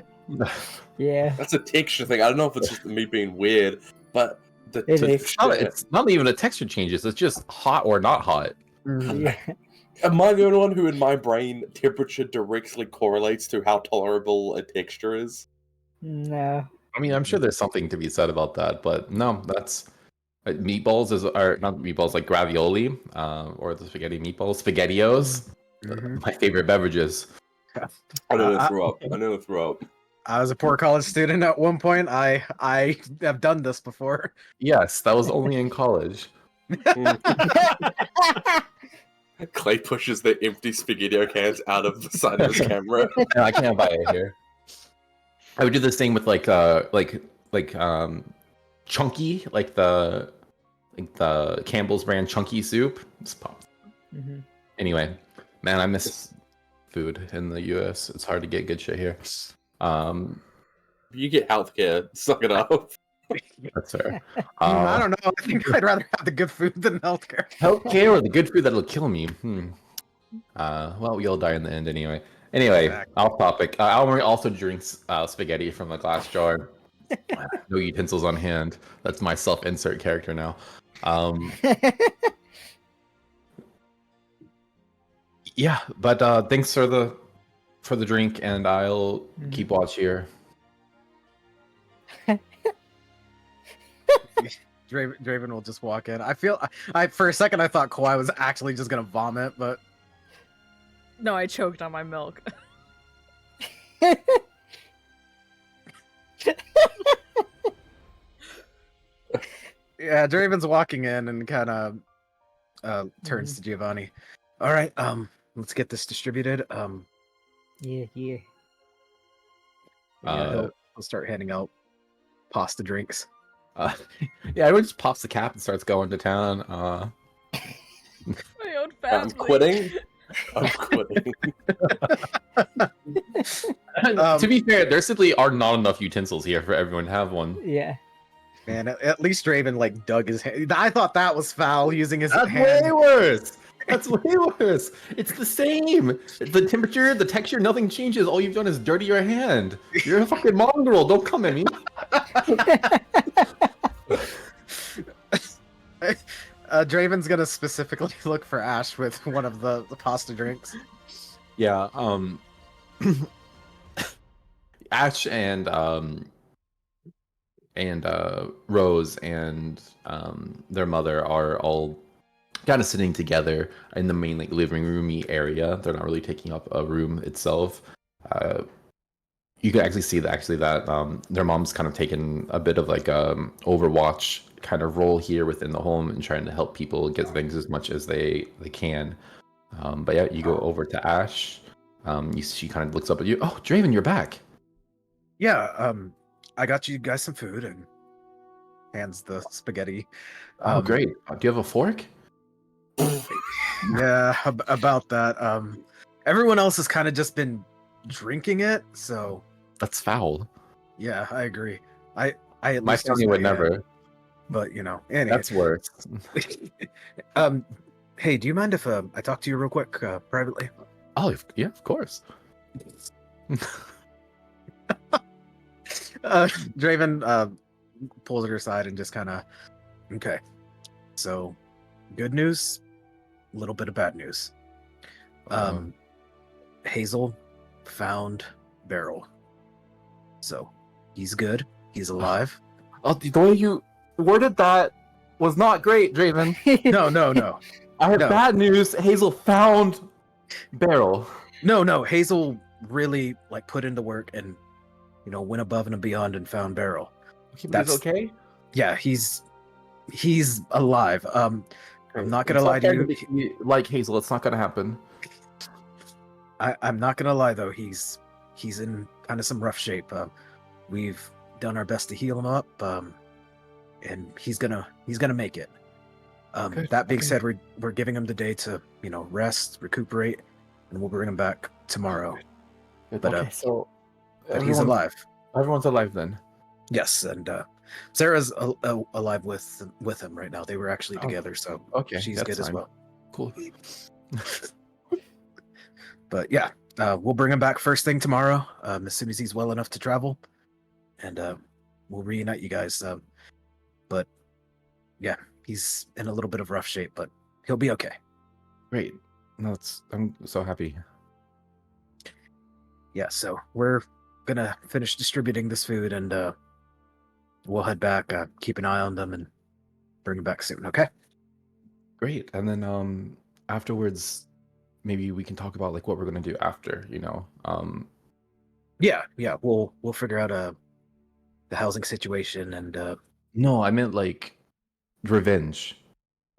Yeah. That's a texture thing. I don't know if it's just me being weird, but the It is. texture. It's not even the texture changes. It's just hot or not hot. Yeah. Am I the only one who, in my brain, temperature directly correlates to how tolerable a texture is? No. I mean, I'm sure there's something to be said about that, but no, that's meatballs are not meatballs like ravioli, or the spaghetti meatballs, spaghettios. Mhm. My favorite beverages. I nearly Uh, threw up. I nearly threw up. I was a poor college student at one point. I have done this before. Yes, that was only in college. Clay pushes the empty spaghetti cans out of the side of his camera. No, I can't buy it here. I would do this thing with chunky, like the Campbell's brand chunky soup. Just pop. Mhm. Anyway, man, I miss food in the US. It's hard to get good shit here. You get healthcare. Suck it up. That's fair. I don't know. I think I'd rather have the good food than healthcare. Healthcare or the good food that'll kill me. Well, we all die in the end anyway. Anyway, Exactly. off topic. Almari also drinks spaghetti from a glass jar. No utensils on hand. That's my self-insert character now. Yeah, but thanks for the drink, and I'll keep watch here. Draven will just walk in. I for a second I thought Kawhi was actually just gonna vomit, but No, I choked on my milk. yeah, Draven's walking in and kind of turns to Giovanni. All right, let's get this distributed. Yeah. Yeah, Uh, he'll start handing out pasta drinks. Yeah, everyone just pops the cap and starts going to town. My own I'm family. quitting. I'm quitting. To be fair, there simply are not enough utensils here for everyone to have one. Yeah. Man, at least Draven like dug his hand. I thought that was foul using his That's hand. way worse. That's way worse. It's the same. The temperature, the texture, nothing changes. All you've done is dirty your hand. You're a fucking mongrel. Don't come at me. Draven's gonna specifically look for Ash with one of the pasta drinks. Yeah. Ash and Rose and their mother are all kind of sitting together in the main like living roomy area. They're not really taking up a room itself. You can actually see that their mom's kind of taken a bit of like Overwatch kind of role here within the home and trying to help people get things as much as they can. But yeah, you go over to Ash. She kind of looks up at you. Oh, Draven, you're back. Yeah, I got you guys some food and hands the spaghetti. Oh, great. Do you have a fork? Yeah, about that. Everyone else has kind of just been drinking it, so That's foul. yeah, I agree. I at My least use family would my hand, never. but anyway. That's worse. Hey, do you mind if I talk to you real quick privately? Oh, yeah, of course. Draven pulls her aside and just kind of, okay. So, good news, a little bit of bad news. Hazel found Beryl. So, he's good. He's alive. Oh, the way you worded that was not great, Draven. No. I have No. bad news. Hazel found Beryl. No. Hazel really like put into work and went above and beyond and found Beryl. That's okay. Yeah, he's alive. I'm not gonna lie to you. Like Hazel, it's not gonna happen. I'm not gonna lie though. He's in kind of some rough shape. We've done our best to heal him up, and he's gonna make it. Good, That being okay. said, we're giving him the day to rest, recuperate, and we'll bring him back tomorrow. Good, But, okay, so But he's alive. Everyone's alive then. Yes, and Sarah's alive with him right now. They were actually Oh, together, so Okay, she's that's good as fine. well. Cool. But yeah, we'll bring him back first thing tomorrow, as soon as he's well enough to travel, and we'll reunite you guys. But yeah, he's in a little bit of rough shape, but he'll be okay. Great. No, I'm so happy. Yeah, so we're gonna finish distributing this food, and we'll head back. Keep an eye on them and bring them back soon. Okay. Great. And then afterwards, maybe we can talk about like what we're gonna do after. Yeah, we'll figure out the housing situation and No, I meant like revenge.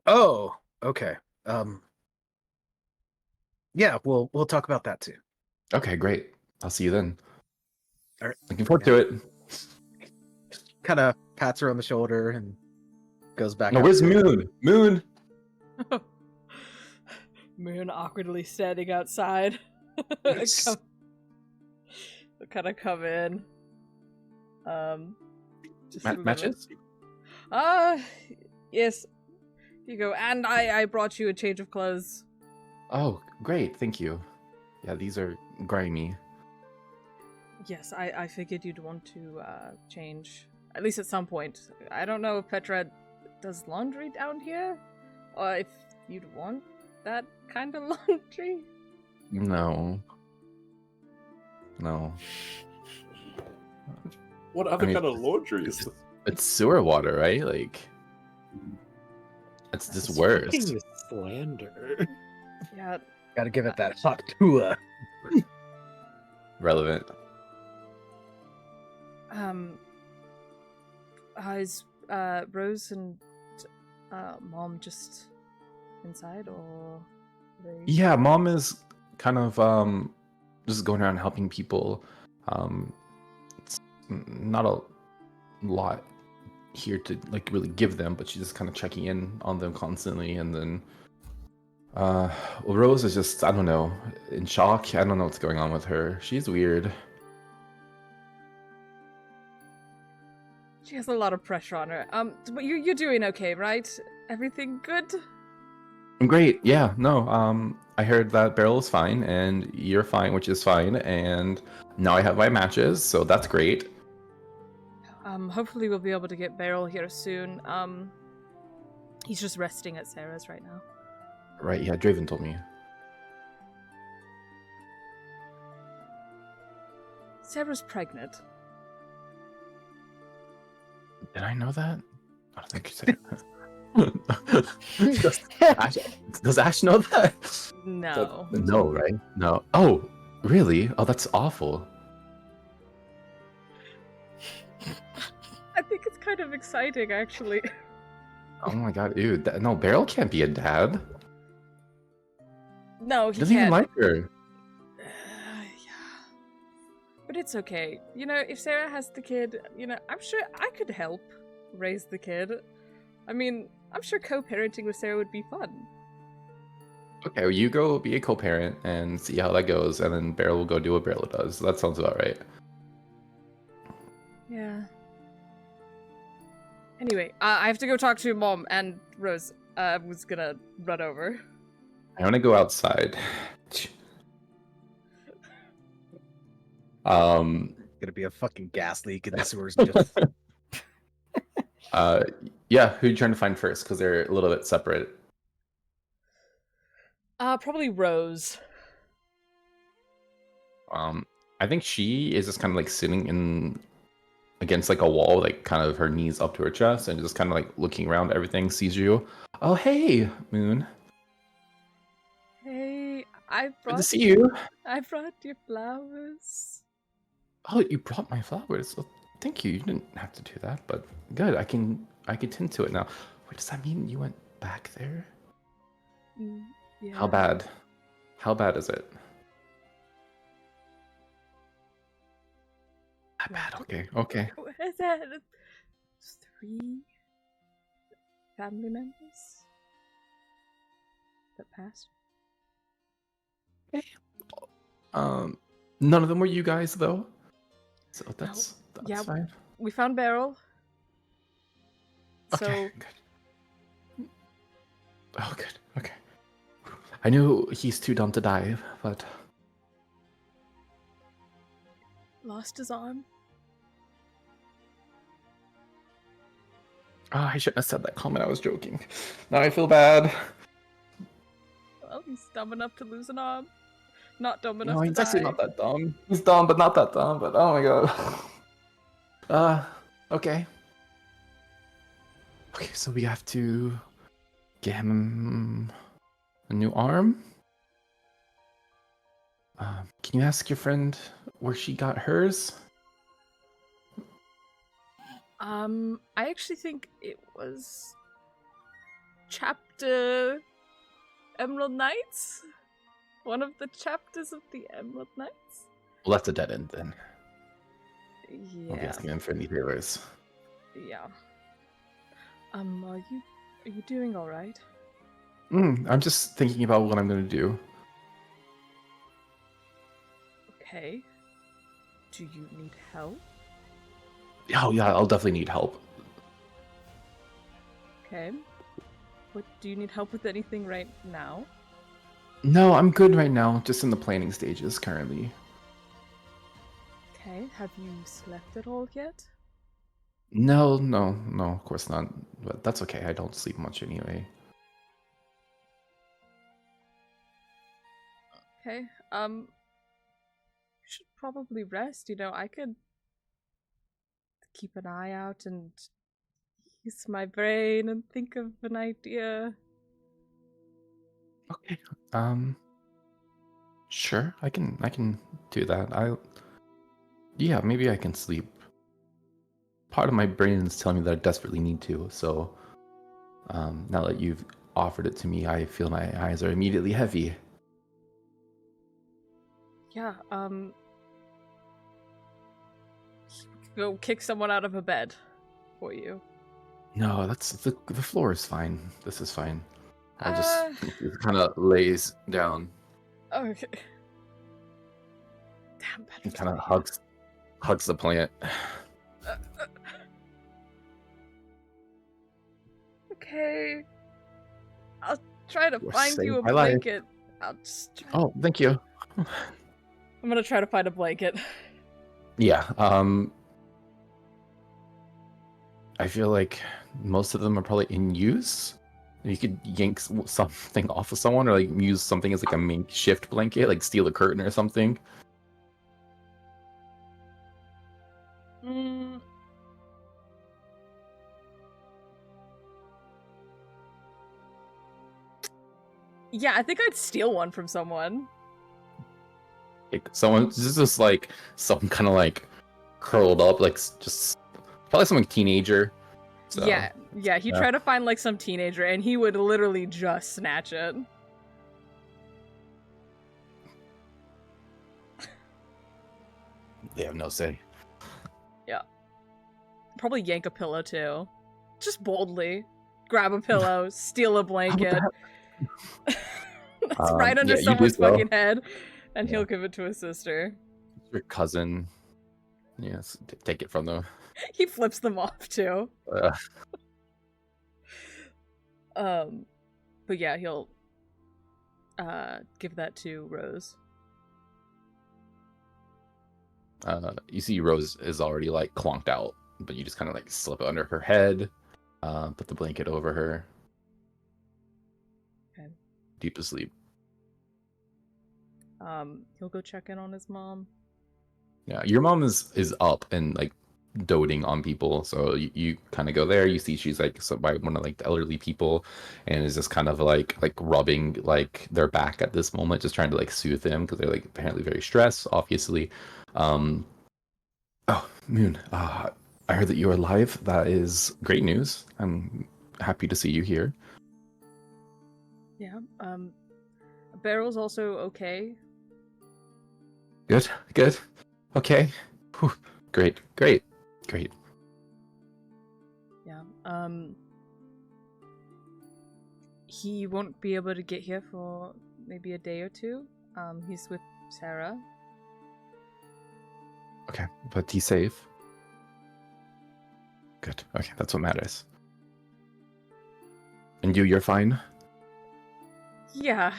oh, okay. Yeah, we'll talk about that too. Okay, great. I'll see you then. All right. Looking forward Yeah. to it. Kind of pats her on the shoulder and goes back. No, where's upstairs. Moon? Moon. Moon awkwardly standing outside. Yes. Kind of come in. Just a moment. Matches? Yes. Here you go. And I brought you a change of clothes. Oh, great. Thank you. Yeah, these are grimy. Yes, I figured you'd want to change. At least at some point. I don't know if Petra does laundry down here, or if you'd want that kind of laundry. No. What other mean, kind of laundry is this? It's sewer water, right? Like, it's just worse. Fucking slander. Yeah. Got to give it that hot tua. Relevant. Is Rose and Mom just inside, or they... Yeah, Mom is kind of just going around helping people. It's not a lot here to like really give them, but she's just kind of checking in on them constantly. And then well, Rose is just, I don't know, in shock. I don't know what's going on with her. She's weird. She has a lot of pressure on her. But you're doing okay, right? Everything good? Great. Yeah. No. I heard that Beryl is fine and you're fine, which is fine. And now I have my matches, so that's great. Hopefully we'll be able to get Beryl here soon. He's just resting at Sarah's right now. Right. Yeah. Draven told me. Sarah's pregnant. Did I know that? I don't think you said. Does Ash know that? No. No, right? No. Oh, really? Oh, that's awful. I think it's kind of exciting, actually. Oh my god, ew. No, Beryl can't be a dad. No, He he doesn't even can't. like her. Yeah. But it's okay. You know, if Sarah has the kid, I'm sure I could help raise the kid. I mean, I'm sure co-parenting with Sarah would be fun. Okay, well, you go be a co-parent and see how that goes, and then Beryl will go do what Beryl does. That sounds about right. Yeah. Anyway, I have to go talk to Mom and Rose. I was gonna run over. I want to go outside. Gonna be a fucking gas leak in the sewers. Just... Yeah, who you trying to find first? Because they're a little bit separate. Probably Rose. I think she is just kind of like sitting in against like a wall, like kind of her knees up to her chest, and just kind of like looking around everything, sees you. Oh, hey, Moon. Hey, Good to see you. I brought you flowers. Oh, you brought my flowers. Well, thank you. You didn't have to do that, but good. I can tend to it now. Wait, does that mean you went back there? Yeah. How bad? How bad is it? Not bad. Okay. Okay. What is that? 3 family members that passed. None of them were you guys though. So that's yeah. fine. We found Beryl. Okay. Good. Oh, good. Okay. I knew he's too dumb to die, but Lost his arm. oh, I shouldn't have said that comment. I was joking. Now I feel bad. Well, he's dumb enough to lose an arm. Not dumb enough No, to he's die. actually not that dumb. He's dumb, but not that dumb. But oh my god. Okay. Okay, so we have to get him a new arm. Can you ask your friend where she got hers? I actually think it was chapter Emerald Knights? One of the chapters of the Emerald Knights? Well, that's a dead end then. I'll be Yeah. asking him for any favors. Yeah. Are you doing alright? I'm just thinking about what I'm going to do. Okay. Do you need help? Oh, yeah, I'll definitely need help. Okay. What do you need help with anything right now? No, I'm good right now. Just in the planning stages currently. Okay. Have you slept at all yet? No, of course not. But that's okay. I don't sleep much anyway. Okay. You should probably rest. I could keep an eye out and use my brain and think of an idea. Okay. Sure. I can do that. Yeah, maybe I can sleep. Part of my brain is telling me that I desperately need to. So, now that you've offered it to me, I feel my eyes are immediately heavy. Yeah, go kick someone out of a bed for you. No, that's the floor is fine. This is fine. I'll just Uh, kind of lays down Okay. Damn, and Patrick. kind of hugs the plant. Okay. I'll try to You're find you a saved my life. blanket. I'll just try. Oh, thank you. I'm gonna try to find a blanket. Yeah. I feel like most of them are probably in use. You could yank something off of someone, or like use something as like a makeshift blanket, like steal a curtain or something. Mm. Yeah, I think I'd steal one from someone. Like someone, just like someone kind of like curled up, like just probably some teenager. So, Yeah, he'd yeah. try to find like some teenager and he would literally just snatch it. They have no say. Yeah. Probably yank a pillow too. Just boldly. Grab a pillow, steal a blanket. That's right under yeah, you do someone's so. fucking head. And Yeah. he'll give it to his sister. Your cousin. Yes, take it from them. He flips them off too. But yeah, he'll give that to Rose. You see Rose is already like clonked out, but you just kind of like slip it under her head, put the blanket over her. Okay. Deep asleep. He'll go check in on his mom. Yeah, your mom is up and like doting on people, so you kind of go there. You see she's like by one of like the elderly people, and is just kind of like rubbing like their back at this moment, just trying to like soothe them because they're like apparently very stressed, obviously. Oh, Moon, I heard that you're alive. That is great news. I'm happy to see you here. Yeah. Barrel's also okay. Good. Okay. Whew. Great. Yeah. He won't be able to get here for maybe a day or two. He's with Sarah. Okay, but he's safe. Good. Okay, that's what matters. And you're fine? Yeah.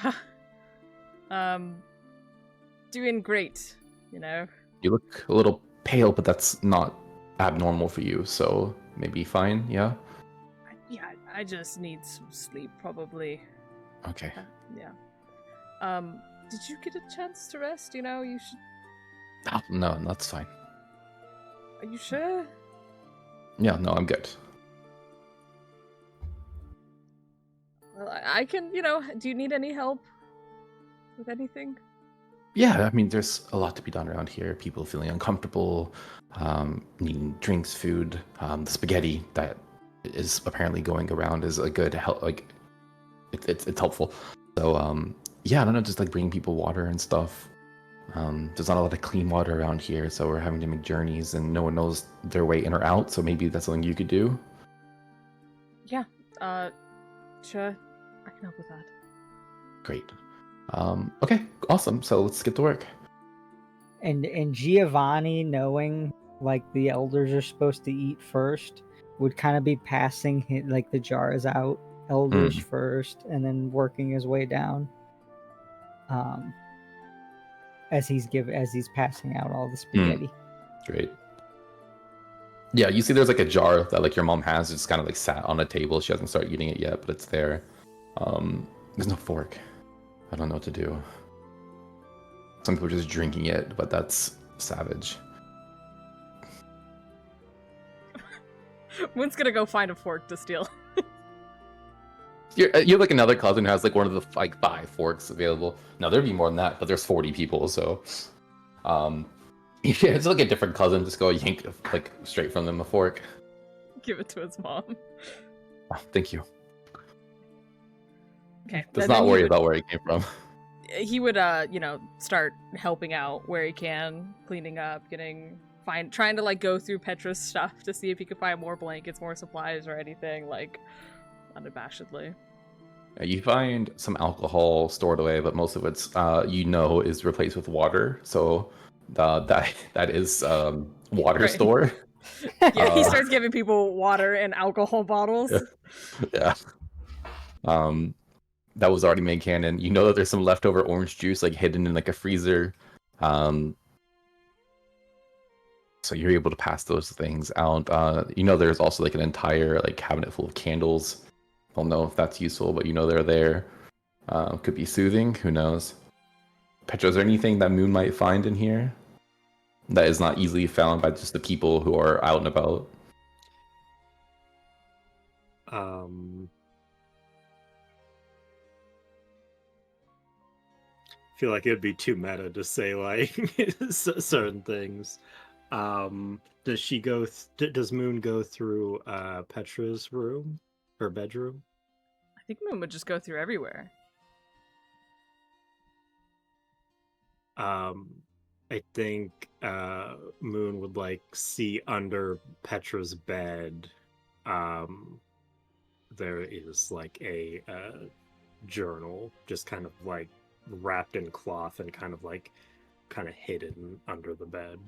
Doing great, You look a little pale, but that's not abnormal for you, so maybe fine, yeah? Yeah, I just need some sleep, probably. Okay. Yeah. Did you get a chance to rest? You should... Oh, no, that's fine. Are you sure? Yeah, no, I'm good. Well, I can, do you need any help with anything? Yeah, I mean, there's a lot to be done around here. People feeling uncomfortable, needing drinks, food. The spaghetti that is apparently going around is a good help. Like, it's helpful. So, yeah, I don't know, just like bringing people water and stuff. There's not a lot of clean water around here, so we're having to make journeys, and no one knows their way in or out. So maybe that's something you could do. Yeah. Sure. I can help with that. Great. Okay, awesome. So let's get to work. And Giovanni, knowing like the elders are supposed to eat first, would kind of be passing like the jars out, elders first, and then working his way down. As he's passing out all the spaghetti. Great. Yeah, you see there's like a jar that like your mom has. It's kind of like sat on a table. She hasn't started eating it yet, but it's there. There's no fork. I don't know what to do. Some people are just drinking it, but that's savage. Moon's gonna go find a fork to steal. You have like another cousin who has like one of the like 5 forks available. No, there'd be more than that, but there's 40 people, so yeah, it's like a different cousin. Just go yank like straight from them a fork. Give it to his mom. Oh, thank you. Okay. Does and not then he worry would- about where it came from. He would, start helping out where he can, cleaning up, trying to like go through Petra's stuff to see if he could find more blankets, more supplies, or anything, like, unabashedly. You find some alcohol stored away, but most of it's is replaced with water. So that is water Right. store. Yeah, he starts giving people water and alcohol bottles. Yeah. That was already made canon. You know that there's some leftover orange juice like hidden in like a freezer. So you're able to pass those things out. There's also like an entire like cabinet full of candles. I don't know if that's useful, but they're there. Could be soothing. Who knows? Petra, is there anything that Moon might find in here that is not easily found by just the people who are out and about? Feel like it'd be too meta to say like certain things. Does Moon go through Petra's room, her bedroom? I think Moon would just go through everywhere. I think Moon would like see under Petra's bed. There is like a journal, just kind of like wrapped in cloth and kind of hidden under the bed.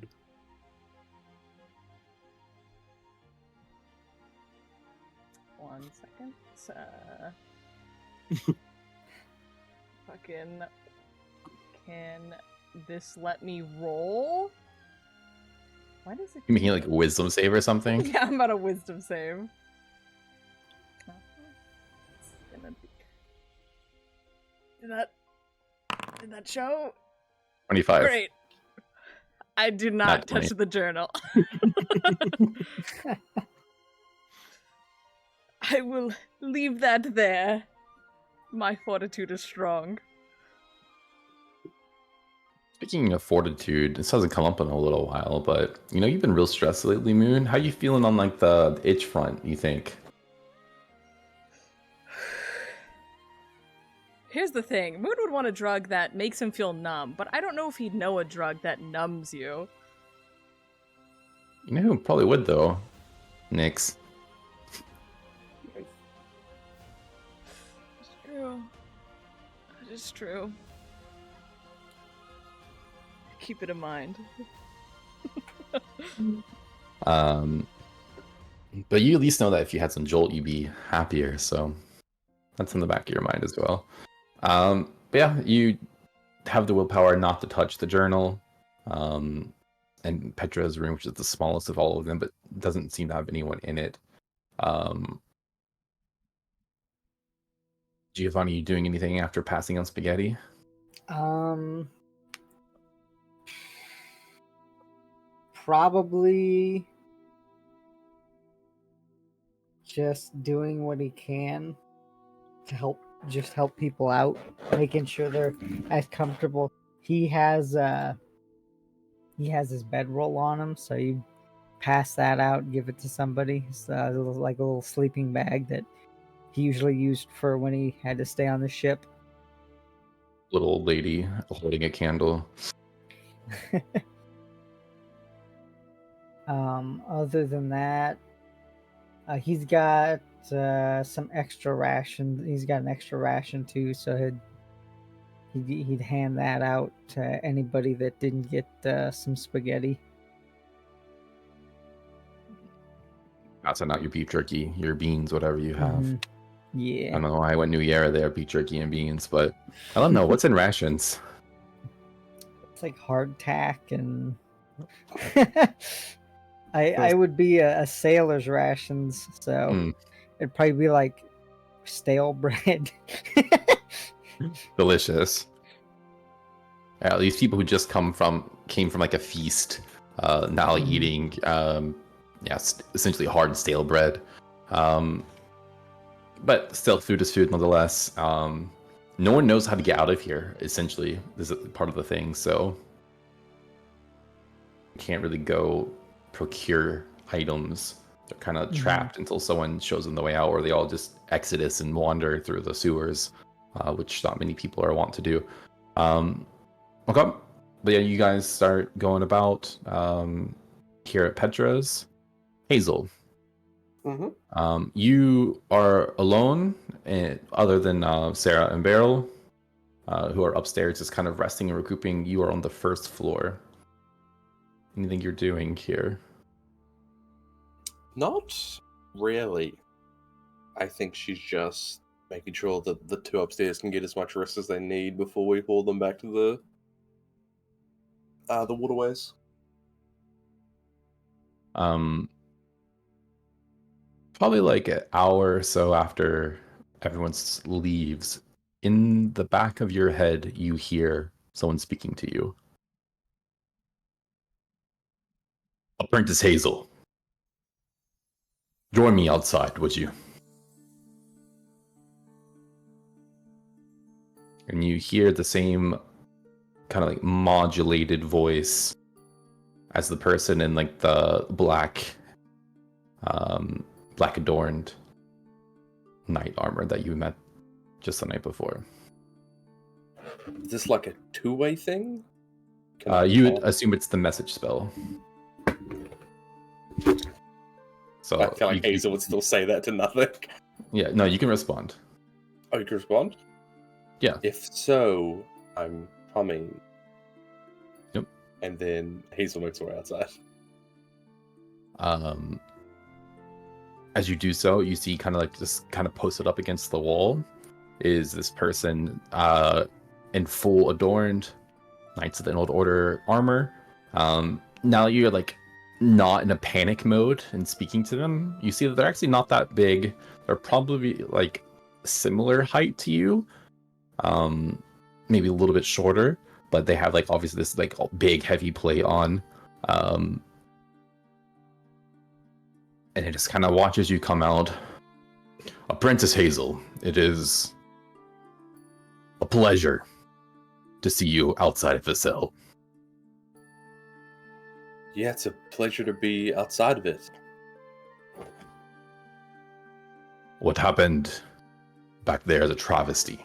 One second. Fucking. Can this let me roll? Why does it? You mean like wisdom save or something? Yeah, I'm about a wisdom save. Did that show? 25. Great. I do not touch 20. the journal. I will leave that there. My fortitude is strong. Speaking of fortitude, this hasn't come up in a little while, but you've been real stressed lately, Moon. How you feeling on like the itch front, you think? Here's the thing. Moon would want a drug that makes him feel numb, but I don't know if he'd know a drug that numbs you. You know who probably would though? Nyx. It's true. It is true. Keep it in mind. But you at least know that if you had some Jolt, you'd be happier, so that's in the back of your mind as well. But yeah, you have the willpower not to touch the journal. And Petra's room, which is the smallest of all of them, but doesn't seem to have anyone in it. Giovanni, you doing anything after passing on spaghetti? Probably just doing what he can to help people out, making sure they're as comfortable he has his bedroll on him, so you pass that out, give it to somebody. It's like a little sleeping bag that he usually used for when he had to stay on the ship. Little old lady holding a candle. Other than that, he's got some extra ration. He's got an extra ration too, so he'd hand that out to anybody that didn't get some spaghetti. Passing out your beef jerky, your beans, whatever you have. Mhm. I Yeah. don't know why I went New Year there, beef jerky and beans, but I don't know. What's in rations? It's like hardtack and I would be a sailor's rations, so Mm, it'd probably be like stale bread. delicious. At least people who just came from like a feast, now Mhm. eating, essentially hard and stale bread. But still, food is food nonetheless. No one knows how to get out of here. Essentially, this is part of the thing. So you can't really go procure items. They're kind of Mhm. trapped until someone shows them the way out, or they all just exodus and wander through the sewers, which not many people are wont to do. Okay, but yeah, you guys start going about here at Petra's. Hazel, Mm-hmm. you are alone, other than Sarah and Beryl, who are upstairs, just kind of resting and recouping. You are on the first floor. Anything you're doing here? Not really. I think she's just making sure that the two upstairs can get as much rest as they need before we haul them back to the waterways. Probably like an hour or so after everyone leaves, in the back of your head, you hear someone speaking to you. Apprentice Hazel, join me outside, would you? And you hear the same kind of like modulated voice as the person in like the black adorned knight armor that you met just the night before. Is this like a two-way thing? Can I You would talk? assume it's the message spell. So I feel like Hazel would still say that to nothing. Yeah, no, you can respond. Oh, you can respond? Yeah. If so, I'm coming. Yep. And then Hazel makes her way outside. As you do so, you see kind of like just kind of posted up against the wall is this person in full adorned Knights of the Old Order armor. Now that you're like not in a panic mode and speaking to them, you see that they're actually not that big. They're probably like similar height to you, maybe a little bit shorter, but they have like obviously this like big heavy plate on. And it just kind of watches you come out. Apprentice Hazel, it is a pleasure to see you outside of the cell. Yeah, it's a pleasure to be outside of it. What happened back there is a travesty.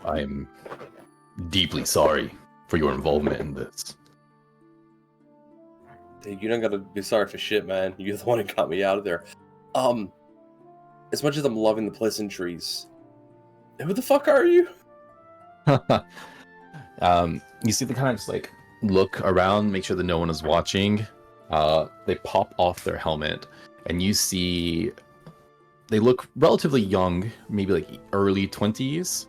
I'm deeply sorry for your involvement in this. You don't gotta be sorry for shit, man. You're the one who got me out of there. As much as I'm loving the pleasantries, who the fuck are you? You see, they kind of just like look around, make sure that no one is watching. They pop off their helmet, and you see they look relatively young, maybe like early 20s,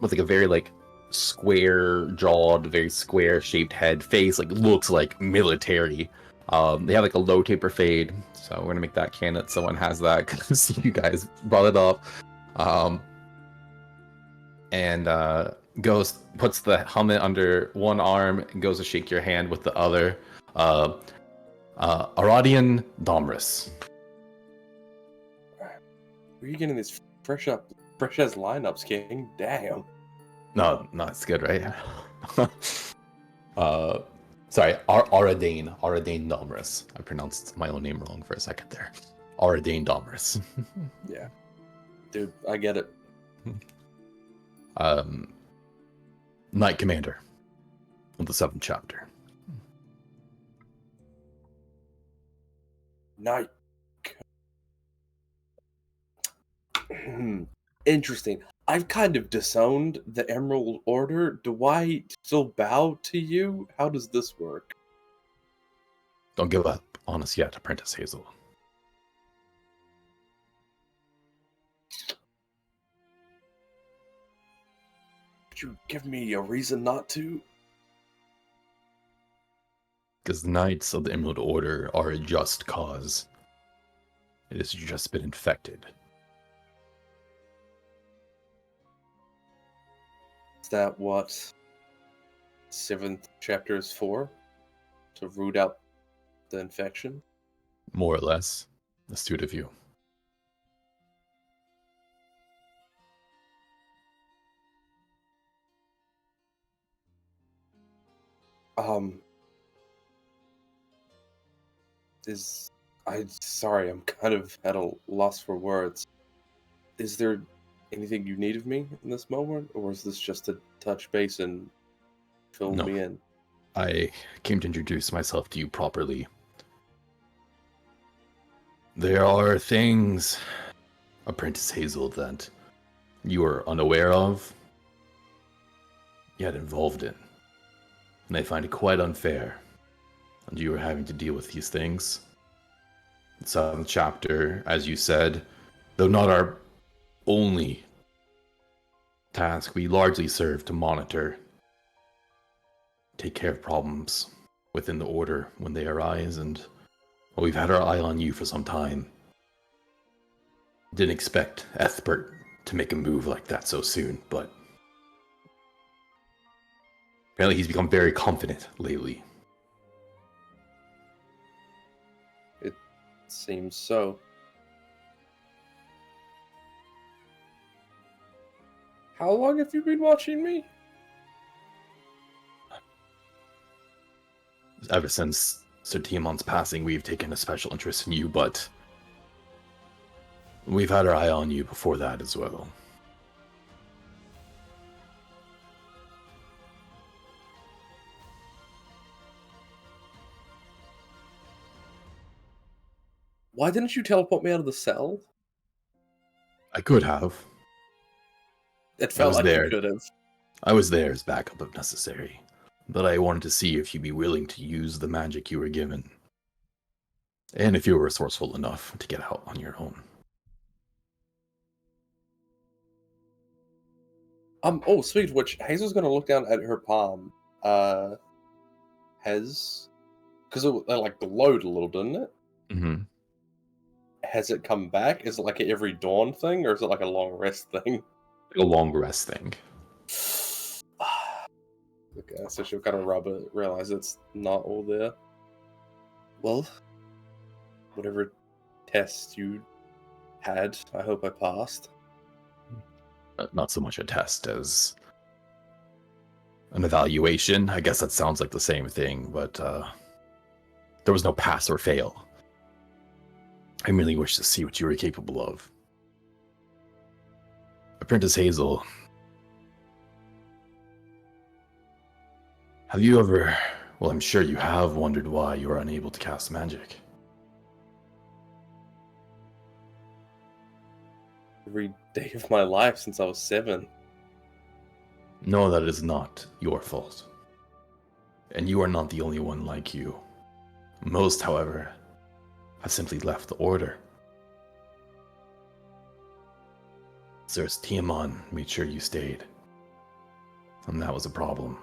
with like a very like square jawed, very square shaped head, face, like looks like military. They have like a low taper fade, so we're gonna make that canon that someone has that because you guys brought it up. And puts the helmet under one arm and goes to shake your hand with the other. Aradian Domris. Where are you getting this fresh up Fresh as lineups, King. Damn. No, it's good, right? Sorry, Aradane Domrus. I pronounced my own name wrong for a second there. Aradane Domrus. Yeah. Dude, I get it. Knight Commander of the 7th chapter. Night. Interesting. I've kind of disowned the Emerald Order. Do I still bow to you? How does this work? Don't give up on us yet, Apprentice Hazel. Could you give me a reason not to? Because the Knights of the Emerald Order are a just cause. It has just been infected. Is that what 7th chapter is for? To root out the infection? More or less. Astute of you. Sorry, I'm kind of at a loss for words. Is there anything you need of me in this moment, or is this just to touch base and fill No. me in? I came to introduce myself to you properly. There are things, Apprentice Hazel, that you are unaware of, yet involved in. And I find it quite unfair that you are having to deal with these things. The 7th chapter, as you said, though not our only task, we largely serve to monitor, take care of problems within the Order when they arise, and well, we've had our eye on you for some time. Didn't expect Ethbert to make a move like that so soon, but apparently he's become very confident lately. It seems so. How long have you been watching me? Ever since Sir Tiamon's passing, we've taken a special interest in you, but we've had our eye on you before that as well. Why didn't you teleport me out of the cell? I could have. It felt was like there. you could have. I was there as backup if necessary, but I wanted to see if you'd be willing to use the magic you were given. And if you were resourceful enough to get out on your own. Oh, speaking of which, Hazel's gonna look down at her palm. Because it like glowed a little, didn't it? Mm-hmm. Has it come back? Is it like an every dawn thing, or is it like a long rest thing? A long rest thing. Okay, so she'll kind of rub it, realize it's not all there. Well, whatever test you had, I hope I passed. Not so much a test as an evaluation. I guess that sounds like the same thing, but there was no pass or fail. I merely wish to see what you were capable of. Apprentice Hazel, have you ever, well, I'm sure you have wondered why you are unable to cast magic? Every day of my life since I was 7. Know that it is not your fault. And you are not the only one like you. Most, however, have simply left the Order. Sir Tiamon made sure you stayed. And that was a problem.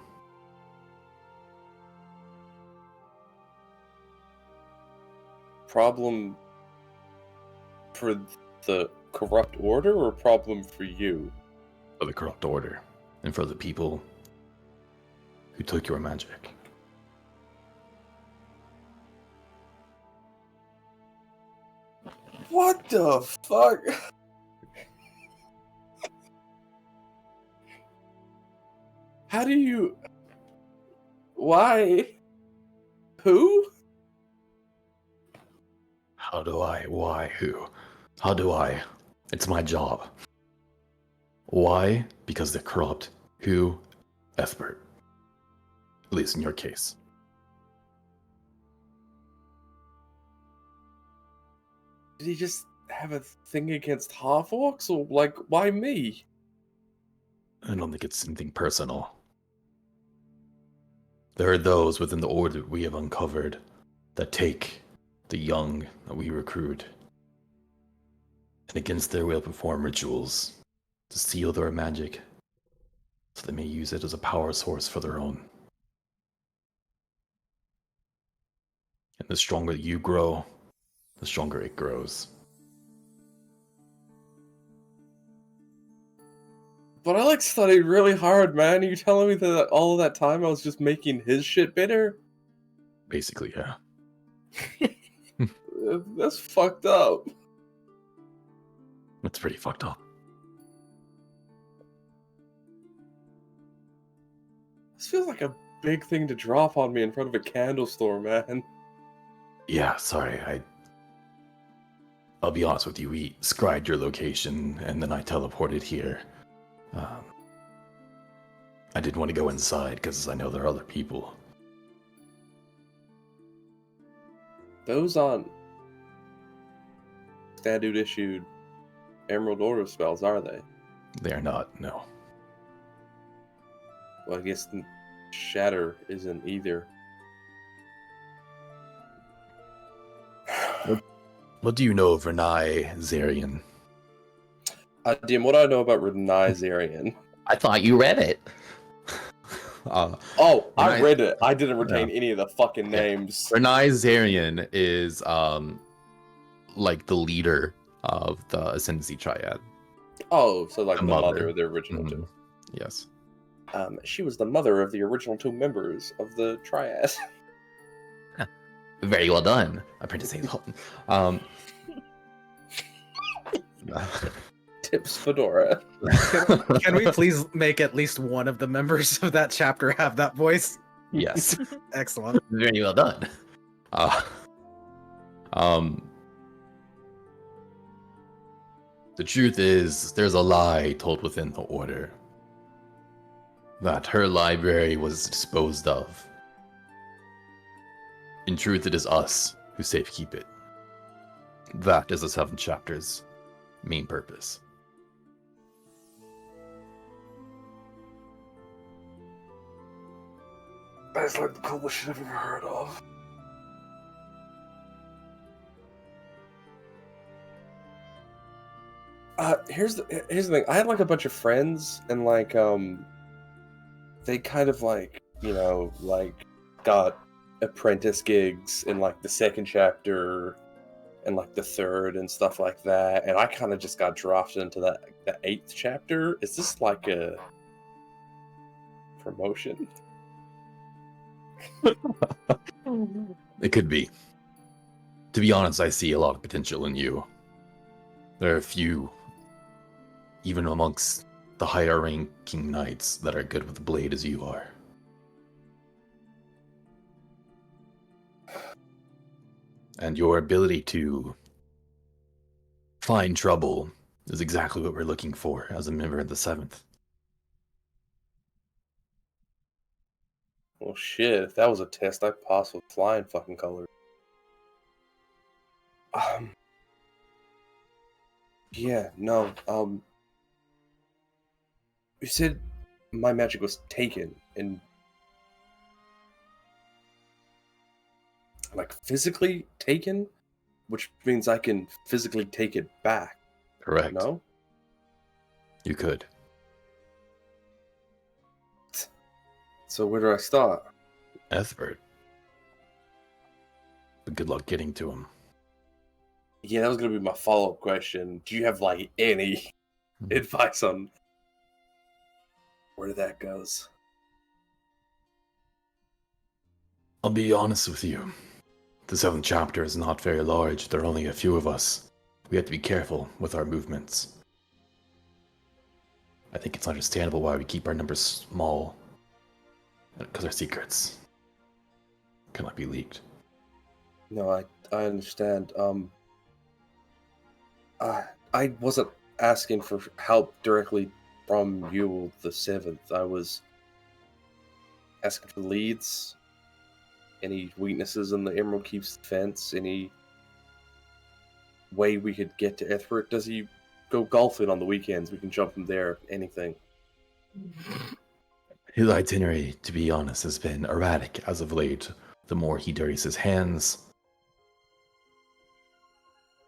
Problem for the corrupt order, or problem for you? For the corrupt Order. And for the people who took your magic. What the fuck? How do you? Why? Who? How do I? Why? Who? How do I? It's my job. Why? Because they're corrupt. Who? Ethbert. At least in your case. Did he just have a thing against half-orcs, or like, why me? I don't think it's anything personal. There are those within the order we have uncovered that take the young that we recruit and against their will perform rituals to seal their magic so they may use it as a power source for their own. And the stronger you grow, the stronger it grows. But I like studied really hard, man. You telling me that all of that time I was just making his shit better? Basically, yeah. That's fucked up. That's pretty fucked up. This feels like a big thing to drop on me in front of a candle store, man. Yeah, sorry, I'll be honest with you, we scried your location and then I teleported here. I didn't want to go inside because I know there are other people. Those aren't standard issued Emerald Order spells, are they? They are not, no. Well, I guess Shatter isn't either. What do you know of Renai Zarian? Dim, what do I know about Renai Zarian? I thought you read it. Oh, I Renai- read it. I didn't retain any of the fucking names. Renai Zarian is like the leader of the Ascendancy Triad. Oh, so like The the mother. mother of the original two. Yes. She was the mother of the original two members of the Triad. Very well done, Apprentice Hazel. Tips Fedora. Can we please make at least one of the members of that chapter have that voice? Yes. Excellent. Very well done. The truth is, there's a lie told within the Order that her library was disposed of. In truth, it is us who safekeep it. That is the 7 chapter's main purpose. That's like the coolest shit I've ever heard of. Here's the thing. I had like a bunch of friends, and like they kind of like like got apprentice gigs in like the 2nd chapter and like the 3rd and stuff like that, and I kind of just got drafted into the 8th chapter. Is this like a promotion? It could be. To be honest, I see a lot of potential in you. There are a few, even amongst the higher ranking knights, that are good with the blade as you are. And your ability to find trouble is exactly what we're looking for as a member of the 7th. Well, shit, if that was a test, I passed with flying fucking colors. Yeah, no, you said my magic was taken, and like physically taken, which means I can physically take it back. Correct. No? You could. So where do I start? Ethbert. But good luck getting to him. Yeah, that was gonna be my follow-up question. Do you have like any advice on where that goes? I'll be honest with you. The 7th chapter is not very large. There are only a few of us. We have to be careful with our movements. I think it's understandable why we keep our numbers small. Because our secrets cannot be leaked. No, I understand. I wasn't asking for help directly from you, the Seventh. I was asking for leads. Any weaknesses in the Emerald Keep's defense? Any way we could get to Etheric? Does he go golfing on the weekends? We can jump him there. Anything. His itinerary, to be honest, has been erratic as of late. The more he dirties his hands,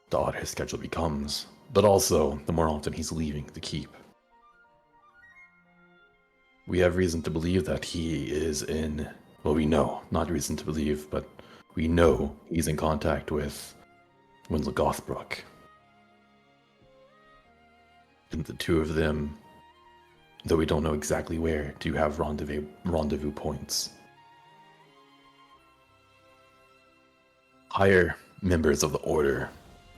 the odder his schedule becomes. But also, the more often he's leaving the keep. We have reason to believe that he is in... Well, we know. Not reason to believe, but we know he's in contact with Winslow Gothbrook. And the two of them, though we don't know exactly where, do have rendezvous points. Higher members of the Order,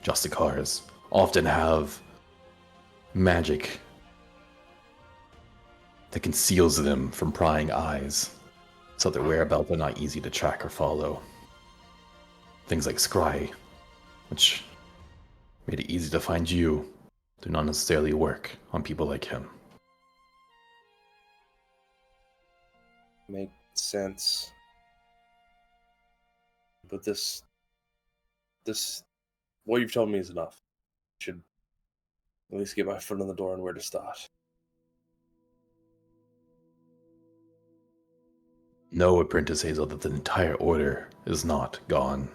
Justicars, often have magic that conceals them from prying eyes, so their whereabouts are not easy to track or follow. Things like scry, which made it easy to find you, do not necessarily work on people like him. Makes sense. But this, what you've told me is enough. Should at least get my foot in the door and where to start. Know, Apprentice Hazel, that the entire Order is not gone,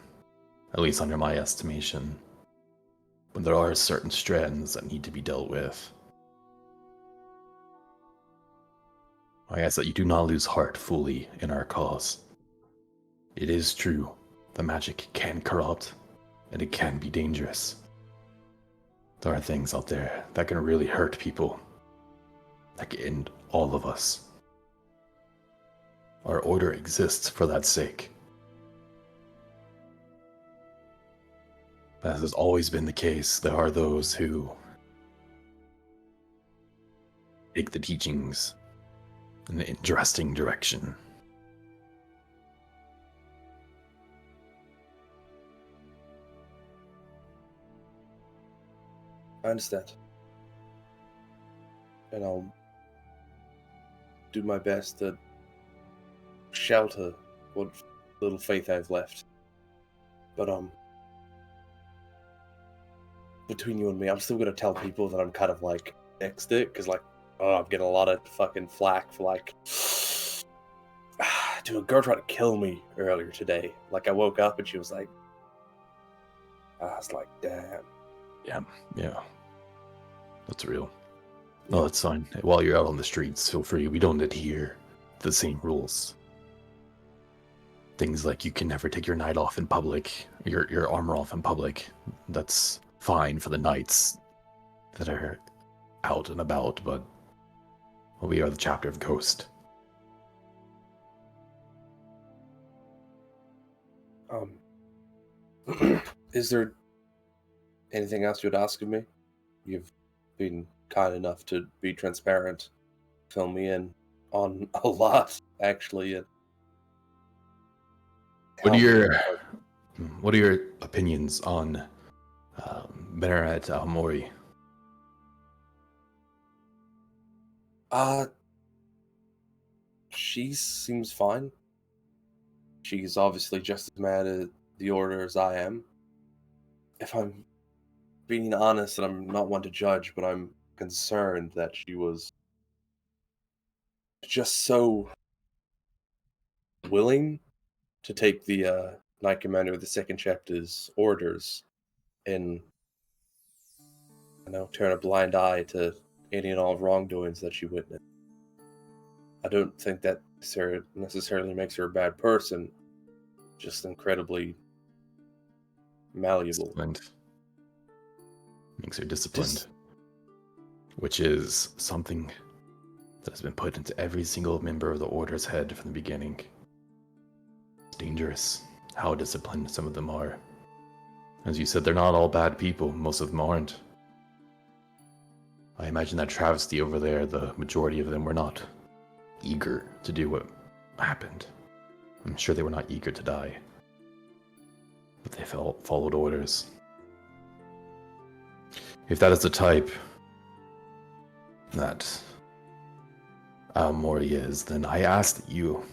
at least under my estimation. But there are certain strands that need to be dealt with. I ask that you do not lose heart fully in our cause. It is true, the magic can corrupt, and it can be dangerous. There are things out there that can really hurt people, that can end all of us. Our Order exists for that sake. As has always been the case, there are those who take the teachings in an interesting direction. I understand. And I'll do my best to shelter what little faith I've left. But, between you and me, I'm still gonna tell people that I'm kind of, like, next it, because, like, I'm getting a lot of fucking flack for, like, dude, a girl tried to kill me earlier today. Like, I woke up and she was like, I was like, damn. Yeah. That's real. No, that's fine. While you're out on the streets, feel free. We don't adhere to the same rules. Things like you can never take your knight off in public, your armor off in public. That's fine for the knights that are out and about, but we are the chapter of Ghost. Is there anything else you'd ask of me? You've been kind enough to be transparent, fill me in on a lot, actually. And What are your opinions on Benaret Mori? She seems fine. She's obviously just as mad at the Order as I am. If I'm being honest, and I'm not one to judge, but I'm concerned that she was just so willing to take the Knight Commander of the Second Chapter's orders and, turn a blind eye to any and all wrongdoings that she witnessed. I don't think that necessarily makes her a bad person, just incredibly malleable. Disciplined. Makes her disciplined. Which is something that has been put into every single member of the Order's head from the beginning. It's dangerous how disciplined some of them are. As you said, they're not all bad people. Most of them aren't. I imagine that travesty over there, the majority of them were not eager to do what happened. I'm sure they were not eager to die, but they followed orders. If that is the type that Aomori is, then I ask that you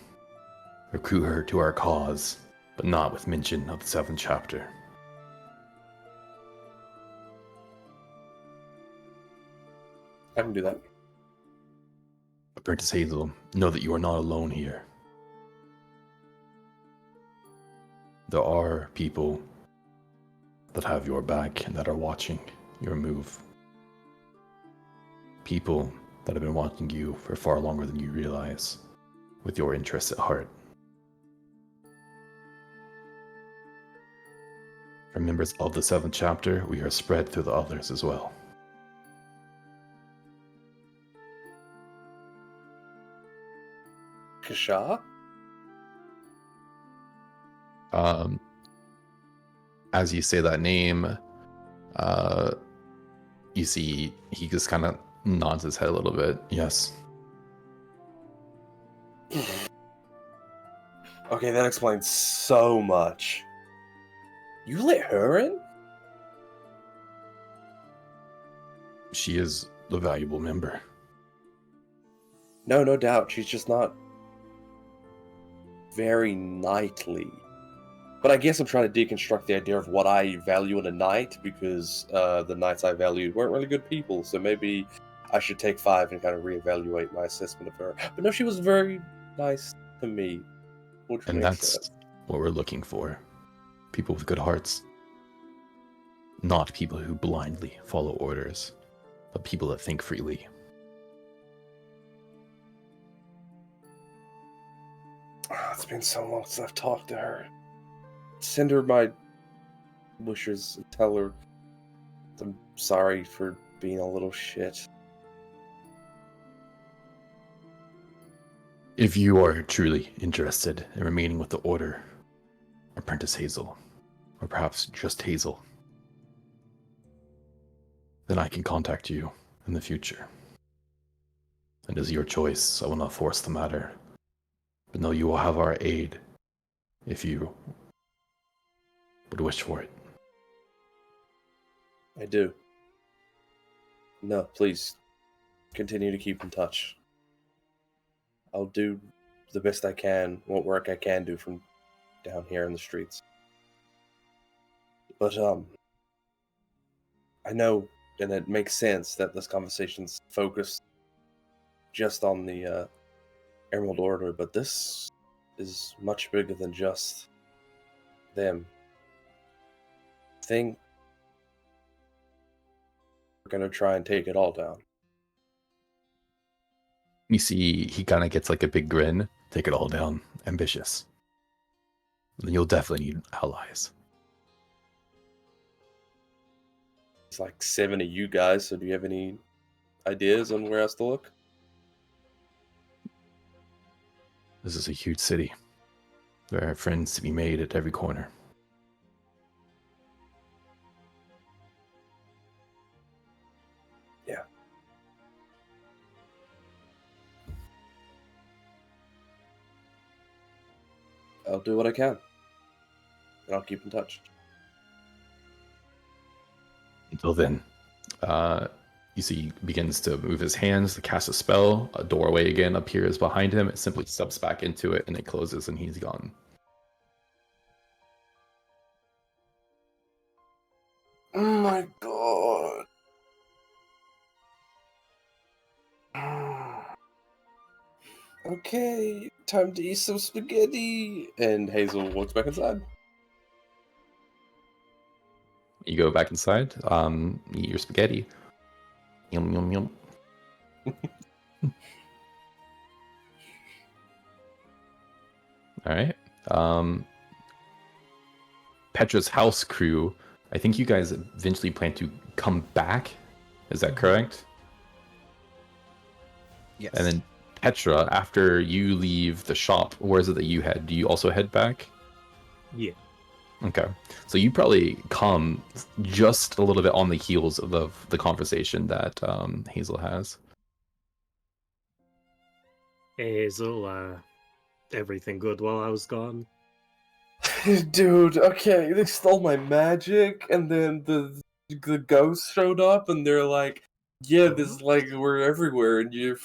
recruit her to our cause, but not with mention of the 7th chapter. I can do that. Apprentice Hazel, know that you are not alone here. There are people that have your back and that are watching your move. People that have been watching you for far longer than you realize, with your interests at heart. For members of the 7th chapter, we are spread through the others as well. Kasha? As you say that name, you see he just kind of nods his head a little bit. Yes. Okay, that explains so much. You let her in? She is a valuable member. No, no doubt. She's just not very knightly. But I guess I'm trying to deconstruct the idea of what I value in a knight, because the knights I valued weren't really good people. So maybe I should take 5 and kind of reevaluate my assessment of her. But no, she was very nice to me. Which And makes that's sense. what we're looking for. People with good hearts. Not people who blindly follow orders, but people that think freely. It's been so long since I've talked to her. Send her my wishes and tell her I'm sorry for being a little shit. If you are truly interested in remaining with the Order, Apprentice Hazel, or perhaps just Hazel, then I can contact you in the future. It is your choice. I will not force the matter. But know you will have our aid if you would wish for it. I do. No, please continue to keep in touch. I'll do the best I can, what work I can do from down here in the streets. But I know, and it makes sense that this conversation's focused just on the Emerald Order, but this is much bigger than just them. I think we're gonna try and take it all down. You see, he kind of gets like a big grin. Take it all down. Ambitious. Then you'll definitely need allies. It's like 7 of you guys, so do you have any ideas on where else to look? This is a huge city. There are friends to be made at every corner. Yeah. I'll do what I can. And I'll keep in touch. Until then, you see he begins to move his hands to cast a spell. A doorway again appears behind him. It simply steps back into it and it closes and he's gone. Oh my god. Okay, time to eat some spaghetti. And Hazel walks back inside. You go back inside, eat your spaghetti. Yum, yum, yum. All right. Petra's house crew, I think you guys eventually plan to come back. Is that correct? Yes. And then Petra, after you leave the shop, where is it that you head? Do you also head back? Yeah. Okay. So you probably come just a little bit on the heels of the conversation that Hazel has. Hey, Hazel, everything good while I was gone? Dude, okay, they stole my magic, and then the ghosts showed up, and they're like, "Yeah, this like we're everywhere, and your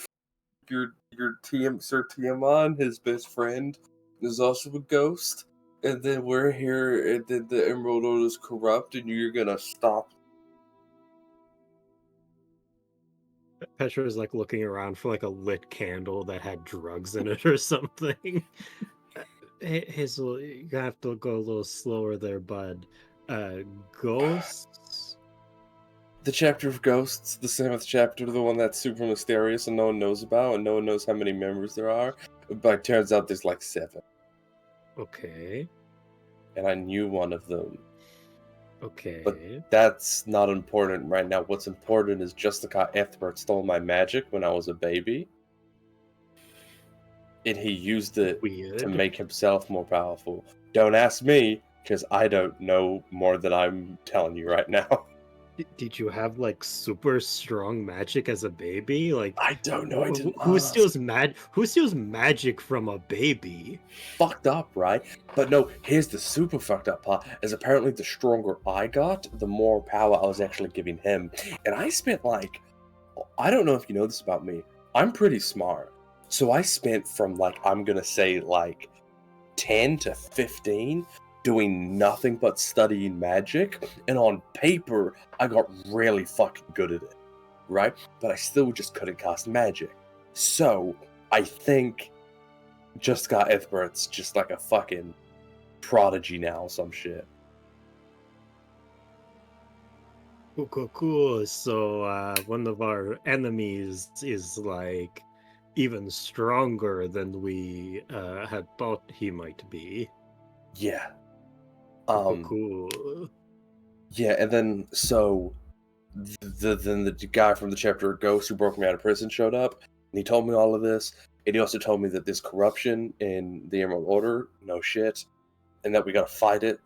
Sir Tiamat, his best friend, is also a ghost, and then we're here, and then the Emerald Order is corrupt, and you're gonna stop." Petra is like looking around for like a lit candle that had drugs in it or something. Hazel, you have to go a little slower there, bud. Ghosts? The chapter of ghosts, the 7th chapter, the one that's super mysterious and no one knows about, and no one knows how many members there are. But it turns out there's like 7, Okay. and I knew one of them. Okay. But that's not important right now. What's important is Justica Ethbert stole my magic when I was a baby. And he used it Weird. to make himself more powerful. Don't ask me, because I don't know more than I'm telling you right now. Did you have like super strong magic as a baby? Like I don't know. I didn't who ask. steals magic from a baby? Fucked up, right? But no, here's the super fucked up part, is apparently the stronger I got, the more power I was actually giving him. And I spent like, I don't know if you know this about me, I'm pretty smart. So I spent from like, I'm gonna say like 10 to 15 doing nothing but studying magic, and on paper, I got really fucking good at it, right? But I still just couldn't cast magic. So, I think Justica Ethbert's just like a fucking prodigy now or some shit. Cool. So one of our enemies is like even stronger than we had thought he might be. Yeah. Cool. Yeah, and then so then the guy from the chapter of Ghosts who broke me out of prison showed up, and he told me all of this, and he also told me that there's corruption in the Emerald Order, no shit, and that we gotta fight it.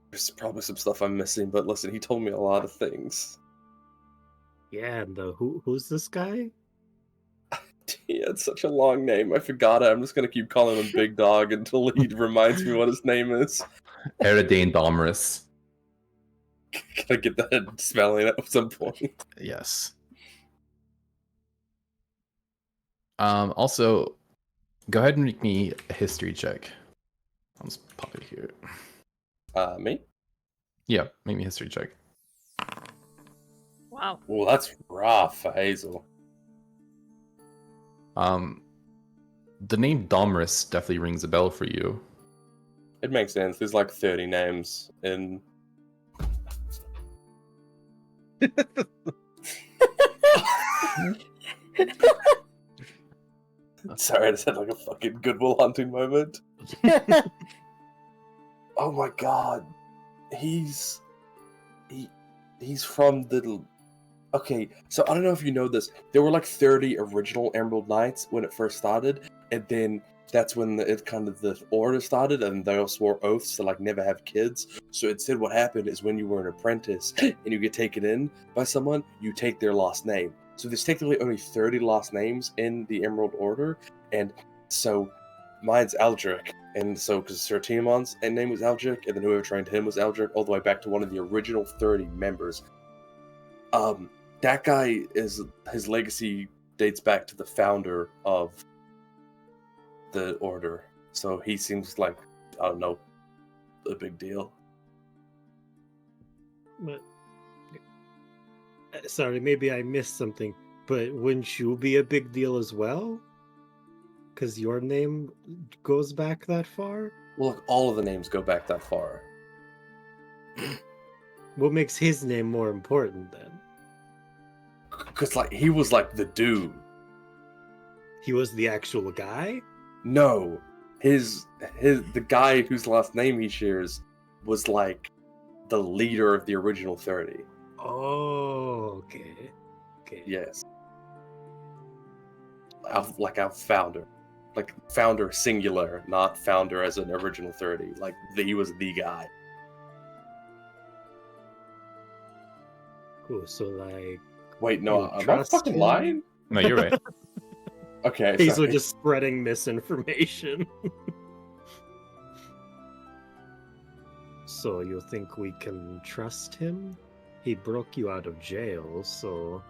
There's probably some stuff I'm missing, but listen, he told me a lot of things. Yeah, and who's this guy? He had such a long name, I forgot it. I'm just gonna keep calling him Big Dog until he reminds me what his name is. Eridane Domrus. Can I get that spelling at some point? Yes. Also, go ahead and make me a history check. I'll just pop it here. Me? Yeah, make me a history check. Wow. Well, that's rough for Hazel. The name Domrus definitely rings a bell for you. It makes sense. There's like 30 names in. Sorry, I just had like a fucking Goodwill Hunting moment. Oh my god. He's from the. Okay, so I don't know if you know this. There were like 30 original Emerald Knights when it first started, and then that's when the order started, and they all swore oaths to like never have kids. So instead, what happened is when you were an apprentice and you get taken in by someone, you take their last name. So there's technically only 30 last names in the Emerald Order, and so mine's Aldrich. And so, because Sir Tiamat's name was Aldrich, and then whoever trained him was Aldrich, all the way back to one of the original 30 members. That guy his legacy dates back to the founder of the order. So he seems like, I don't know, a big deal. But sorry, maybe I missed something, but wouldn't you be a big deal as well? Because your name goes back that far? Well, look, all of the names go back that far. What makes his name more important then? Because like he was like the dude. He was the actual guy? No, the guy whose last name he shares was like the leader of the original 30. Oh, okay. Yes. Our founder. Like founder singular, not founder as an original 30. Like he was the guy. Cool. So like, Wait, no, you am I trust fucking him? lying? No, you're right. Okay, Hazel sorry. just spreading misinformation. So you think we can trust him? He broke you out of jail, so...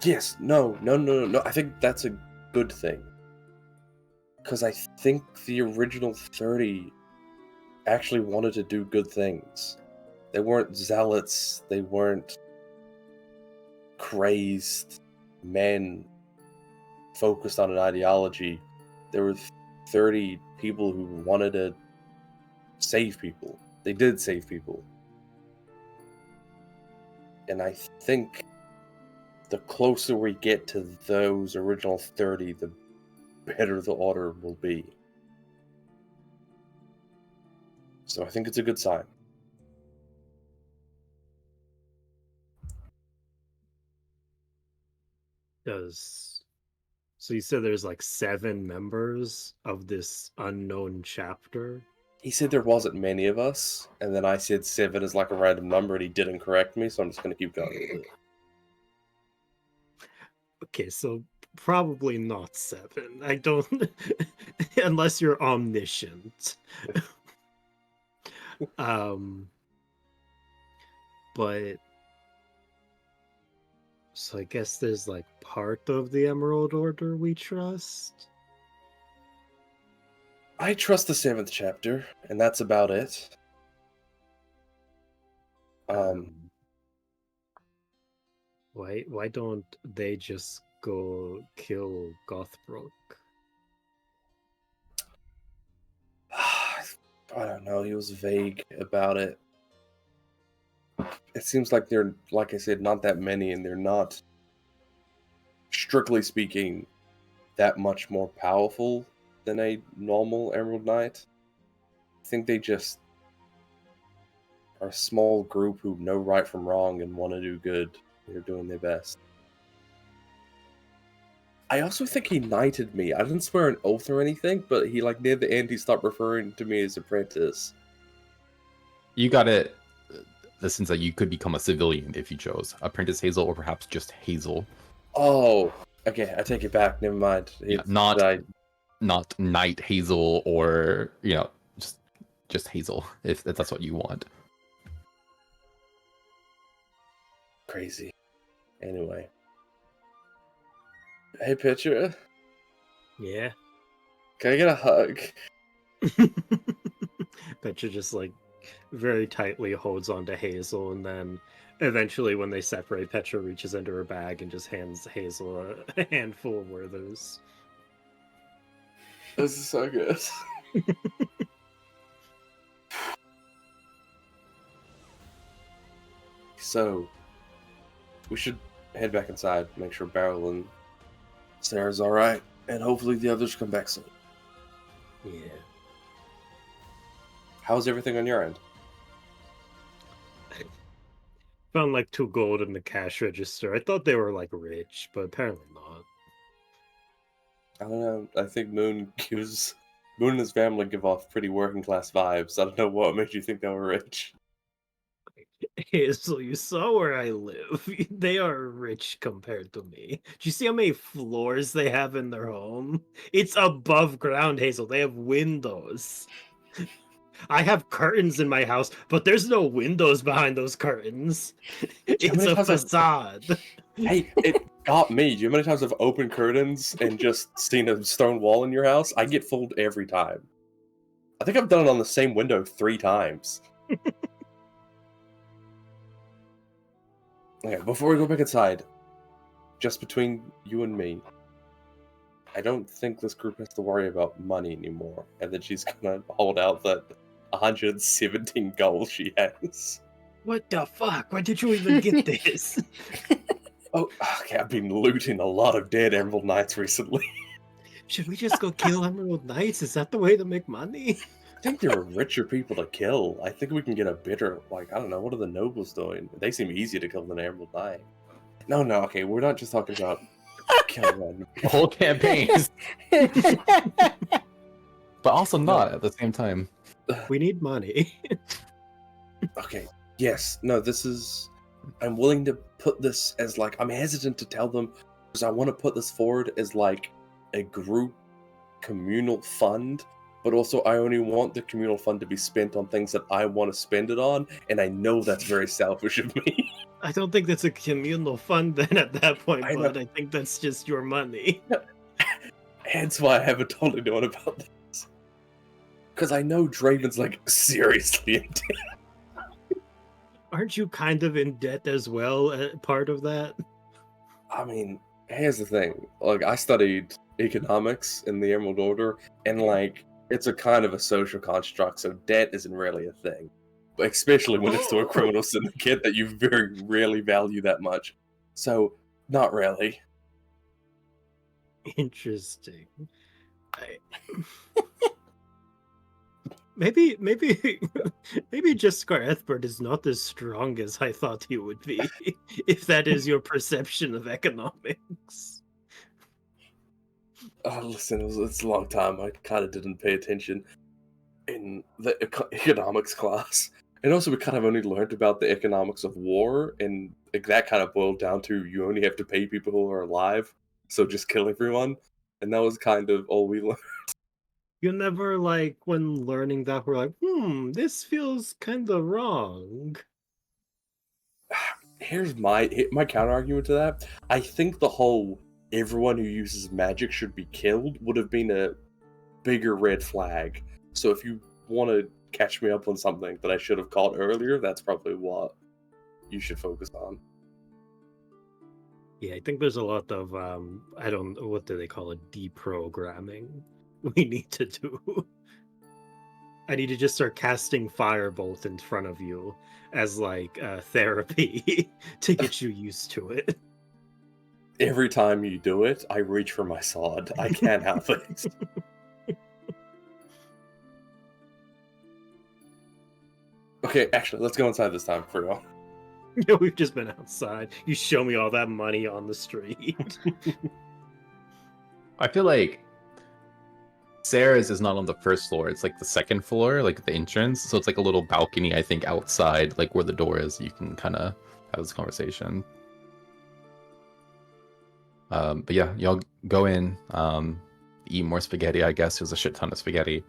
Yes, no. I think that's a good thing. Because I think the original 30 actually wanted to do good things. They weren't zealots, they weren't crazed men focused on an ideology. There were 30 people who wanted to save people. They did save people. And I think the closer we get to those original 30, the better the order will be. So I think it's a good sign. So you said there's like 7 members of this unknown chapter? He said there wasn't many of us, and then I said 7 is like a random number, and he didn't correct me, so I'm just going to keep going. Okay, so probably not 7. I don't... Unless you're omniscient. But... So I guess there's like part of the Emerald Order we trust? I trust the 7th chapter, and that's about it. Why don't they just go kill Gothbrook? I don't know, he was vague about it. It seems like they're, like I said, not that many, and they're not, strictly speaking, that much more powerful than a normal Emerald Knight. I think they just are a small group who know right from wrong and want to do good. They're doing their best. I also think he knighted me. I didn't swear an oath or anything, but he, like, near the end, he stopped referring to me as apprentice. You got it. The sense that you could become a civilian if you chose. Apprentice Hazel, or perhaps just Hazel. Oh, okay, I take it back. Never mind. Yeah, not Knight Hazel, or just Hazel, if that's what you want. Crazy. Anyway. Hey, Pitcher. Yeah. Can I get a hug? Petra just like very tightly holds onto Hazel, and then eventually when they separate, Petra reaches into her bag and just hands Hazel a handful of Werthers. This is so good. So, we should head back inside, make sure Beryl and Sarah's alright, and hopefully the others come back soon. Yeah. How's everything on your end? Found like 2 gold in the cash register. I thought they were like rich, but apparently not. I don't know. I think Moon and his family give off pretty working class vibes. I don't know what made you think they were rich. Hazel, you saw where I live. They are rich compared to me. Do you see how many floors they have in their home? It's above ground, Hazel. They have windows. I have curtains in my house, but there's no windows behind those curtains. It's a facade. Hey, it got me. Do you know how many times I've opened curtains and just seen a stone wall in your house? I get fooled every time. I think I've done it on the same window 3 times. Okay, before we go back inside, just between you and me, I don't think this group has to worry about money anymore, and that she's gonna hold out that 117 gold she has. What the fuck? Where did you even get this? Oh, okay, I've been looting a lot of dead Emerald Knights recently. Should we just go kill Emerald Knights? Is that the way to make money? I think there are richer people to kill. I think we can get a bidder, like, I don't know, what are the nobles doing? They seem easier to kill than an Emerald Knight. No, okay, we're not just talking about killing Whole campaigns. But also not at the same time. We need money. Okay, yes, no, this is... I'm willing to put this as, like, I'm hesitant to tell them because I want to put this forward as like a group communal fund, but also I only want the communal fund to be spent on things that I want to spend it on, and I know that's very selfish of me. I don't think that's a communal fund then at that point, I know. bud. I think that's just your money. Hence why I haven't totally known about this. Because I know Draven's like seriously in debt. Aren't you kind of in debt as well, part of that? I mean, here's the thing. Like, I studied economics in the Emerald Order, and like, it's a kind of a social construct, so debt isn't really a thing. But especially when it's to a criminal syndicate that you very rarely value that much. So, not really. Interesting. Maybe Jaskar Ethbert is not as strong as I thought he would be, if that is your perception of economics. Listen, it's a long time. I kind of didn't pay attention in the economics class. And also, we kind of only learned about the economics of war, and like, that kind of boiled down to you only have to pay people who are alive, so just kill everyone. And that was kind of all we learned. You never, like, when learning that, were like, this feels kind of wrong. Here's my counter argument to that. I think the whole everyone who uses magic should be killed would have been a bigger red flag. So if you want to catch me up on something that I should have caught earlier, that's probably what you should focus on. Yeah, I think there's a lot of, I don't know, what do they call it, deprogramming we need to do. I need to just start casting Firebolt in front of you as, like, therapy to get you used to it. Every time you do it, I reach for my sword. I can't help it. Okay, actually, let's go inside this time, for real. Yeah, we've just been outside. You show me all that money on the street. I feel like Sarah's is not on the first floor. It's like the second floor, like the entrance. So it's like a little balcony, I think, outside, like where the door is. You can kind of have this conversation. But yeah, y'all go in, eat more spaghetti, I guess. There's a shit ton of spaghetti.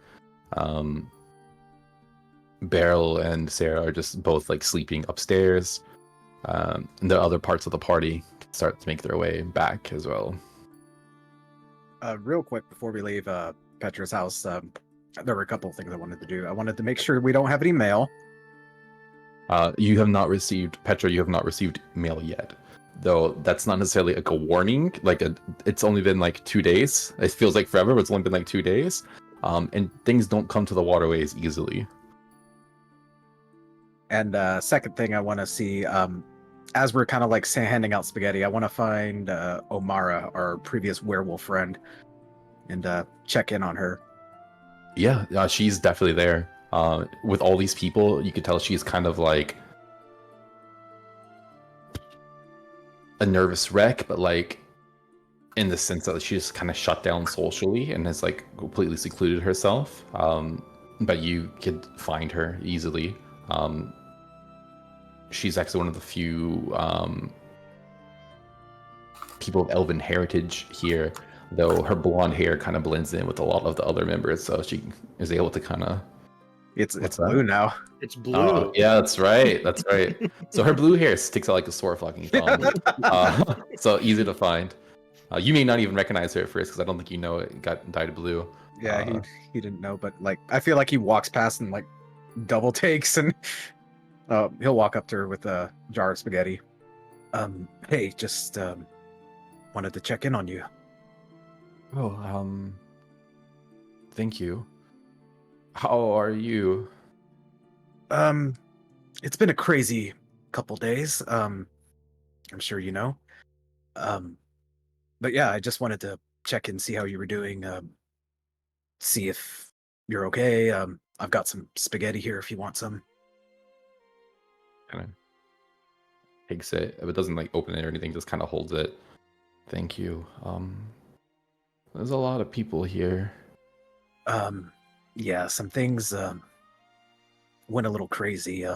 Beryl and Sarah are just both like sleeping upstairs. And the other parts of the party start to make their way back as well. Real quick before we leave Petra's house, there were a couple of things I wanted to do. I wanted to make sure we don't have any mail. You have not received, Petra, you have not received mail yet. Though that's not necessarily like a warning. It's only been like 2 days. It feels like forever, but it's only been like 2 days. And things don't come to the waterways easily. And second thing I want to see, as we're kind of like handing out spaghetti, I want to find Omara, our previous werewolf friend, and check in on her. Yeah, she's definitely there. With all these people, you could tell she's kind of like a nervous wreck, but like in the sense that she's kind of shut down socially and has like completely secluded herself. But you could find her easily. She's actually one of the few people of elven heritage here, though her blonde hair kind of blends in with a lot of the other members, so she is able to kind of... It's blue now. It's blue. Oh, yeah, that's right. That's right. So her blue hair sticks out like a sore fucking thumb. So easy to find. You may not even recognize her at first because I don't think you know it got dyed blue. Yeah, he didn't know, but like I feel like he walks past and like double takes, and he'll walk up to her with a jar of spaghetti. Hey, just wanted to check in on you. Oh, thank you. How are you? It's been a crazy couple days. I'm sure you know. But yeah, I just wanted to check in, see how you were doing. See if you're okay. I've got some spaghetti here if you want some. Kind of takes it, but doesn't like open it or anything, just kind of holds it. Thank you. There's a lot of people here. Yeah, some things went a little crazy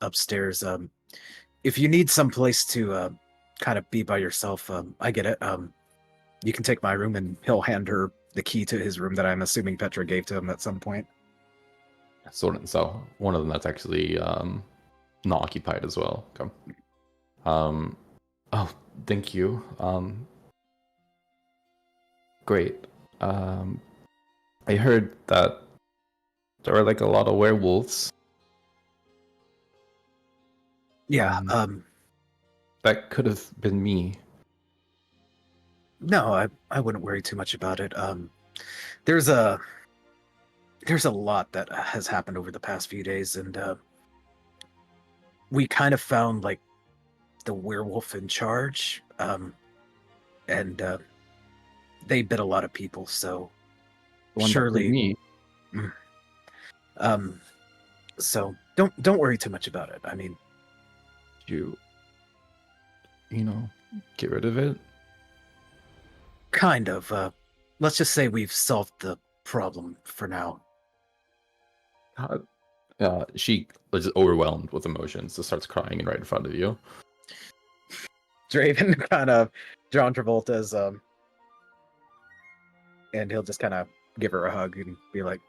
upstairs. If you need some place to kind of be by yourself. I get it. You can take my room, and he'll hand her the key to his room that I'm assuming Petra gave to him at some point. So one of them that's actually not occupied as well. Okay. Oh, thank you. Great. I heard that there are like a lot of werewolves. Yeah. That could have been me. No, I wouldn't worry too much about it. There's a lot that has happened over the past few days, and we kind of found like the werewolf in charge, and they bit a lot of people. So The one that bit surely, me. so don't worry too much about it. I mean, You know, get rid of it. kind of. Let's just say we've solved the problem for now. She was just overwhelmed with emotions, so starts crying right in front of you. Draven kind of John Travolta's, and he'll just kind of give her a hug and be like,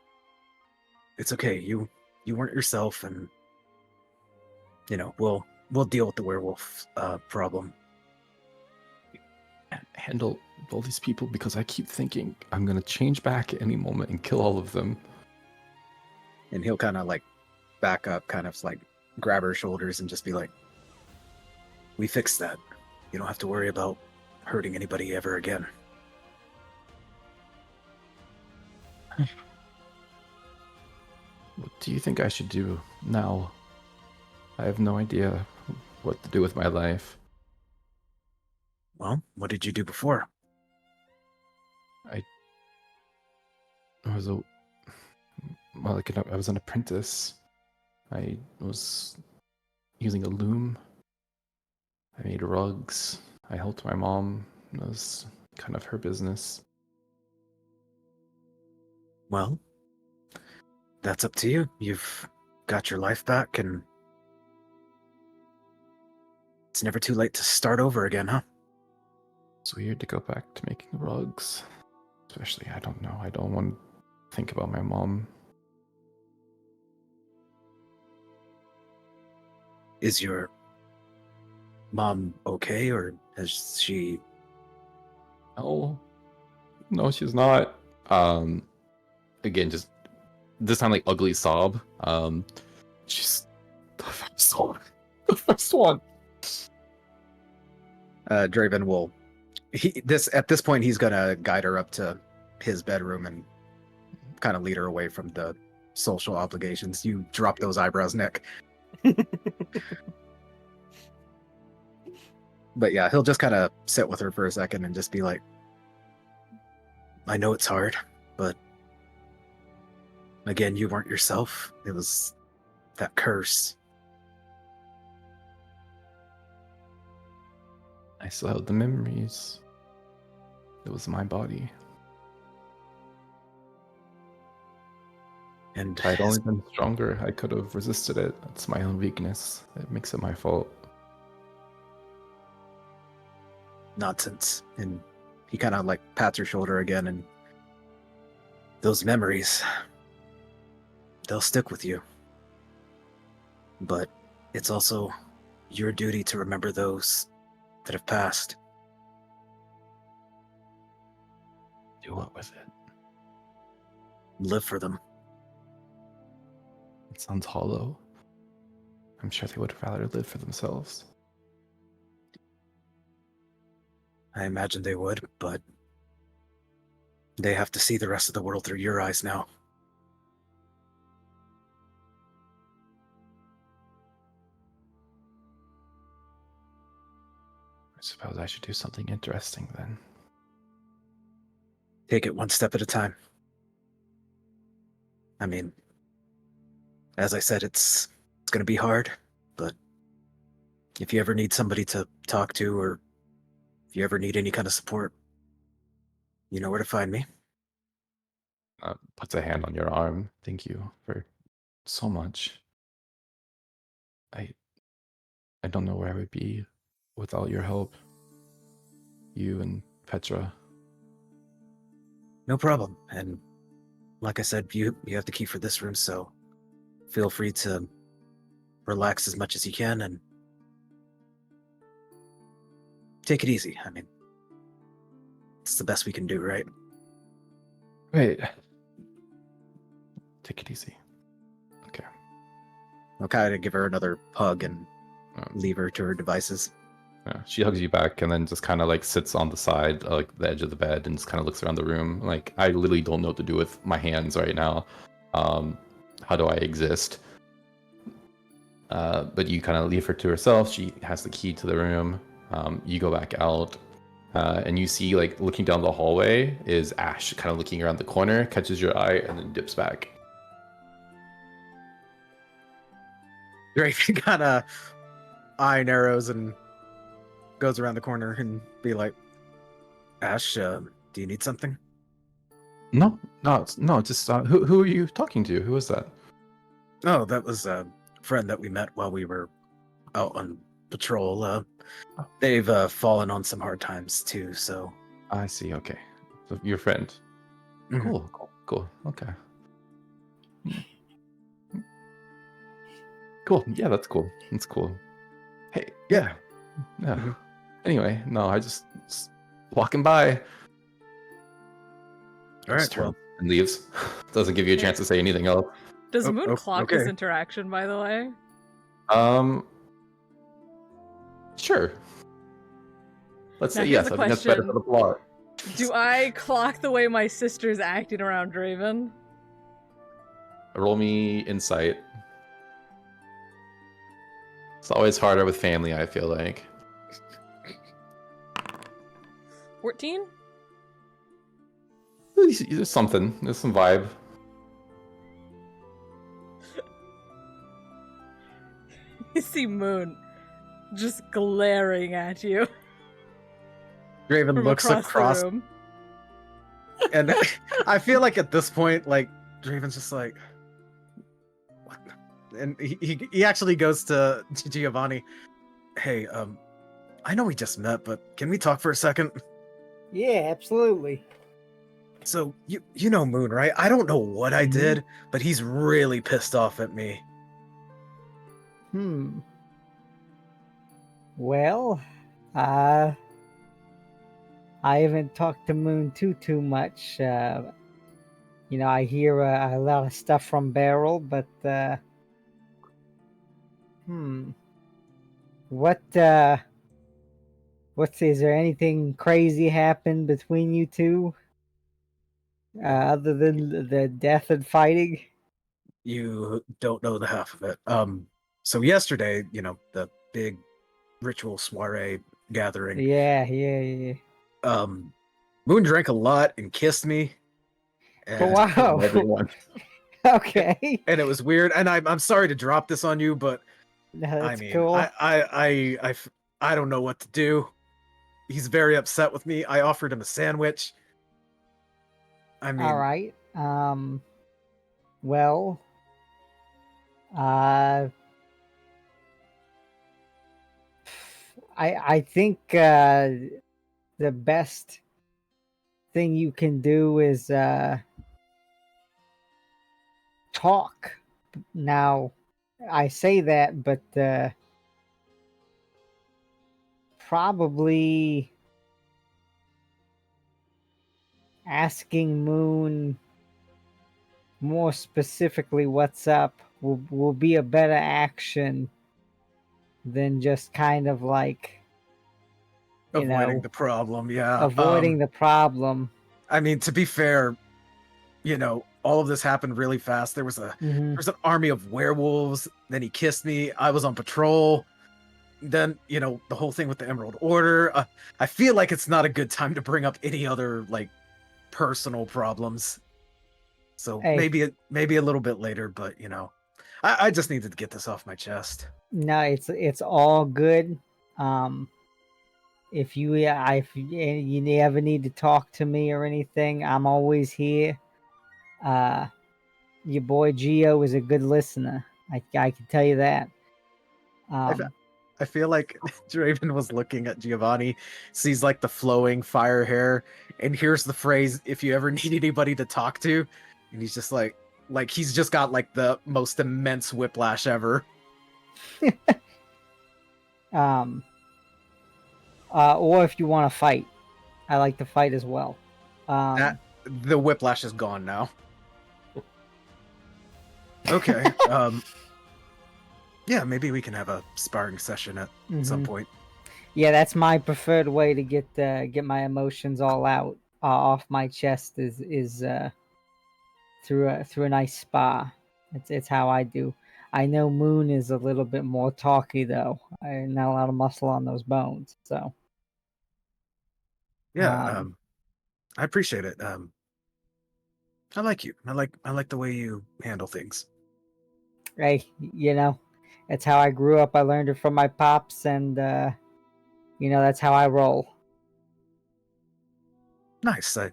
"It's okay. You weren't yourself, and we'll deal with the werewolf problem." Handle all these people because I keep thinking I'm gonna change back at any moment and kill all of them. And he'll kind of like back up, kind of like grab her shoulders and just be like, "We fixed that. You don't have to worry about hurting anybody ever again." What do you think I should do now? I have no idea what to do with my life. Well, what did you do before? I was I was an apprentice. I was using a loom. I made rugs. I helped my mom. It was kind of her business. Well, that's up to you. You've got your life back, and it's never too late to start over again, huh? It's weird to go back to making rugs. Especially, I don't know. I don't want to think about my mom. Is your mom okay, or has she... No, she's not. Again, just this time like ugly sob. She's the first one. The first one. Draven will... At this point, he's gonna guide her up to his bedroom and kind of lead her away from the social obligations. You drop those eyebrows, Nick. But yeah, he'll just kind of sit with her for a second and just be like, "I know it's hard, but again, you weren't yourself. It was that curse." I still have the memories. It was my body. And If I'd only been stronger, I could have resisted it. It's my own weakness. It makes it my fault. nonsense. And he kind of like pats her shoulder again, and those memories, they'll stick with you. But it's also your duty to remember those that have passed. Do what with it? Live for them. It sounds hollow. I'm sure they would rather live for themselves. I imagine they would, but they have to see the rest of the world through your eyes now. I suppose I should do something interesting then. Take it one step at a time. I mean, as I said, it's going to be hard, but if you ever need somebody to talk to, or if you ever need any kind of support, you know where to find me. Puts a hand on your arm. Thank you for so much. I don't know where I would be without your help. You and Petra. No problem. And like I said, you have the key for this room, so feel free to relax as much as you can and take it easy. I mean, it's the best we can do, right? Wait. Take it easy. Okay. I'll kind of give her another hug and Um, leave her to her devices. Yeah, she hugs you back and then just kind of like sits on the side, like the edge of the bed, and just kind of looks around the room. Like, I literally don't know what to do with my hands right now. How do I exist? But you kind of leave her to herself. She has the key to the room. You go back out, and you see, like, looking down the hallway is Ash, kind of looking around the corner, catches your eye, and then dips back. Draven kind of eye narrows and goes around the corner and be like, Ash, do you need something? No, just who are you talking to? Who is that? Oh, that was a friend that we met while we were out on patrol. They've fallen on some hard times too, so. I see. Okay, so your friend. Mhm. Cool. Okay. Cool. Yeah, that's cool. That's cool. Hey, yeah. Mhm. Anyway, no, I just walking by. All Just right, well, turns and leaves. Doesn't give you a chance to say anything else. Does Oh, Moon oh, clock this okay. interaction, by the way? Sure. Let's Now say here's yes. a I think that's better question. for the plot. Do I clock the way my sister's acting around Draven? Roll me insight. It's always harder with family, I feel like. 14? There's something. There's some vibe. You see Moon just glaring at you Draven from looks across across, the room. and I feel like at this point, like Draven's just like, what? And he actually goes to Giovanni. Hey, I know we just met, but can we talk for a second? Yeah, absolutely. So you know Moon, right? I don't know what I Mhm. did, but he's really pissed off at me. Well, I haven't talked to Moon too much. I hear a lot of stuff from Beryl, but is there anything crazy happened between you two? Other than the death and fighting? You don't know the half of it. So yesterday, the big ritual soiree gathering. Yeah. Moon drank a lot and kissed me. And, Wow. Everyone. Okay. and it was weird. And I'm sorry to drop this on you, but No, I that's mean, cool. I don't know what to do. He's very upset with me. I offered him a sandwich. I mean, All right. Well, I think the best thing you can do is talk. Now, I say that, but probably asking Moon more specifically what's up will be a better action than just kind of like avoiding the problem. Yeah. avoiding the problem. I mean, to be fair, all of this happened really fast. There was Mhm. an army of werewolves. Then he kissed me. I was on patrol. Then, the whole thing with the Emerald Order. I feel like it's not a good time to bring up any other like personal problems. So Hey. maybe a little bit later, but I just needed to get this off my chest. No, it's all good. If you ever need to talk to me or anything, I'm always here. Your boy Gio is a good listener. I can tell you that. I feel like Draven was looking at Giovanni, sees like the flowing fire hair, and hears the phrase, "If you ever need anybody to talk to," and he's just like he's just got like the most immense whiplash ever. Or if you want to fight, I like to fight as well. That the whiplash is gone now. Okay. Yeah, maybe we can have a sparring session at some Mhm. point. Yeah, that's my preferred way to get my emotions all out off my chest is through a nice spa. It's how I do. I know Moon is a little bit more talky though. Not a lot of muscle on those bones. So Yeah, um, I appreciate it. I like you. I like the way you handle things. hey, it's how I grew up. I learned it from my pops, and that's how I roll. Nice. I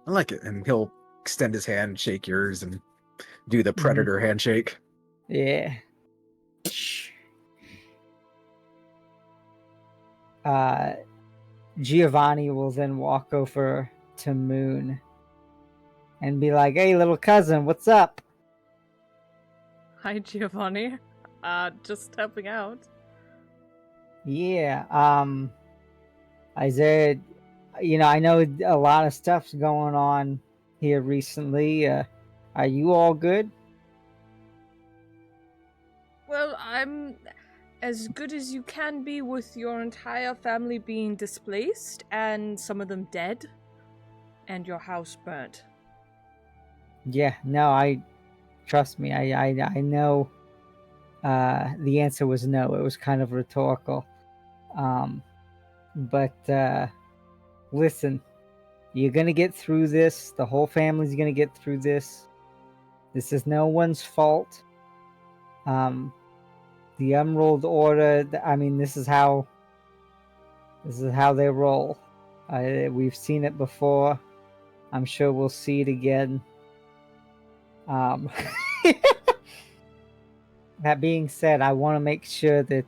like it. And he'll extend his hand, shake yours, and do the Mhm. predator handshake. Yeah. Uh, Giovanni will then walk over to Moon and be like, "Hey, little cousin, what's up?" Hi, Giovanni. Just helping out. Yeah. I said, I know a lot of stuff's going on here recently. Are you all good? Well, I'm as good as you can be with your entire family being displaced and some of them dead and your house burnt. Yeah. No, I trust me. I know. The answer was no. It was kind of rhetorical. But listen, you're gonna get through this. The whole family's gonna get through this. This is no one's fault. The Emerald Order. I mean, this is how they roll. We've seen it before. I'm sure we'll see it again. That being said, I want to make sure that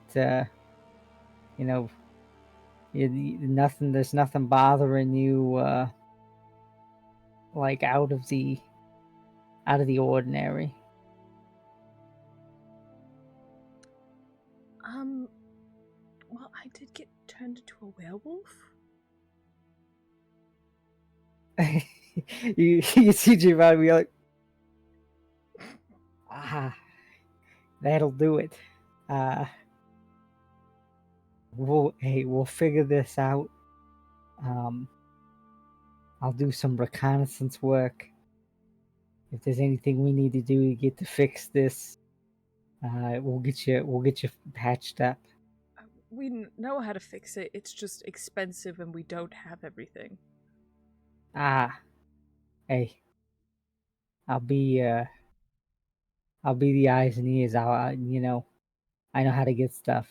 there's nothing bothering you, like out of the ordinary. Well, I did get turned into a werewolf. you see Giovanni be like, that'll do it. We'll figure this out. I'll do some reconnaissance work. If there's anything we need to do to get to fix this, we'll get you patched up. We know how to fix it. It's just expensive and we don't have everything. Hey, I'll be the eyes and ears. I know how to get stuff.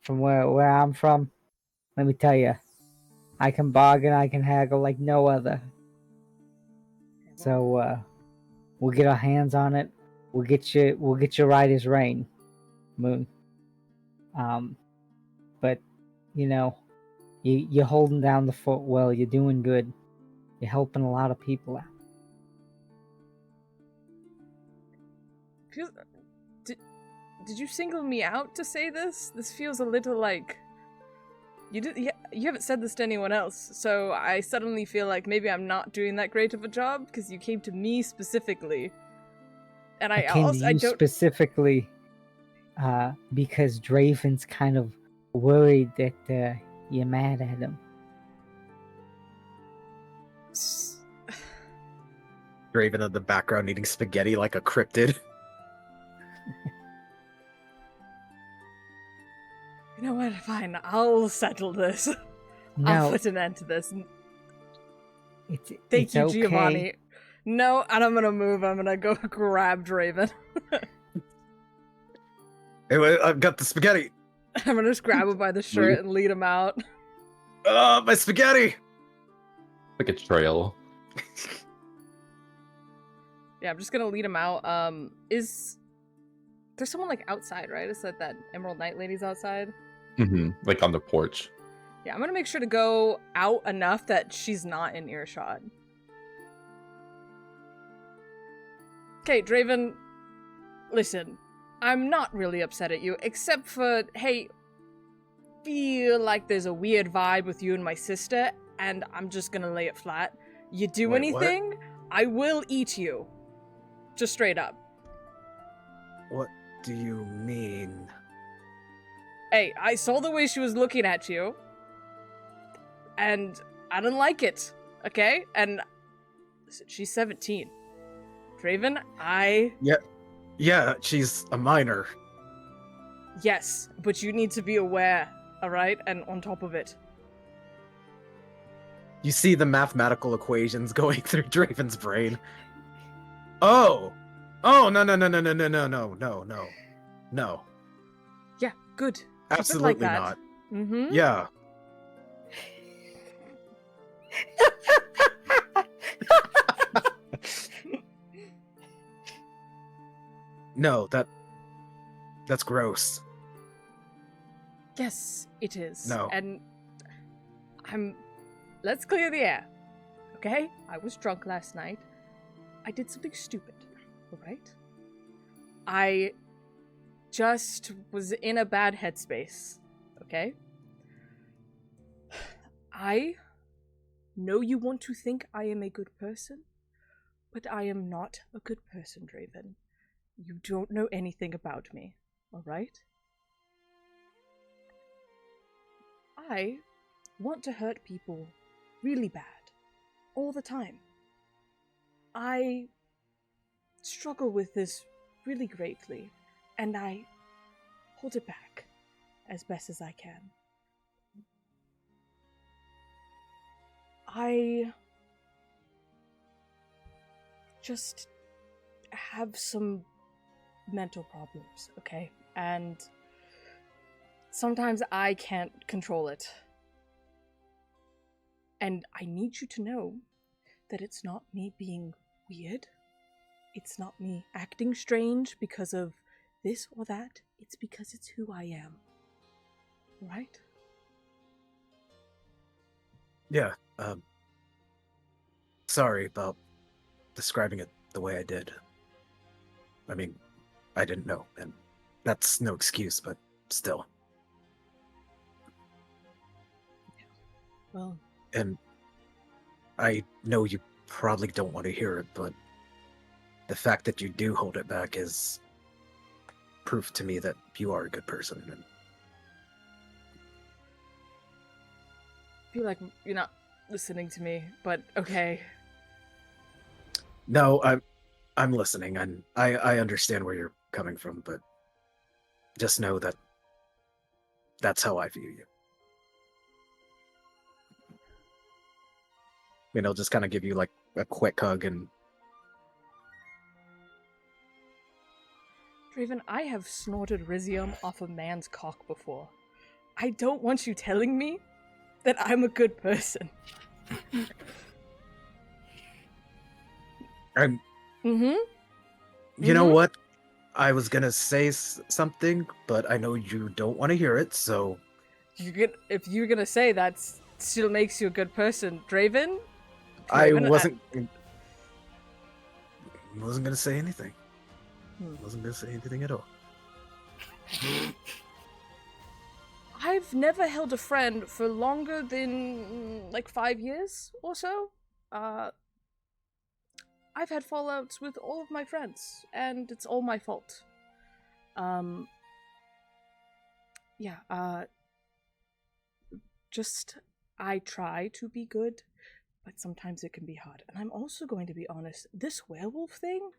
From where I'm from, let me tell you, I can bargain, I can haggle like no other. So we'll get our hands on it. We'll get you right as rain, Moon. But you're holding down the fort well. You're doing good. You're helping a lot of people out. Did you single me out to say this? This feels a little like you haven't said this to anyone else, so I suddenly feel like maybe I'm not doing that great of a job because you came to me specifically. And I came also to you specifically because Draven's kind of worried that you're mad at him. Draven in the background eating spaghetti like a cryptid. You know what? Fine, I'll settle this. No, I'll put an end to this. Thank it's you, okay. Giovanni. No, and I'm gonna move. I'm gonna go grab Draven. Anyway, I've got the spaghetti. I'm gonna just grab him by the shirt and lead him out. My spaghetti! Like a trail. Yeah, I'm just gonna lead him out. there's someone like outside, right? It's that Emerald Knight lady's outside. Like on the porch. Yeah, I'm gonna make sure to go out enough that she's not in earshot. Okay, Draven, listen, I'm not really upset at you, except for, hey, feel like there's a weird vibe with you and my sister, and I'm just gonna lay it flat. You do Wait, anything, I will eat you. Just straight up. What do you mean? Hey, I saw the way she was looking at you, and I didn't like it, okay? And listen, she's 17. Draven, Yeah, she's a minor. Yes, but you need to be aware, alright? And on top of it. You see the mathematical equations going through Draven's brain. Oh, no. Yeah, good. Absolutely like that. not. Mm-hmm. Yeah. No, that's gross. Yes, it is. No. And let's clear the air. Okay? I was drunk last night. I did something stupid. Alright? I just was in a bad headspace. Okay? I know you want to think I am a good person, but I am not a good person, Draven. You don't know anything about me, alright? I want to hurt people really bad, all the time. I struggle with this really greatly, and I hold it back as best as I can. I just have some mental problems, okay? And sometimes I can't control it. And I need you to know that it's not me being weird. It's not me acting strange because of this or that. It's because it's who I am. Right? Yeah, sorry about describing it the way I did. I mean, I didn't know, and that's no excuse, but still. Well, And I know you probably don't want to hear it, but the fact that you do hold it back is proof to me that you are a good person. And I feel like you're not listening to me, but okay. no, I'm listening, and I understand where you're coming from, but just know that that's how I view you. I mean, I'll just kind of give you like a quick hug and Draven, I have snorted Rizium off a man's cock before. I don't want you telling me that I'm a good person. I'm. Mm-hmm. You know what? I was gonna say something, but I know you don't want to hear it, so If you're gonna say that still makes you a good person, Draven? I Draven, wasn't gonna say anything. Hmm. Wasn't gonna say anything at all. I've never held a friend for longer than like 5 years or so. I've had fallouts with all of my friends, and it's all my fault. Just I try to be good, but sometimes it can be hard. And I'm also going to be honest, this werewolf thing,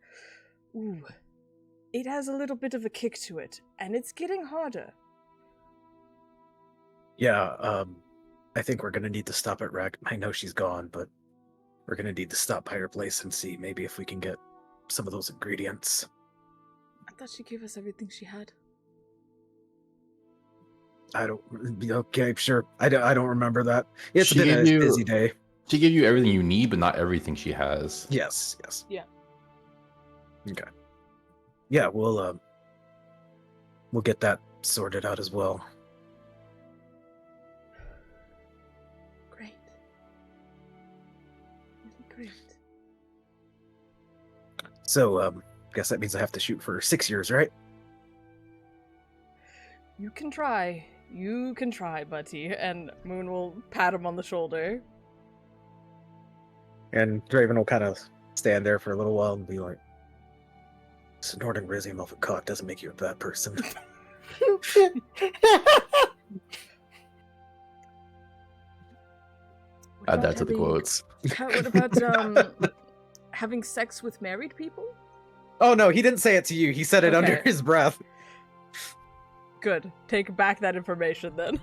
ooh, it has a little bit of a kick to it, and it's getting harder. Yeah, I think we're gonna need to stop at Rec. I know she's gone, but we're gonna need to stop by her place and see maybe if we can get some of those ingredients. I thought she gave us everything she had. I don't. Okay, sure. I don't remember that. It's She been a gave you- busy day. She gave you everything you need, but not everything she has. Yes. Yeah. Okay. Yeah, we'll we'll get that sorted out as well. Great. Really great. So, guess that means I have to shoot for 6 years, right? You can try. You can try, Buddy. And Moon will pat him on the shoulder. And Draven will kind of stand there for a little while and be like, snorting Rizium off a cock doesn't make you a bad person. What Add about that to the having- quotes. What about having sex with married people? Oh no, he didn't say it to you. He said it under Okay. his breath. Good. Take back that information then.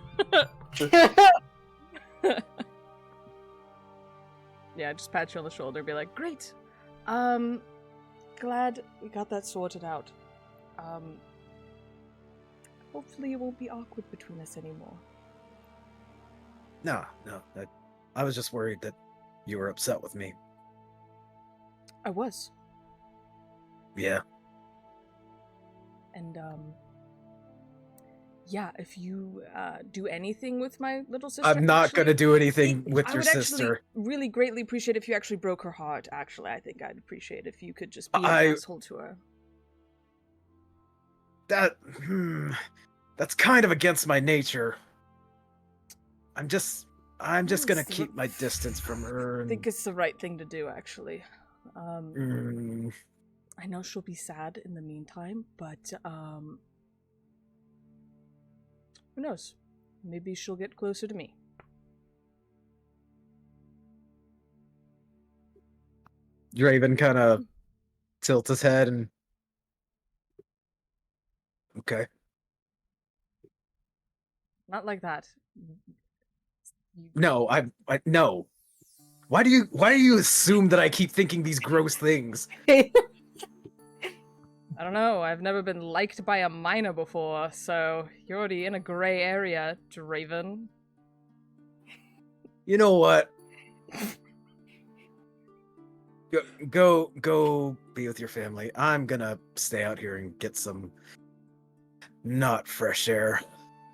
Yeah, just pat you on the shoulder and be like, great. Glad we got that sorted out. Hopefully it won't be awkward between us anymore. No. I was just worried that you were upset with me. I was. Yeah. And, yeah, if you do anything with my little sister, I'm not actually, gonna do anything I with your would sister. actually really greatly appreciate if you actually broke her heart. Actually, I think I'd appreciate if you could just be an asshole to her. That's kind of against my nature. I'm just gonna It's the- keep my distance from her. I And... think it's the right thing to do, actually. Mm, I know she'll be sad in the meantime, but who knows? Maybe she'll get closer to me. Draven kind of tilts his head and okay. Not like that. No, I no. Why do you assume that I keep thinking these gross things? I don't know. I've never been liked by a miner before, so you're already in a gray area, Draven. You know what? Go be with your family. I'm gonna stay out here and get some not fresh air.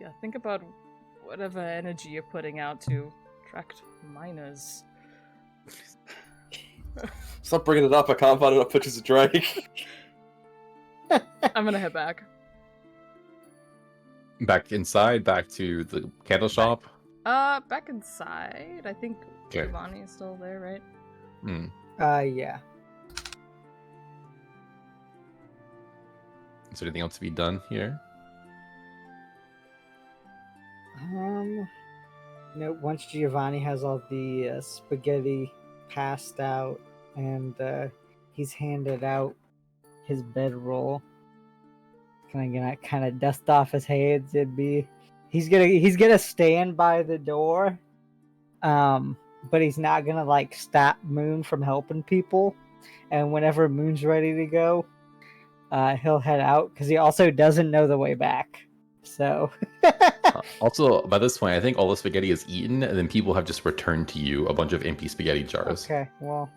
Yeah, think about whatever energy you're putting out to attract miners. Stop bringing it up. I can't find enough pictures of Drake. I'm gonna head back. Back inside, back to the candle shop. Back inside. I think Okay. Giovanni is still there, right? Hmm. Yeah. Is there anything else to be done here? No, once Giovanni has all the spaghetti passed out and he's handed out his bedroll, gonna kind of dust off his hands and he's gonna stand by the door, but he's not gonna like stop Moon from helping people. And whenever Moon's ready to go, he'll head out because he also doesn't know the way back. So. Also, by this point, I think all the spaghetti is eaten, and then people have just returned to you a bunch of empty spaghetti jars. Okay, well,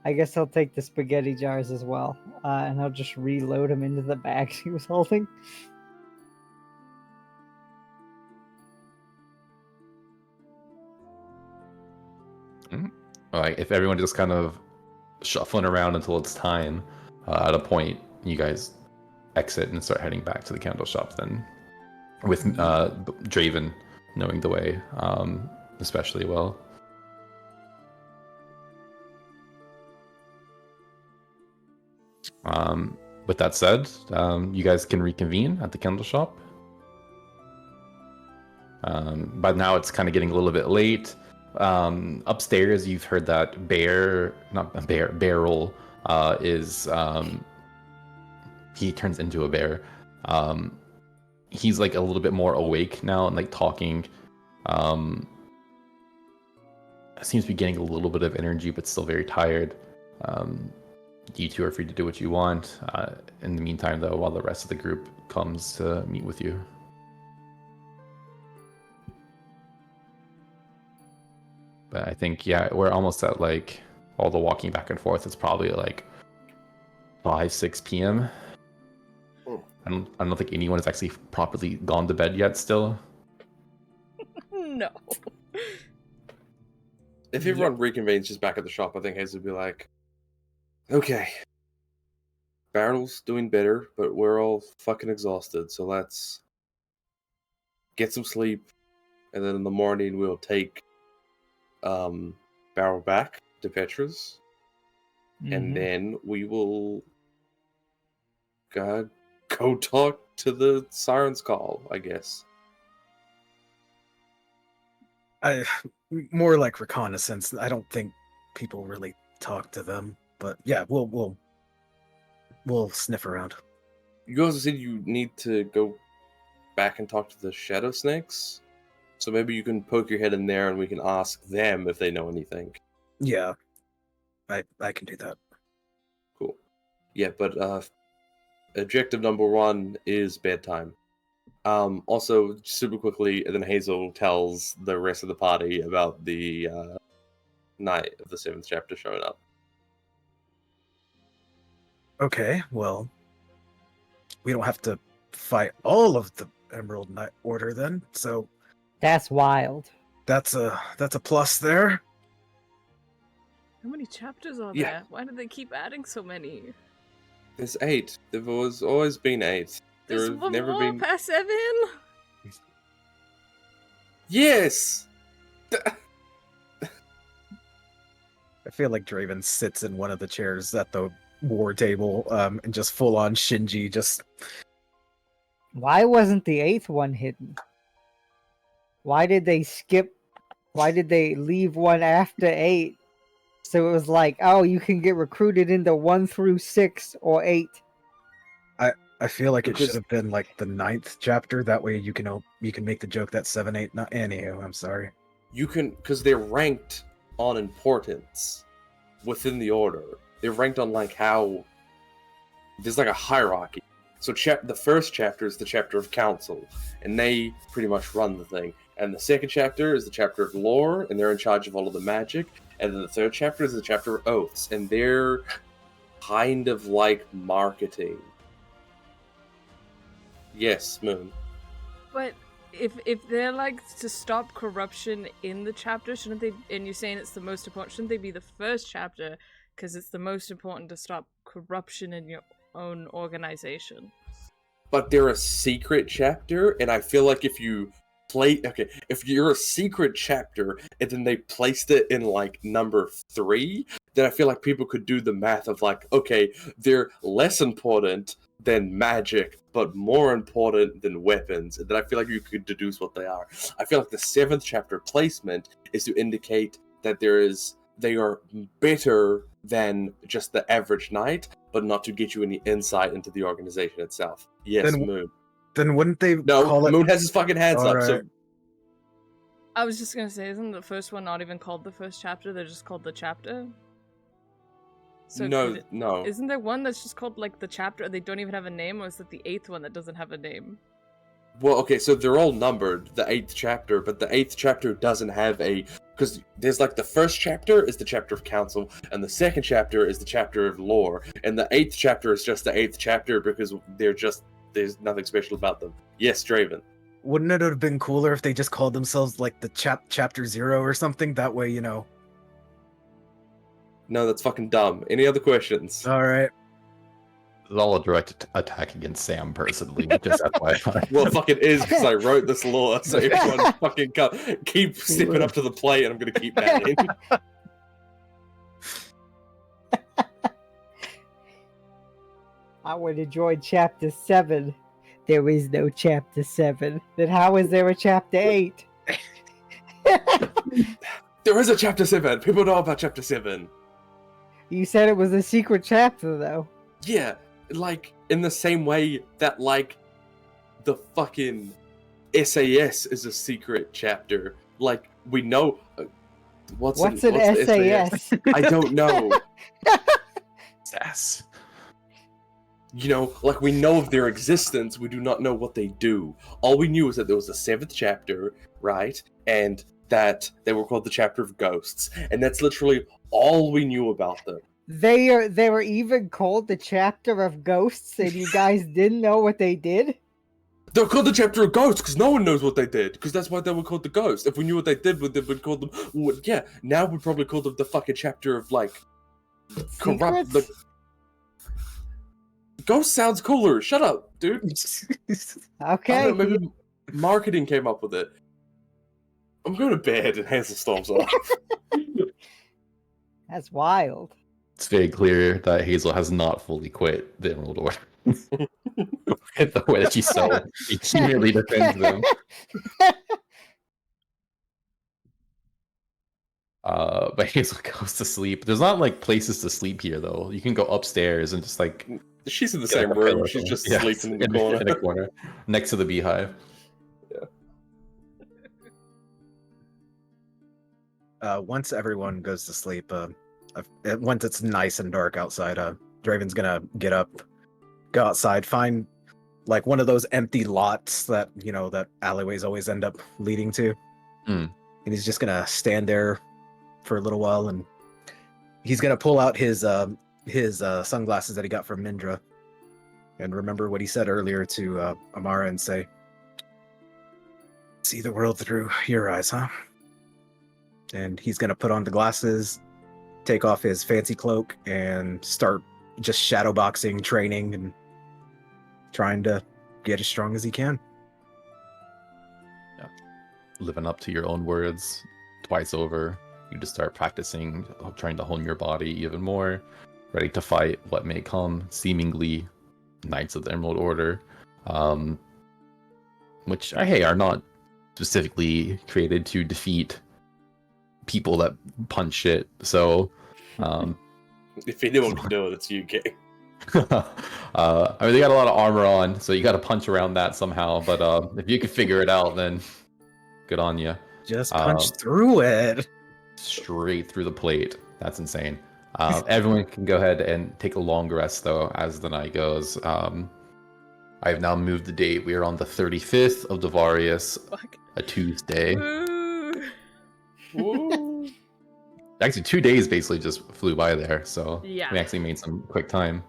I guess he'll take the spaghetti jars as well, and he'll just reload them into the bags he was holding. Like, if everyone just kind of shuffling around until it's time, at a point, you guys exit and start heading back to the candle shop then. With Draven knowing the way especially well. With that said, you guys can reconvene at the candle shop. But now it's kind of getting a little bit late. Upstairs, you've heard that Beryl is he turns into a bear. He's like a little bit more awake now and like talking. Seems to be getting a little bit of energy, but still very tired. You two are free to do what you want. In the meantime, though, while the rest of the group comes to meet with you. But I think, yeah, we're almost at like all the walking back and forth. It's probably like 5, 6 p.m. I don't think anyone has actually properly gone to bed yet. Still. No. If everyone reconvenes just back at the shop, I think Hayes would be like, okay, Barrel's doing better, but we're all fucking exhausted, so let's get some sleep, and then in the morning we'll take Barrel back to Petra's, and Mhm. then we will go talk to the Siren's Call, I guess. More like reconnaissance. I don't think people really talk to them, but yeah, we'll sniff around. You also said you need to go back and talk to the Shadow Snakes, so maybe you can poke your head in there and we can ask them if they know anything. Yeah, I can do that. Cool. Yeah, but objective number 1 is bedtime. Also, super quickly, and then Hazel tells the rest of the party about the night of the 7th chapter showing up. Okay, well, we don't have to fight all of the Emerald Knight Order then, so That's wild. that's a plus there. How many chapters are Yeah. there? Why do they keep adding so many? There's 8. There was always been 8. There There's have one never more been. past 7? Yes. I feel like Draven sits in one of the chairs at the war table, and just full on Shinji. Just Why wasn't the 8th one hidden? Why did they skip? Why did they leave one after 8? So it was like, oh, you can get recruited into 1 through 6 or 8. I feel like it Because- should have been like the 9th chapter. That way you can make the joke that 7, 8, not. Anywho, I'm sorry. You can, because they're ranked on importance within the order. They're ranked on like how there's like a hierarchy. So the first chapter is the chapter of council, and they pretty much run the thing. And the second chapter is the chapter of lore, and they're in charge of all of the magic. And then the third chapter is the chapter of oaths, and they're kind of like marketing. Yes, Moon. But if they're like to stop corruption in the chapter, shouldn't they? And you're saying it's the most important. Shouldn't they be the first chapter? Because it's the most important to stop corruption in your own organization. But they're a secret chapter, and I feel like if you if you're a secret chapter and then they placed it in like number 3, then I feel like people could do the math of like, okay, they're less important than magic, but more important than weapons. And then I feel like you could deduce what they are. I feel like the 7th chapter placement is to indicate that they are better than just the average knight, but not to get you any insight into the organization itself. Yes, Then- Moon. Then wouldn't they No, call it? Moon has his fucking hands up. So Alright. I was just gonna say, isn't the first one not even called the first chapter? They're just called the chapter. So no, could it- no. Isn't there one that's just called like the chapter? They don't even have a name, or is it the 8th one that doesn't have a name? Well, okay, so they're all numbered, the 8th chapter, but the 8th chapter doesn't have because there's like the first chapter is the chapter of council, and the second chapter is the chapter of lore, and the 8th chapter is just the 8th chapter because there's nothing special about them. Yes, Draven. Wouldn't it have been cooler if they just called themselves like the chapter 0 or something? That way, you know. No, that's fucking dumb. Any other questions? All right. It's all a direct attack against Sam personally. Just FYI. Well, fuck it is because I wrote this lore, so everyone fucking keep stepping up to the plate, and I'm gonna keep batting. I would enjoy chapter 7. There is no chapter 7. Then how is there a chapter 8? There is a chapter 7. People know about chapter 7. You said it was a secret chapter, though. Yeah, like in the same way that like the fucking SAS is a secret chapter. Like we know what's What's the SAS? I don't know. Sass. You know, like we know of their existence, we do not know what they do. All we knew is that there was a 7th chapter, right? And that they were called the chapter of ghosts. And that's literally all we knew about them. They were even called the chapter of ghosts, and you guys didn't know what they did. They're called the chapter of ghosts because no one knows what they did. Because that's why they were called the ghosts. If we knew what they did, we'd call them. Well, yeah, now we'd probably call them the fucking chapter of like corrupt. The ghost sounds cooler. Shut up, dude. I Okay. don't know, maybe marketing came up with it. I'm going to bed and Hansel storms off. That's wild. It's very clear that Hazel has not fully quit the Emerald Order. The way that she's so really defends them. But Hazel goes to sleep. There's not like places to sleep here though. You can go upstairs and just like She's in the get, same like, a room. pillow She's thing. just Yes, sleeping in the corner. in a corner next to the beehive. Once everyone goes to sleep, once it's nice and dark outside, Draven's gonna get up, go outside, find like one of those empty lots that that alleyways always end up leading to, Mm. and he's just gonna stand there for a little while, and he's gonna pull out his sunglasses that he got from Mindra, and remember what he said earlier to Amara, and say, "See the world through your eyes, huh?" And he's gonna put on the glasses, take off his fancy cloak, and start just shadowboxing, training, and trying to get as strong as he can. Living up to your own words twice over. You just start practicing, trying to hone your body even more, ready to fight what may come, seemingly Knights of the Emerald Order, which, hey, are not specifically created to defeat people that punch shit. So, If anyone can do it, it's you, King. I mean, they got a lot of armor on, so you got to punch around that somehow. But if you can figure it out, then good on you. Just punch through it. Straight through the plate. That's insane. Everyone can go ahead and take a long rest, though, as the night goes. I have now moved the date. We are on the 35th of Devarius, Fuck. a Tuesday. Woo. Woo. Actually, 2 days basically just flew by there, so Yeah. we actually made some quick time.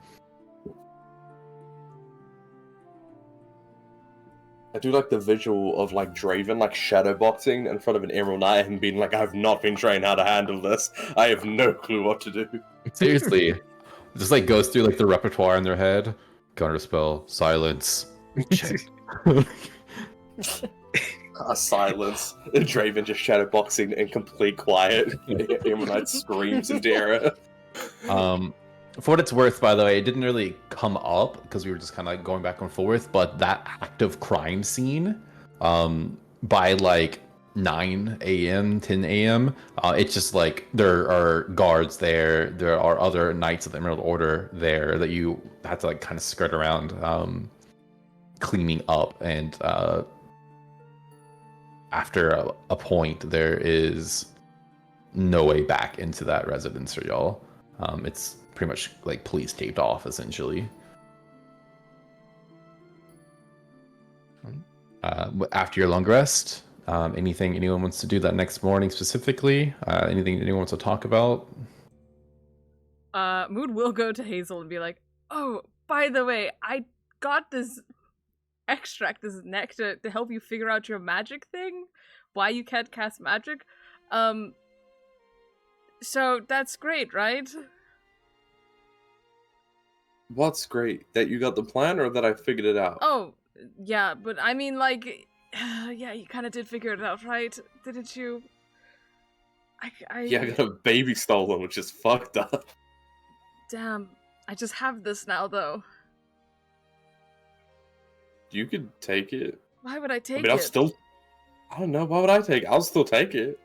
I do like the visual of like Draven like shadowboxing in front of an Emerald Knight and being like, I've not been trained how to handle this. I have no clue what to do. Seriously. Just like goes through like the repertoire in their head. Counterspell, silence. Shit. A silence. And Draven just shadowboxing in complete quiet. Emerald Knight screams in terror. For what it's worth, by the way, it didn't really come up because we were just kind of going back and forth, but that active crime scene, by like 9 a.m., 10 a.m., it's just like there are guards there, there are other Knights of the Emerald Order there that you have to like kind of skirt around, cleaning up, and after a point, there is no way back into that residence for y'all. It's pretty much like police taped off, essentially. After your long rest, anything anyone wants to do that next morning specifically? Anything anyone wants to talk about? Mood will go to Hazel and be like, "Oh, by the way, I got this extract, this nectar to help you figure out your magic thing, why you can't cast magic. So that's great, right?" What's great? That you got the plan or that I figured it out? Oh, yeah, but I mean, like, yeah, you kind of did figure it out, right? Didn't you? Yeah, I got a baby stolen, which is fucked up. Damn, I just have this now, though. You could take it. Why would I take I mean, it? I don't know, why would I take it? I'll still take it.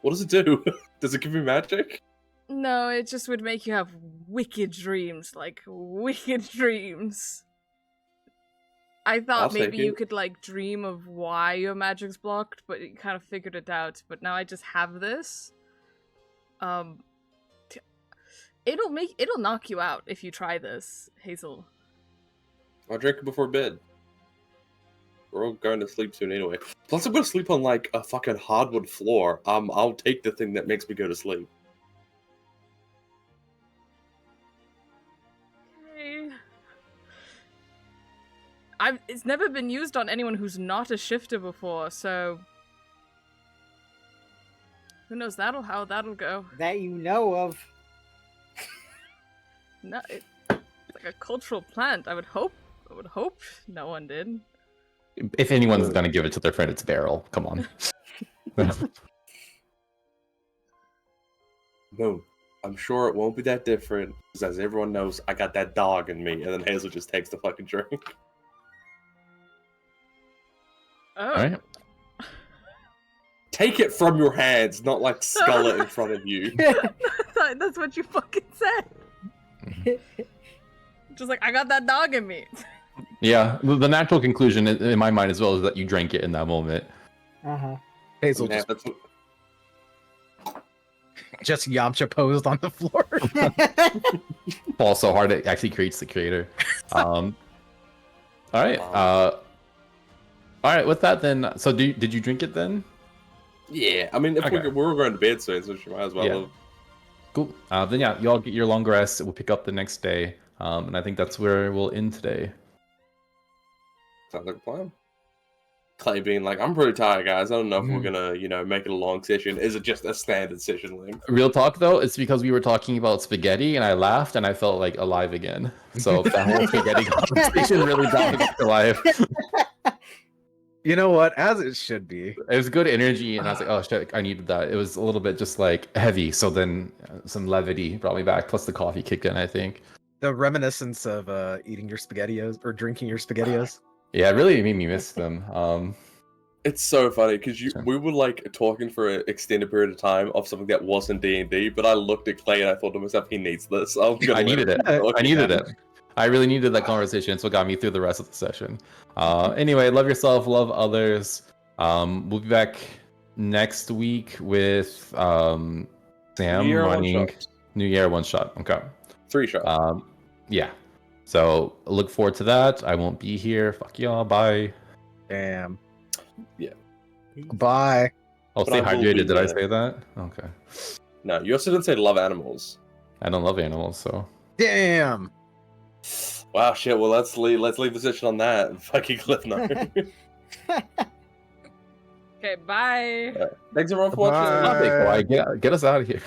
What does it do? Does it give me magic? No, it just would make you have wicked dreams, like, wicked dreams. I thought I'll maybe take you it. could, like, dream of why your magic's blocked, but you kind of figured it out. But now I just have this. It'll knock you out if you try this, Hazel. I'll drink it before bed. We're all going to sleep soon anyway. Plus, I'm gonna sleep on, like, a fucking hardwood floor. I'll take the thing that makes me go to sleep. it's never been used on anyone who's not a shifter before, so who knows how that'll go. That you know of. No, it's like a cultural plant. I would hope no one did. If anyone's gonna give it to their friend, it's Beryl. Come on. No, I'm sure it won't be that different. Because as everyone knows, I got that dog in me. And then Hazel just takes the fucking drink. Oh. All right. Take it from your hands, not like skull it in front of you. That's what you fucking said. Just like, I got that dog in me. Yeah, the natural conclusion in my mind as well is that you drank it in that moment. Uh-huh. Hazel Yeah, just Yamcha posed on the floor. Fall so hard it actually creates the creator. All right. All right. With that, then. So, did you drink it then? yeah, I mean, if Okay. we're going to bed soon, so you might as well. Yeah. Cool. Then yeah, you all get your long rest. We'll pick up the next day. And I think that's where we'll end today. Sounds like a plan. Clay being like, I'm pretty tired, guys. I don't know if we're gonna, make it a long session. Is it just a standard session length? Real talk though, it's because we were talking about spaghetti and I laughed and I felt like alive again. So that whole spaghetti conversation really brought me back to life. You know what? As it should be. It was good energy, and I was like, "Oh shit, I needed that." It was a little bit just like heavy, so then some levity brought me back. Plus the coffee kicked in, I think. The reminiscence of eating your SpaghettiOs or drinking your SpaghettiOs. Yeah, it really made me miss them. It's so funny because we were like talking for an extended period of time of something that wasn't D&D, but I looked at Clay and I thought to myself, he needs this. I needed it. I needed it. I really needed that conversation. It's what got me through the rest of the session. Anyway, love yourself, love others. We'll be back next week with Sam running New Year one shot. Okay. 3 shots. Yeah. So look forward to that. I won't be here. Fuck y'all. Bye. Damn. Yeah. Bye. I'll But stay I will be hydrated. Did I there. say that? Okay. No, you also didn't say love animals. I don't love animals, so. Damn. Wow, shit. Well, let's leave the session on that. Fucking cliff note. Okay, bye. Thanks everyone for watching. Bye. Get us out of here.